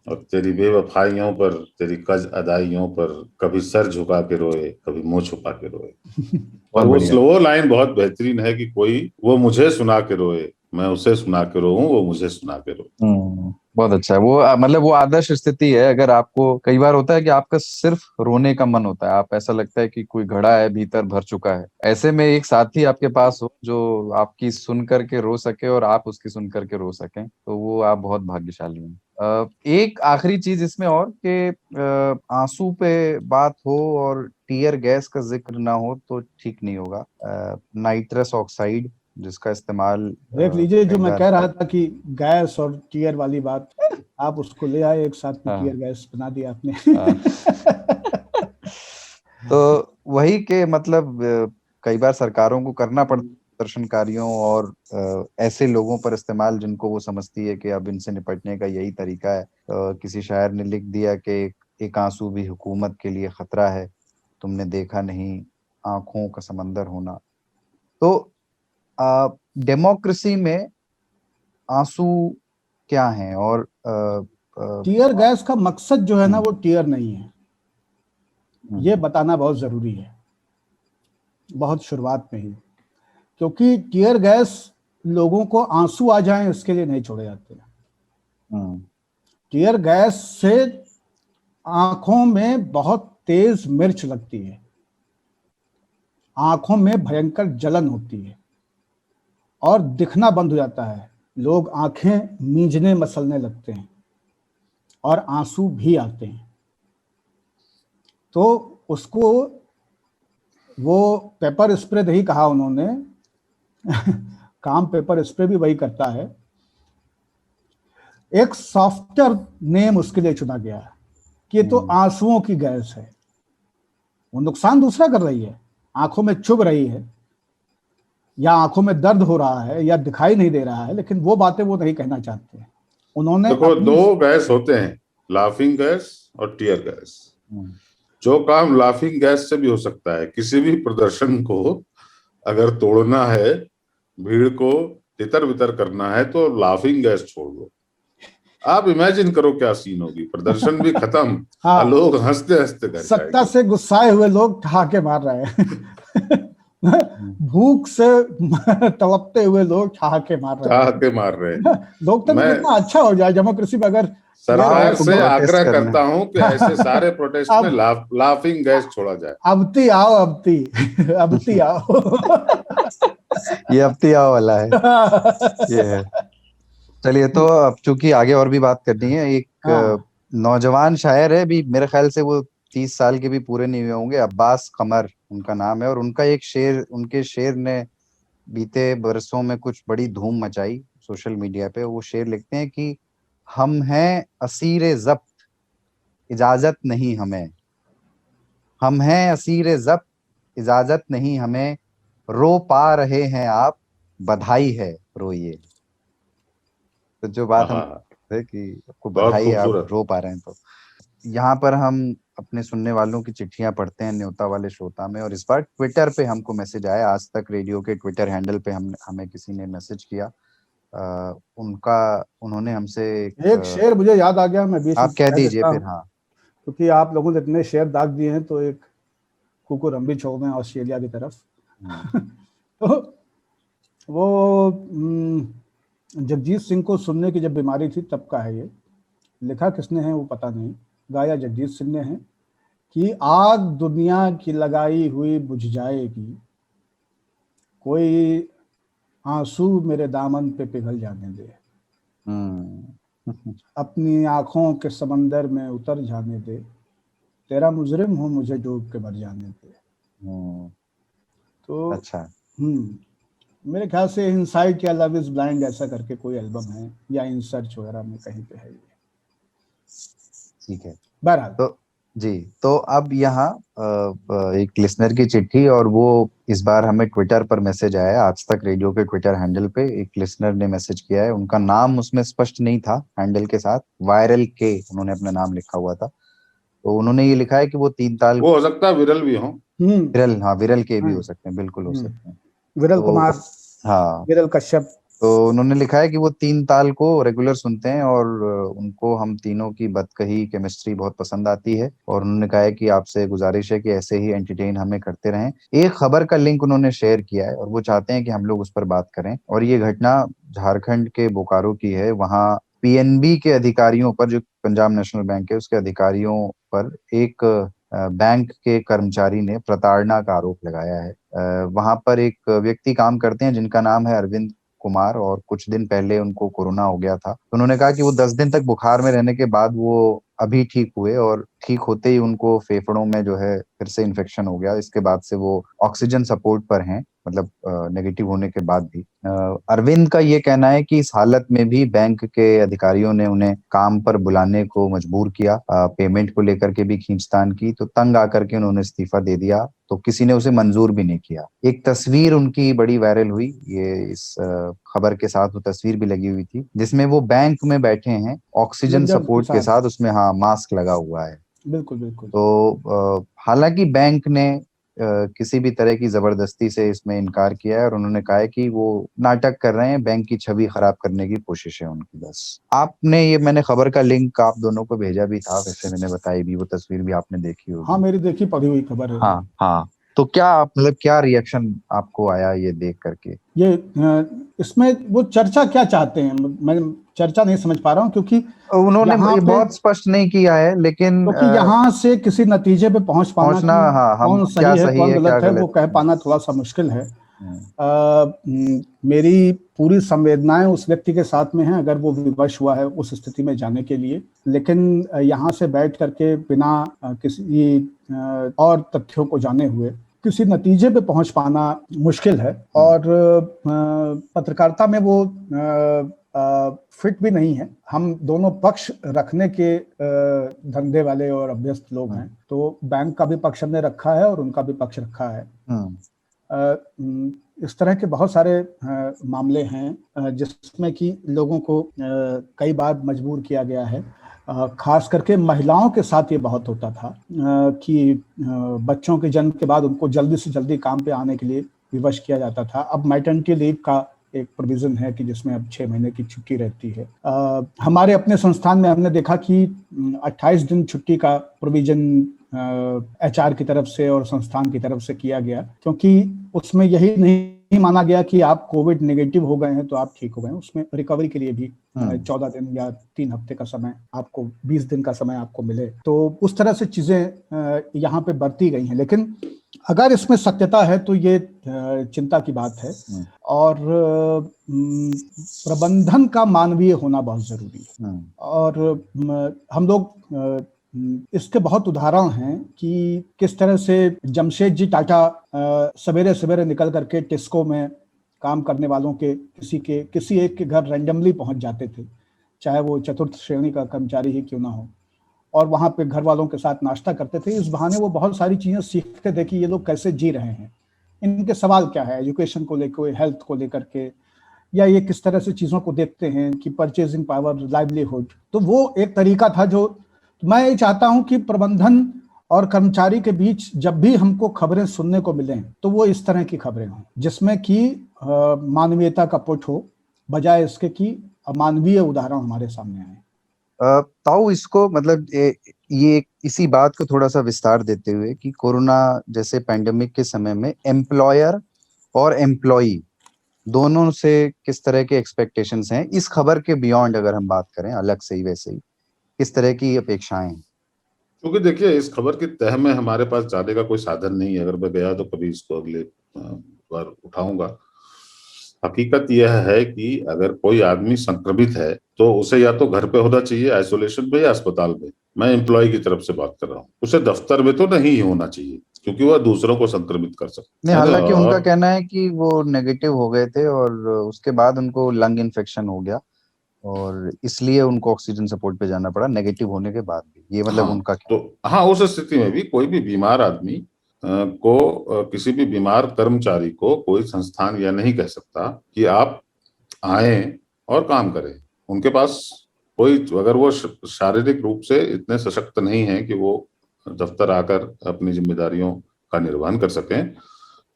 और तेरी बेवफाइयों पर, तेरी कज अदाइयों पर, कभी सर झुका के रोए, कभी मुंह छुपा के रोए। और वो लाइन बहुत बेहतरीन है कि कोई वो मुझे सुना के रोए, मैं उसे सुना के रोऊं, वो मुझे सुना के रोए। बहुत अच्छा है वो। मतलब वो आदर्श स्थिति है। अगर आपको कई बार होता है कि आपका सिर्फ रोने का मन होता है, आप ऐसा लगता है कि कोई घड़ा है भीतर भर चुका है, ऐसे में एक साथी आपके पास हो जो आपकी सुन करके रो सके और आप उसकी सुन करके रो सकें, तो वो आप बहुत भाग्यशाली हैं। एक आखिरी चीज इसमें और कि आंसू पे बात हो और टीयर गैस का जिक्र ना हो तो ठीक नहीं होगा। नाइट्रस ऑक्साइड जिसका इस्तेमाल देख लीजिए, जो मैं कह रहा था कि गैस और टीयर वाली बात, आप उसको ले आए एक साथ में, टीयर गैस बना दिया आपने। तो वही के मतलब कई बार सरकारों को करना पड़ता है प्रदर्शनकारियों और ऐसे लोगों पर इस्तेमाल जिनको वो समझती है कि अब इनसे निपटने का यही तरीका है। किसी शायर ने लिख दिया कि एक आंसू भी हुकूमत के लिए खतरा है, तुमने देखा नहीं आंखों का समंदर होना। तो डेमोक्रेसी में आंसू क्या हैं? और टीयर गैस का मकसद जो है ना वो टीयर नहीं है, ये बताना बहुत जरूरी है बहुत शुरुआत में ही, क्योंकि टीयर गैस लोगों को आंसू आ जाएं इसके लिए नहीं छोड़े जाते हैं। टीयर गैस से आंखों में बहुत तेज मिर्च लगती है, आंखों में भयंकर जलन होती है और दिखना बंद हो जाता है, लोग आंखें मींजने मसलने लगते हैं और आंसू भी आते हैं। तो उसको वो पेपर स्प्रे नहीं कहा उन्होंने, काम पेपर स्प्रे भी वही करता है। एक सॉफ्टवेयर नेम उसके लिए चुना गया है कि ये तो आंसुओं की गैस है। वो नुकसान दूसरा कर रही है, आंखों में चुभ रही है या आंखों में दर्द हो रहा है या दिखाई नहीं दे रहा है, लेकिन वो बातें वो नहीं कहना चाहते। उन्होंने देखो दो गैस होते हैं, लाफिंग गैस और टीयर गैस। जो काम लाफिंग गैस से भी हो सकता है, किसी भी प्रदर्शन को अगर तोड़ना है, भीड़ को तितर बितर करना है, तो लाफिंग गैस छोड़ दो। आप इमेजिन करो क्या सीन होगी, प्रदर्शन भी खत्म। हाँ, लोग हंसते हंसते घर सत्ता से गुस्साए हुए लोग ठहाके मार रहे हैं। भूख से तड़पते हुए लोग ठहाके मार रहे हैं। लोकतंत्र कितना अच्छा हो जाए डेमोक्रेसी में अगर सरकार से आग्रह करता हूं कि ऐसे सारे प्रोटेस्ट में लाफिंग गैस छोड़ा जाए। अबती आओ, अबती आओ। ये अबती आओ वाला है। ये है। चलिए, तो अब चूंकि आगे और भी बात करनी है, एक नौजवान शायर है, भी मेरे ख्याल से वो 30 साल के भी पूरे नहीं हुए होंगे, अब्बास कमर उनका नाम है। और उनका एक शेर, उनके शेर ने बीते बरसों में कुछ बड़ी धूम मचाई सोशल मीडिया पे। वो शेर लिखते हैं कि हम हैं असीरे ज़ब्त, इजाजत नहीं हमें, हम हैं असीरे ज़ब्त, इजाजत नहीं हमें, रो पा रहे हैं आप, बधाई है रोइए। तो जो बात हम थे कि आपको बधाई है, आप रो पा रहे हैं। तो यहाँ पर हम अपने सुनने वालों की चिट्ठियां पढ़ते हैं न्योता वाले श्रोता में, और इस बार ट्विटर पे हमको मैसेज आया, आज तक रेडियो के ट्विटर हैंडल पे हमें किसी ने मैसेज किया। उन्होंने हमसे एक शेर मुझे याद आ गया, मैं बीच आप कह दीजिए फिर। हाँ, क्योंकि आप लोगों ने इतने शेर दाग दिए हैं, तो एक कुकुरम्बी छोड़ दें ऑस्ट्रेलिया की तरफ। तो वो जगजीत सिंह को सुनने की जब बीमारी थी तब का है ये। लिखा किसने है वो पता नहीं, गाया जगजीत सिंह ने है कि आग दुनिया की लगाई हुई बुझ जाएगी, कोई आंसू मेरे दामन पे पिघल जाने दे, अपनी आंखों के समंदर में उतर जाने दे, तेरा मुजरिम हूं मुझे डूब के मर जाने दे। तो अच्छा, मेरे ख्याल से इनसाइट या लव इज ब्लाइंड ऐसा करके कोई एल्बम है, या इन सर्च वगैरह में कहीं पे है ये। ठीक है। बहरहाल तो जी, तो अब यहाँ एक लिसनर की चिट्ठी, और वो इस बार हमें ट्विटर पर मैसेज आया है, आज तक रेडियो के ट्विटर हैंडल पे एक लिसनर ने मैसेज किया है। उनका नाम उसमें स्पष्ट नहीं था, हैंडल के साथ वायरल के उन्होंने अपना नाम लिखा हुआ था। तो उन्होंने ये लिखा है कि वो 3 ताल, वो हो सकता है विरल भी हो, विरल, हाँ विरल के भी हो सकते हैं, बिल्कुल हो सकते हैं, विरल तो कुमार, हाँ विरल कश्यप। तो उन्होंने लिखा है कि वो 3 ताल को रेगुलर सुनते हैं और उनको हम तीनों की बदकही केमिस्ट्री बहुत पसंद आती है, और उन्होंने कहा है कि आपसे गुजारिश है कि ऐसे ही एंटरटेन हमें करते रहें। एक खबर का लिंक उन्होंने शेयर किया है और वो चाहते हैं कि हम लोग उस पर बात करें, और ये घटना झारखंड के बोकारो की है। वहाँ पीएनबी के अधिकारियों पर, जो पंजाब नेशनल बैंक है उसके अधिकारियों पर एक बैंक के कर्मचारी ने प्रताड़ना का आरोप लगाया है। वहां पर एक व्यक्ति काम करते हैं जिनका नाम है अरविंद कुमार, और कुछ दिन पहले उनको कोरोना हो गया था। तो उन्होंने कहा कि वो 10 दिन तक बुखार में रहने के बाद वो अभी ठीक हुए, और ठीक होते ही उनको फेफड़ों में जो है फिर से इन्फेक्शन हो गया। इसके बाद से वो ऑक्सीजन सपोर्ट पर हैं, मतलब नेगेटिव होने के बाद भी। अरविंद का ये कहना है कि इस हालत में भी बैंक के अधिकारियों ने उन्हें काम पर बुलाने को मजबूर किया, पेमेंट को लेकर के भी खींचतान की, तो तंग आकर के उन्होंने इस्तीफा दे दिया, तो किसी ने उसे मंजूर भी नहीं किया। एक तस्वीर उनकी बड़ी वायरल हुई, ये इस खबर के साथ वो तस्वीर भी लगी हुई थी, जिसमें वो बैंक में बैठे हैं ऑक्सीजन सपोर्ट के साथ, उसमें हाँ मास्क लगा हुआ है। बिल्कुल बिल्कुल। तो हालांकि बैंक ने किसी भी तरह की जबरदस्ती से इसमें इनकार किया है, और उन्होंने कहा है कि वो नाटक कर रहे हैं, बैंक की छवि खराब करने की कोशिश है उनकी बस। आपने ये, मैंने खबर का लिंक आप दोनों को भेजा भी था, वैसे मैंने बताई भी, वो तस्वीर भी आपने देखी होगी। हाँ, मेरी देखी पढ़ी हुई खबर है। हाँ हाँ, तो क्या मतलब क्या रिएक्शन आपको आया ये देख करके? ये इसमें वो चर्चा क्या चाहते हैं, मैं चर्चा नहीं समझ पा रहा हूँ, क्योंकि उन्होंने बहुत स्पष्ट नहीं किया है, लेकिन क्योंकि यहाँ से किसी नतीजे पे पहुंचना हाँ, कौन सही है कौन गलत है वो कह पाना थोड़ा सा मुश्किल है। मेरी पूरी संवेदनाएं उस व्यक्ति के साथ में हैं अगर वो विवश हुआ है उस स्थिति में जाने के लिए, लेकिन यहाँ से बैठ करके बिना किसी और तथ्यों को जाने हुए किसी नतीजे पे पहुंच पाना मुश्किल है, और पत्रकारिता में वो फिट भी नहीं है। हम दोनों पक्ष रखने के धंधे वाले और अभ्यस्त लोग हैं, तो बैंक का भी पक्ष हमने रखा है और उनका भी पक्ष रखा है। इस तरह के बहुत सारे मामले हैं जिसमें कि लोगों को कई बार मजबूर किया गया है, खास करके महिलाओं के साथ ये बहुत होता था कि बच्चों के जन्म के बाद उनको जल्दी से जल्दी काम पे आने के लिए विवश किया जाता था। अब मैटरनिटी लीव का एक प्रोविजन है कि जिसमें अब 6 महीने की छुट्टी रहती है। हमारे अपने संस्थान में हमने देखा कि 28 दिन छुट्टी का प्रोविजन एचआर की तरफ से और संस्थान की तरफ से किया गया, क्योंकि उसमें यही नहीं माना गया कि आप कोविड नेगेटिव हो गए हैं तो आप ठीक हो गए हैं। उसमें रिकवरी के लिए भी 14 दिन या 3 हफ्ते का समय आपको, 20 दिन का समय आपको मिले, तो उस तरह से चीजें यहाँ पे बरती गई हैं। लेकिन अगर इसमें सत्यता है तो ये चिंता की बात है, और प्रबंधन का मानवीय होना बहुत जरूरी है। और हम लोग इसके बहुत उदाहरण हैं कि किस तरह से जमशेद जी टाटा सवेरे सवेरे निकल करके टिस्को में काम करने वालों के किसी एक के घर रैंडमली पहुंच जाते थे, चाहे वो चतुर्थ श्रेणी का कर्मचारी ही क्यों ना हो, और वहां पे घर वालों के साथ नाश्ता करते थे। इस बहाने वो बहुत सारी चीजें सीखते थे कि ये लोग कैसे जी रहे हैं, इनके सवाल क्या है एजुकेशन को लेकर, हेल्थ को लेकर के, या ये किस तरह से चीजों को देखते हैं कि परचेजिंग पावर, लाइवलीहुड। तो वो एक तरीका था जो मैं ये चाहता हूं कि प्रबंधन और कर्मचारी के बीच जब भी हमको खबरें सुनने को मिलें तो वो इस तरह की खबरें हों जिसमें कि मानवीयता का पुट हो, बजाय इसके कि अमानवीय उदाहरण हमारे सामने आए। ताऊ इसको मतलब ये इसी बात को थोड़ा सा विस्तार देते हुए कि कोरोना जैसे पैंडेमिक के समय में एम्प्लॉयर और एम्प्लॉई दोनों से किस तरह के एक्सपेक्टेशंस हैं, इस खबर के बियॉन्ड अगर हम बात करें अलग से ही वैसे ही किस तरह की अपेक्षाएं हैं? क्योंकि देखिए, इस खबर की तह में हमारे पास जाने का कोई साधन नहीं है। अगर मैं गया तो कभी इसको अगले बार उठाऊंगा। हकीकत यह है कि अगर कोई आदमी संक्रमित है तो उसे या तो घर पे होना चाहिए आइसोलेशन में या अस्पताल में। मैं एम्प्लॉय की तरफ से बात कर रहा हूँ। उसे दफ्तर में तो नहीं ही होना चाहिए क्योंकि वह दूसरों को संक्रमित कर सकता नहीं, है। हालांकि उनका और कहना है कि वो नेगेटिव हो गए थे और उसके बाद उनको लंग इन्फेक्शन हो गया और इसलिए उनको ऑक्सीजन सपोर्ट पे जाना पड़ा नेगेटिव होने के बाद भी। ये मतलब हाँ, उनका तो हाँ, उस स्थिति में भी कोई भी बीमार आदमी किसी भी बीमार कर्मचारी को कोई संस्थान यह नहीं कह सकता कि आप आए और काम करें। उनके पास कोई, अगर वो शारीरिक रूप से इतने सशक्त नहीं है कि वो दफ्तर आकर अपनी जिम्मेदारियों का निर्वहन कर सकें,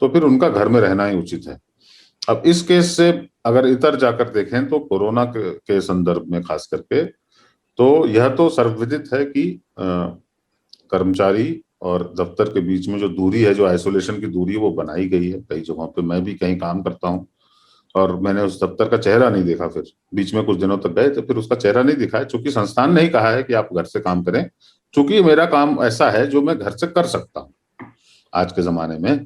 तो फिर उनका घर में रहना ही उचित है। अब इस केस से अगर इतर जाकर देखें तो कोरोना के संदर्भ में खास करके तो यह तो सर्वविदित है कि कर्मचारी और दफ्तर के बीच में जो दूरी है, जो आइसोलेशन की दूरी, वो बनाई गई है। कई जगहों पे मैं भी कहीं काम करता हूँ और मैंने उस दफ्तर का चेहरा नहीं देखा। फिर बीच में कुछ दिनों तक गए तो फिर उसका चेहरा नहीं दिखा है, चूंकि संस्थान ने ही कहा है कि आप घर से काम करें। चूंकि मेरा काम ऐसा है जो मैं घर से कर सकता हूँ। आज के जमाने में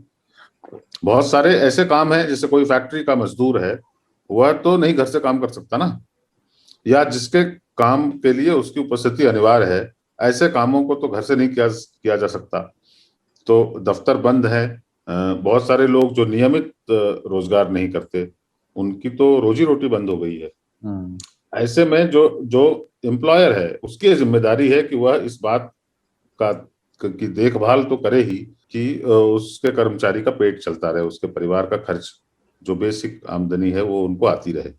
बहुत सारे ऐसे काम हैं, जैसे कोई फैक्ट्री का मजदूर है, वह तो नहीं घर से काम कर सकता ना, या जिसके काम के लिए उसकी उपस्थिति अनिवार्य है, ऐसे कामों को तो घर से नहीं किया जा सकता। तो दफ्तर बंद है। बहुत सारे लोग जो नियमित रोजगार नहीं करते, उनकी तो रोजी रोटी बंद हो गई है। ऐसे में जो जो एम्प्लॉयर है, उसकी जिम्मेदारी है कि वह इस बात की देखभाल तो करे ही कि उसके कर्मचारी का पेट चलता रहे, उसके परिवार का खर्च, जो बेसिक आमदनी है, वो उनको आती रहे।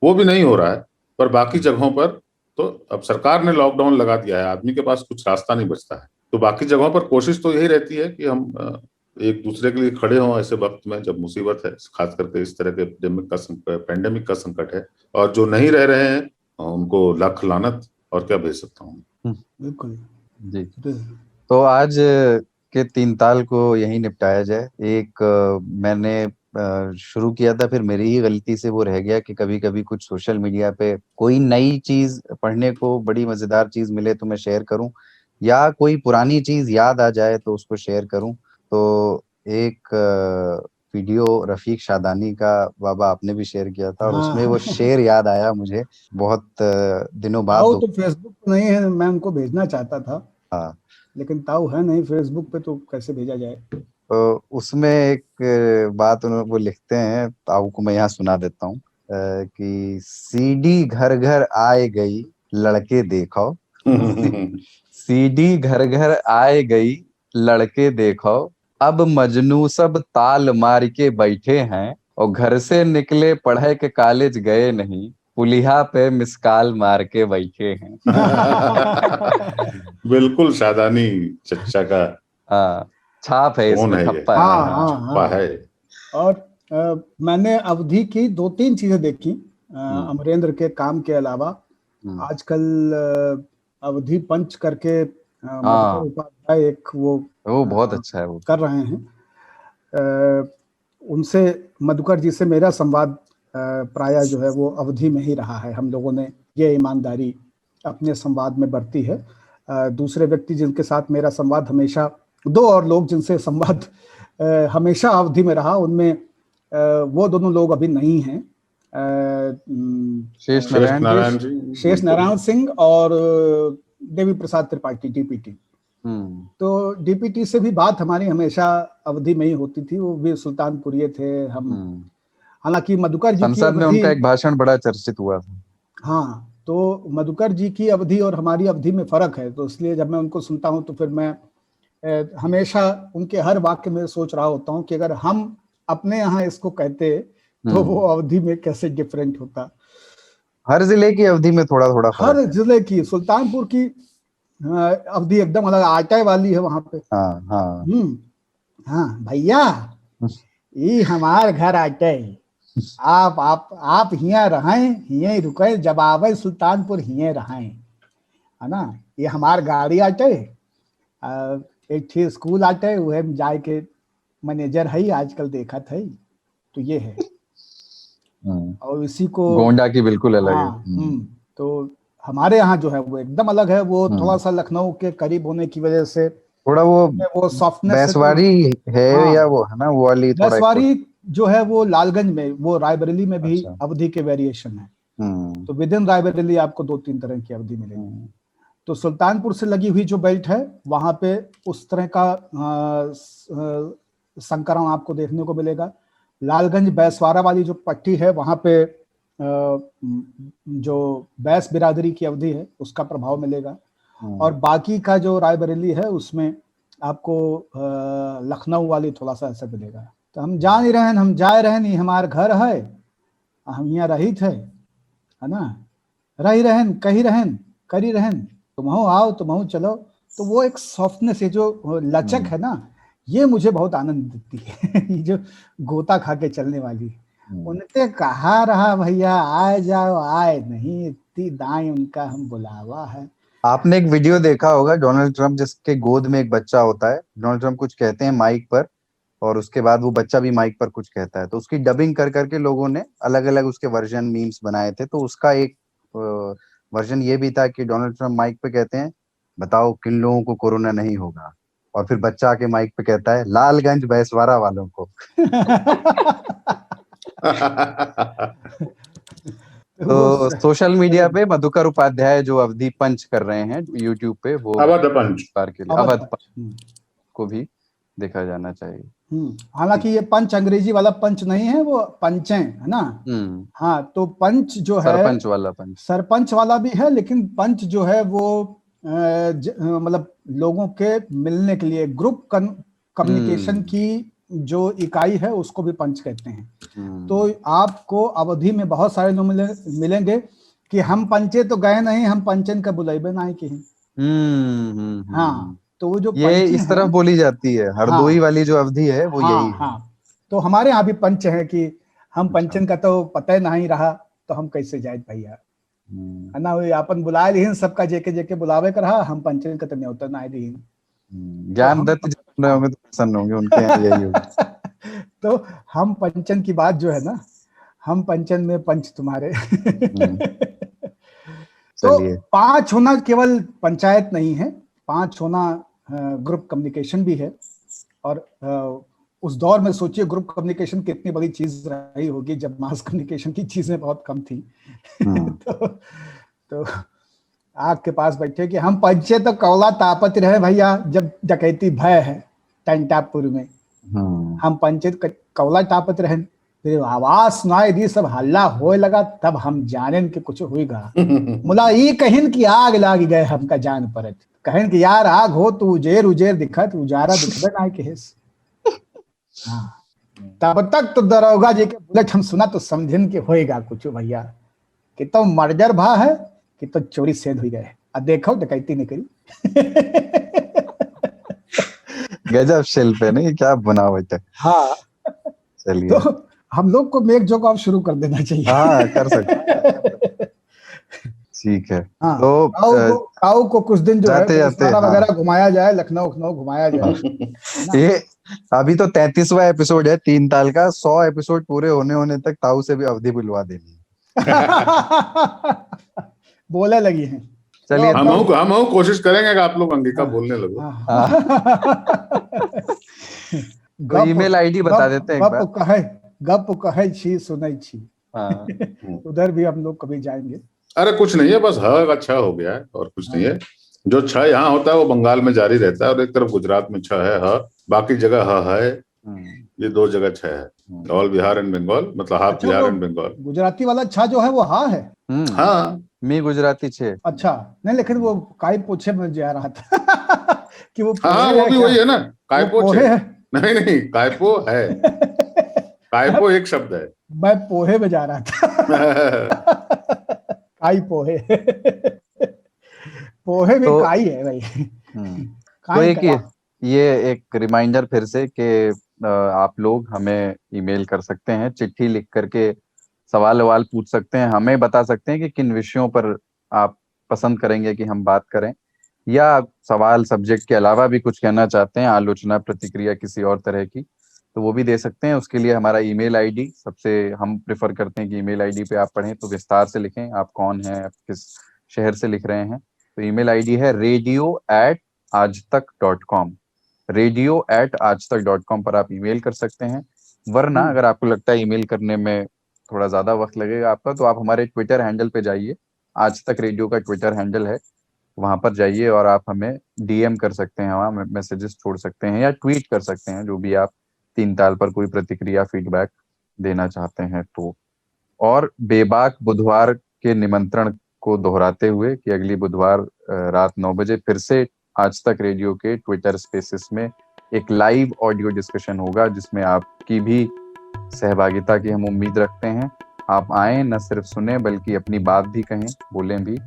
वो भी नहीं हो रहा है। पर बाकी जगहों पर तो अब सरकार ने लॉकडाउन लगा दिया है, आदमी के पास कुछ रास्ता नहीं बचता है। तो बाकी जगहों पर कोशिश तो यही रहती है कि हम एक दूसरे के लिए खड़े हों ऐसे वक्त में जब मुसीबत है, खास करके इस तरह के पेंडेमिक का संकट है। और जो नहीं रह रहे हैं उनको लाख लानत, और क्या भेज सकता हूँ। बिल्कुल जी, तो आज के 3 ताल को यही निपटाया जाए। एक मैंने शुरू किया था, फिर मेरी ही गलती से वो रह गया कि कभी कभी कुछ सोशल मीडिया पे कोई नई चीज पढ़ने को, बड़ी मजेदार चीज मिले तो मैं शेयर करूं, या कोई पुरानी चीज याद आ जाए तो उसको शेयर करूं। तो एक वीडियो रफीक शादानी का बाबा आपने भी शेयर किया था और उसमें वो शेर याद आया मुझे बहुत दिनों बाद। ताऊ तो फेसबुक पे नहीं है, मैं उनको भेजना चाहता था। हाँ, लेकिन ताऊ है नहीं फेसबुक पे, तो कैसे भेजा जाए। तो उसमें एक बात वो लिखते हैं, ताऊ को मैं यहाँ सुना देता हूँ कि सीडी घर घर आए गई लड़के देखो, सीडी घर घर आए गई लड़के देखो, अब मजनू सब ताल मार के बैठे हैं और घर से निकले पढ़े के कॉलेज गए नहीं, पुलिहा पे मिसकाल मार के बैठे हैं। बिल्कुल शादानी चच्चा का छाप है इसमें, ठप्पा ठप्पा है। और मैंने अवधि की 2-3 चीजें देखी अमरेंद्र के काम के अलावा। आजकल अवधि पंच करके मधुकर उपाध्याय एक वो बहुत अच्छा है, वो कर रहे हैं। उनसे, मधुकर जी से मेरा संवाद प्रायः जो है वो अवधि में ही रहा है। हम लोगों ने ये ईमानदारी अपने संवाद में बरती है। दूसरे व्यक्ति जिनके साथ मेरा संवाद हमेशा, 2 और लोग जिनसे संवाद हमेशा अवधि में रहा, उनमें वो दोनों लोग अभी नहीं हैं। शेष नारायण सिंह और देवी प्रसाद त्रिपाठी, डीपीटी। तो डीपीटी से भी बात हमारी हमेशा अवधि में ही होती थी। वो भी सुल्तानपुरिये थे हम। हालांकि मधुकर जी संसद में उनका एक भाषण बड़ा चर्चित हुआ था। हाँ, तो मधुकर जी की अवधि और हमारी अवधि में फर्क है। तो इसलिए जब मैं उनको सुनता हूँ तो फिर मैं हमेशा उनके हर वाक्य में सोच रहा होता हूँ कि अगर हम अपने यहाँ इसको कहते तो वो अवधि में कैसे डिफरेंट होता। हर जिले की अवधि में थोड़ा थोड़ा फर्क, हर जिले की, सुल्तानपुर की अवधि एकदम अलग, आटे वाली है वहां पे। हाँ भैया, ये हमार घर आटे, आप हियां रहें, हियां रुके, जब आवे सुल्तानपुर हियां रहें, है ना। ये हमार गाड़ी आटे, एक ठे स्कूल आटे, वह में जाए के मैनेजर है आजकल देखा था। तो ये है, और इसी को गोंडा की बिल्कुल अलग है। हाँ, तो हमारे यहाँ जो है वो एकदम अलग है। वो थोड़ा सा लखनऊ के करीब होने की वजह से थोड़ा वो सॉफ्टनेस बैसवारी है, हाँ, या वो है ना, वो वाली थोड़ा बैसवारी जो है वो लालगंज में, वो रायबरेली में भी अच्छा। अवधि के वेरिएशन है। तो विद इन रायबरेली आपको 2-3 तरह की अवधि मिलेगी। तो सुल्तानपुर से लगी हुई जो बेल्ट है वहां पे उस तरह का संकरण आपको देखने को मिलेगा। लालगंज बैसवारा वाली जो पट्टी है वहां पे जो बैस बिरादरी की अवधि है उसका प्रभाव मिलेगा। और बाकी का जो रायबरेली है उसमें आपको लखनऊ वाली थोड़ा सा ऐसा मिलेगा। तो हम जा नहीं रहन, हम जाए रहन, ये हमार घर है, हम यहाँ रही थे, है ना, रही रहन, कही रहन, करी रहन, तुमहो आओ, तुमहो चलो। तो वो एक सॉफ्टनेस है, जो लचक है ना, ये मुझे बहुत आनंद देती है। ये जो गोता खा के चलने वाली, उनके कहा रहा भैया आए जाओ, आए नहीं, इतनी दाएं उनका हम बुलावा है। आपने एक वीडियो देखा होगा डोनाल्ड ट्रंप जिसके गोद में एक बच्चा होता है, डोनाल्ड ट्रंप कुछ कहते हैं माइक पर, और उसके बाद वो बच्चा भी माइक पर कुछ कहता है, तो उसकी डबिंग कर करके लोगों ने अलग अलग उसके वर्जन मीम्स बनाए थे। तो उसका एक वर्जन ये भी था कि डोनाल्ड ट्रंप माइक पे कहते हैं, बताओ किन लोगों को कोरोना नहीं होगा, और फिर बच्चा आके माइक पे कहता है, लालगंज बैसवारा वालों को। तो सोशल मीडिया पे मधुकर उपाध्याय जो अवधि पंच कर रहे हैं यूट्यूब पे, वो अवध पंच के लिए अवध पंच को भी देखा जाना चाहिए। हालांकि ये पंच अंग्रेजी वाला पंच नहीं है, वो पंचे है ना। हाँ, तो पंच जो है सरपंच वाला भी है, लेकिन पंच जो है वो मतलब लोगों के मिलने के लिए ग्रुप कम्युनिकेशन की जो इकाई है उसको भी पंच कहते हैं। तो आपको अवधि में बहुत सारे लोग मिलेंगे कि हम पंचे तो गए नहीं, हम पंचन का बुलाइबे नहीं की। हाँ, तो वो जो ये इस तरफ बोली जाती है, हरदोई वाली जो अवधि है वो यही है। तो हमारे यहाँ भी पंच है कि हम पंचन का तो पता ही नहीं रहा, तो हम कैसे जाए भैया, है ना। अपन बुलाए ली सबका, जेके जेके बुलावे कर रहा, हम पंचन का तो न्योता ना दी। ज्ञान दत्त होंगे तो प्रसन्न होंगे, उनके यहाँ यही होगा। तो हम पंचन की बात जो है ना, हम पंचन में पंच तुम्हारे। तो 5 होना केवल पंचायत नहीं है, 5 होना ग्रुप कम्युनिकेशन भी है। और उस दौर में सोचिए ग्रुप कम्युनिकेशन कितनी बड़ी चीज रही होगी, जब मास कम्युनिकेशन की चीजें बहुत कम थी। तो आग के पास बैठे कि हम पंचे तो कौला तापत रहे भैया, जब डकैती भय है टंटापुर में, हम पंचे कौला तापत रहे, फिर आवाज सुनाई दी, सब हल्ला होए लगा, तब हम जाने कि कुछ होगा। मुला ये कहन की आग लाग गए हमका जान परत, कहन कि यार आग हो तो उजेर उजेर दिखत, उजारा दिखबे ना केस। तब तक तो दरोगा जी के बुलेट हम सुना तो समझन के होएगा कुछ भैया, कि तो मर्डर भा है कि तो चोरी सेध हुई गए, अब देखो डकैती नहीं करी। गजब शिल्प है, नहीं क्या बनावट है। हाँ, चलिए, तो हम लोग को मेक जोक ऑफ शुरू कर देना चाहिए। हाँ, कर सकते। ठीक है। हाँ, तो काऊ को कुछ दिन जो जाते है जाते वगैरह घुमाया जाए, लखनऊ घुमाया जाए। ये अभी तो 33वां एपिसोड है 3 ताल का, 100 एपिसोड पूरे होने तक ताऊ से भी अवधि बुलवा देनी है। बोले लगी हैं। चलिए, हम कोशिश करेंगे कि आप लोग अंगिका बोलने लगो। तो ईमेल आईडी बता देते हैं एक बार। गप कहे छी सुनै छी। उधर भी हम लोग कभी जाएंगे। अरे कुछ नहीं है, बस ह अच्छा हो गया है और कुछ नहीं है। जो छ यहाँ होता है वो बंगाल में जारी रहता है, और एक तरफ गुजरात में छ है, ह बाकी जगह ह है। ये 2 जगह छ है, ऑल बिहार एंड बंगाल, मतलब हाफ बिहार एंड बंगाल। गुजराती वाला छ जो है वो हा है। हाँ, मी गुजराती छे। अच्छा, नहीं लेकिन वो काय पोछे में जा रहा था कि वो वो भी वही है ना, कायपो छे। नहीं कायपो है, कायपो एक शब्द है। मैं पोहे में जा रहा था। काई पोहे। पोहे में काई है भाई। तो ये एक रिमाइंडर फिर से कि आप लोग हमें ईमेल कर सकते हैं, चिट्ठी लिख करके सवाल पूछ सकते हैं, हमें बता सकते हैं कि किन विषयों पर आप पसंद करेंगे कि हम बात करें, या सवाल सब्जेक्ट के अलावा भी कुछ कहना चाहते हैं, आलोचना प्रतिक्रिया किसी और तरह की, तो वो भी दे सकते हैं। उसके लिए हमारा ईमेल आईडी सबसे हम प्रेफर करते हैं कि ईमेल आईडी पे आप पढ़ें तो विस्तार से लिखें, आप कौन हैं, आप किस शहर से लिख रहे हैं। तो ईमेल आईडी है radio@aajtak.com, radio@aajtak.com पर आप ईमेल कर सकते हैं। वरना अगर आपको लगता है ईमेल करने में थोड़ा ज्यादा वक्त लगेगा आपका, तो आप हमारे ट्विटर हैंडल पे जाइए, आज तक रेडियो का ट्विटर हैंडल है, वहां पर जाइए और आप हमें डीएम कर सकते हैं, वहां मैसेजेस छोड़ सकते हैं या ट्वीट कर सकते हैं, जो भी आप तीन ताल पर कोई प्रतिक्रिया फीडबैक देना चाहते हैं तो। और बेबाक बुधवार के निमंत्रण को दोहराते हुए कि अगली बुधवार रात 9 बजे फिर से आज तक रेडियो के ट्विटर स्पेसेस में एक लाइव ऑडियो डिस्कशन होगा, जिसमें आपकी भी सहभागिता की हम उम्मीद रखते हैं। आप आए, न सिर्फ सुने बल्कि अपनी बात भी कहें, बोलें भी।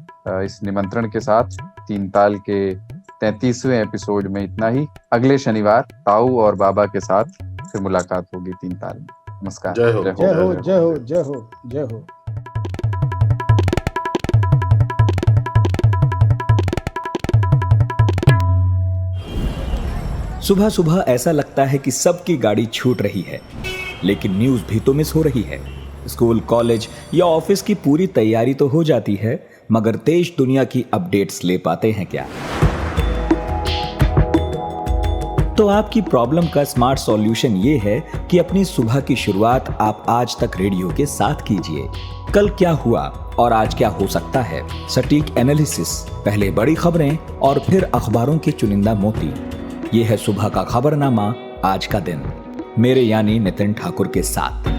इस निमंत्रण के साथ तीन ताल के 33वें एपिसोड में इतना ही। अगले शनिवार ताऊ और बाबा के साथ फिर मुलाकात होगी तीन ताल में। नमस्कार। जय हो, जय हो, जय हो, जय हो, जय हो। सुबह सुबह ऐसा लगता है कि सबकी गाड़ी छूट रही है, लेकिन न्यूज़ भी तो मिस हो रही है। स्कूल, कॉलेज या ऑफिस की पूरी तैयारी तो हो जाती है, मगर देश दुनिया की अपडेट्स ले पाते हैं क्या? तो आपकी प्रॉब्लम का स्मार्ट सॉल्यूशन ये है कि अपनी सुबह की शुरुआत आप आज तक रेडियो के साथ कीजिए। कल क्या हुआ और आज क्या हो सकता है, सटीक एनालिसिस, पहले बड़ी खबरें और फिर अखबारों के चुनिंदा मोती। ये है सुबह का खबरनामा, आज का दिन, मेरे यानी नितिन ठाकुर के साथ।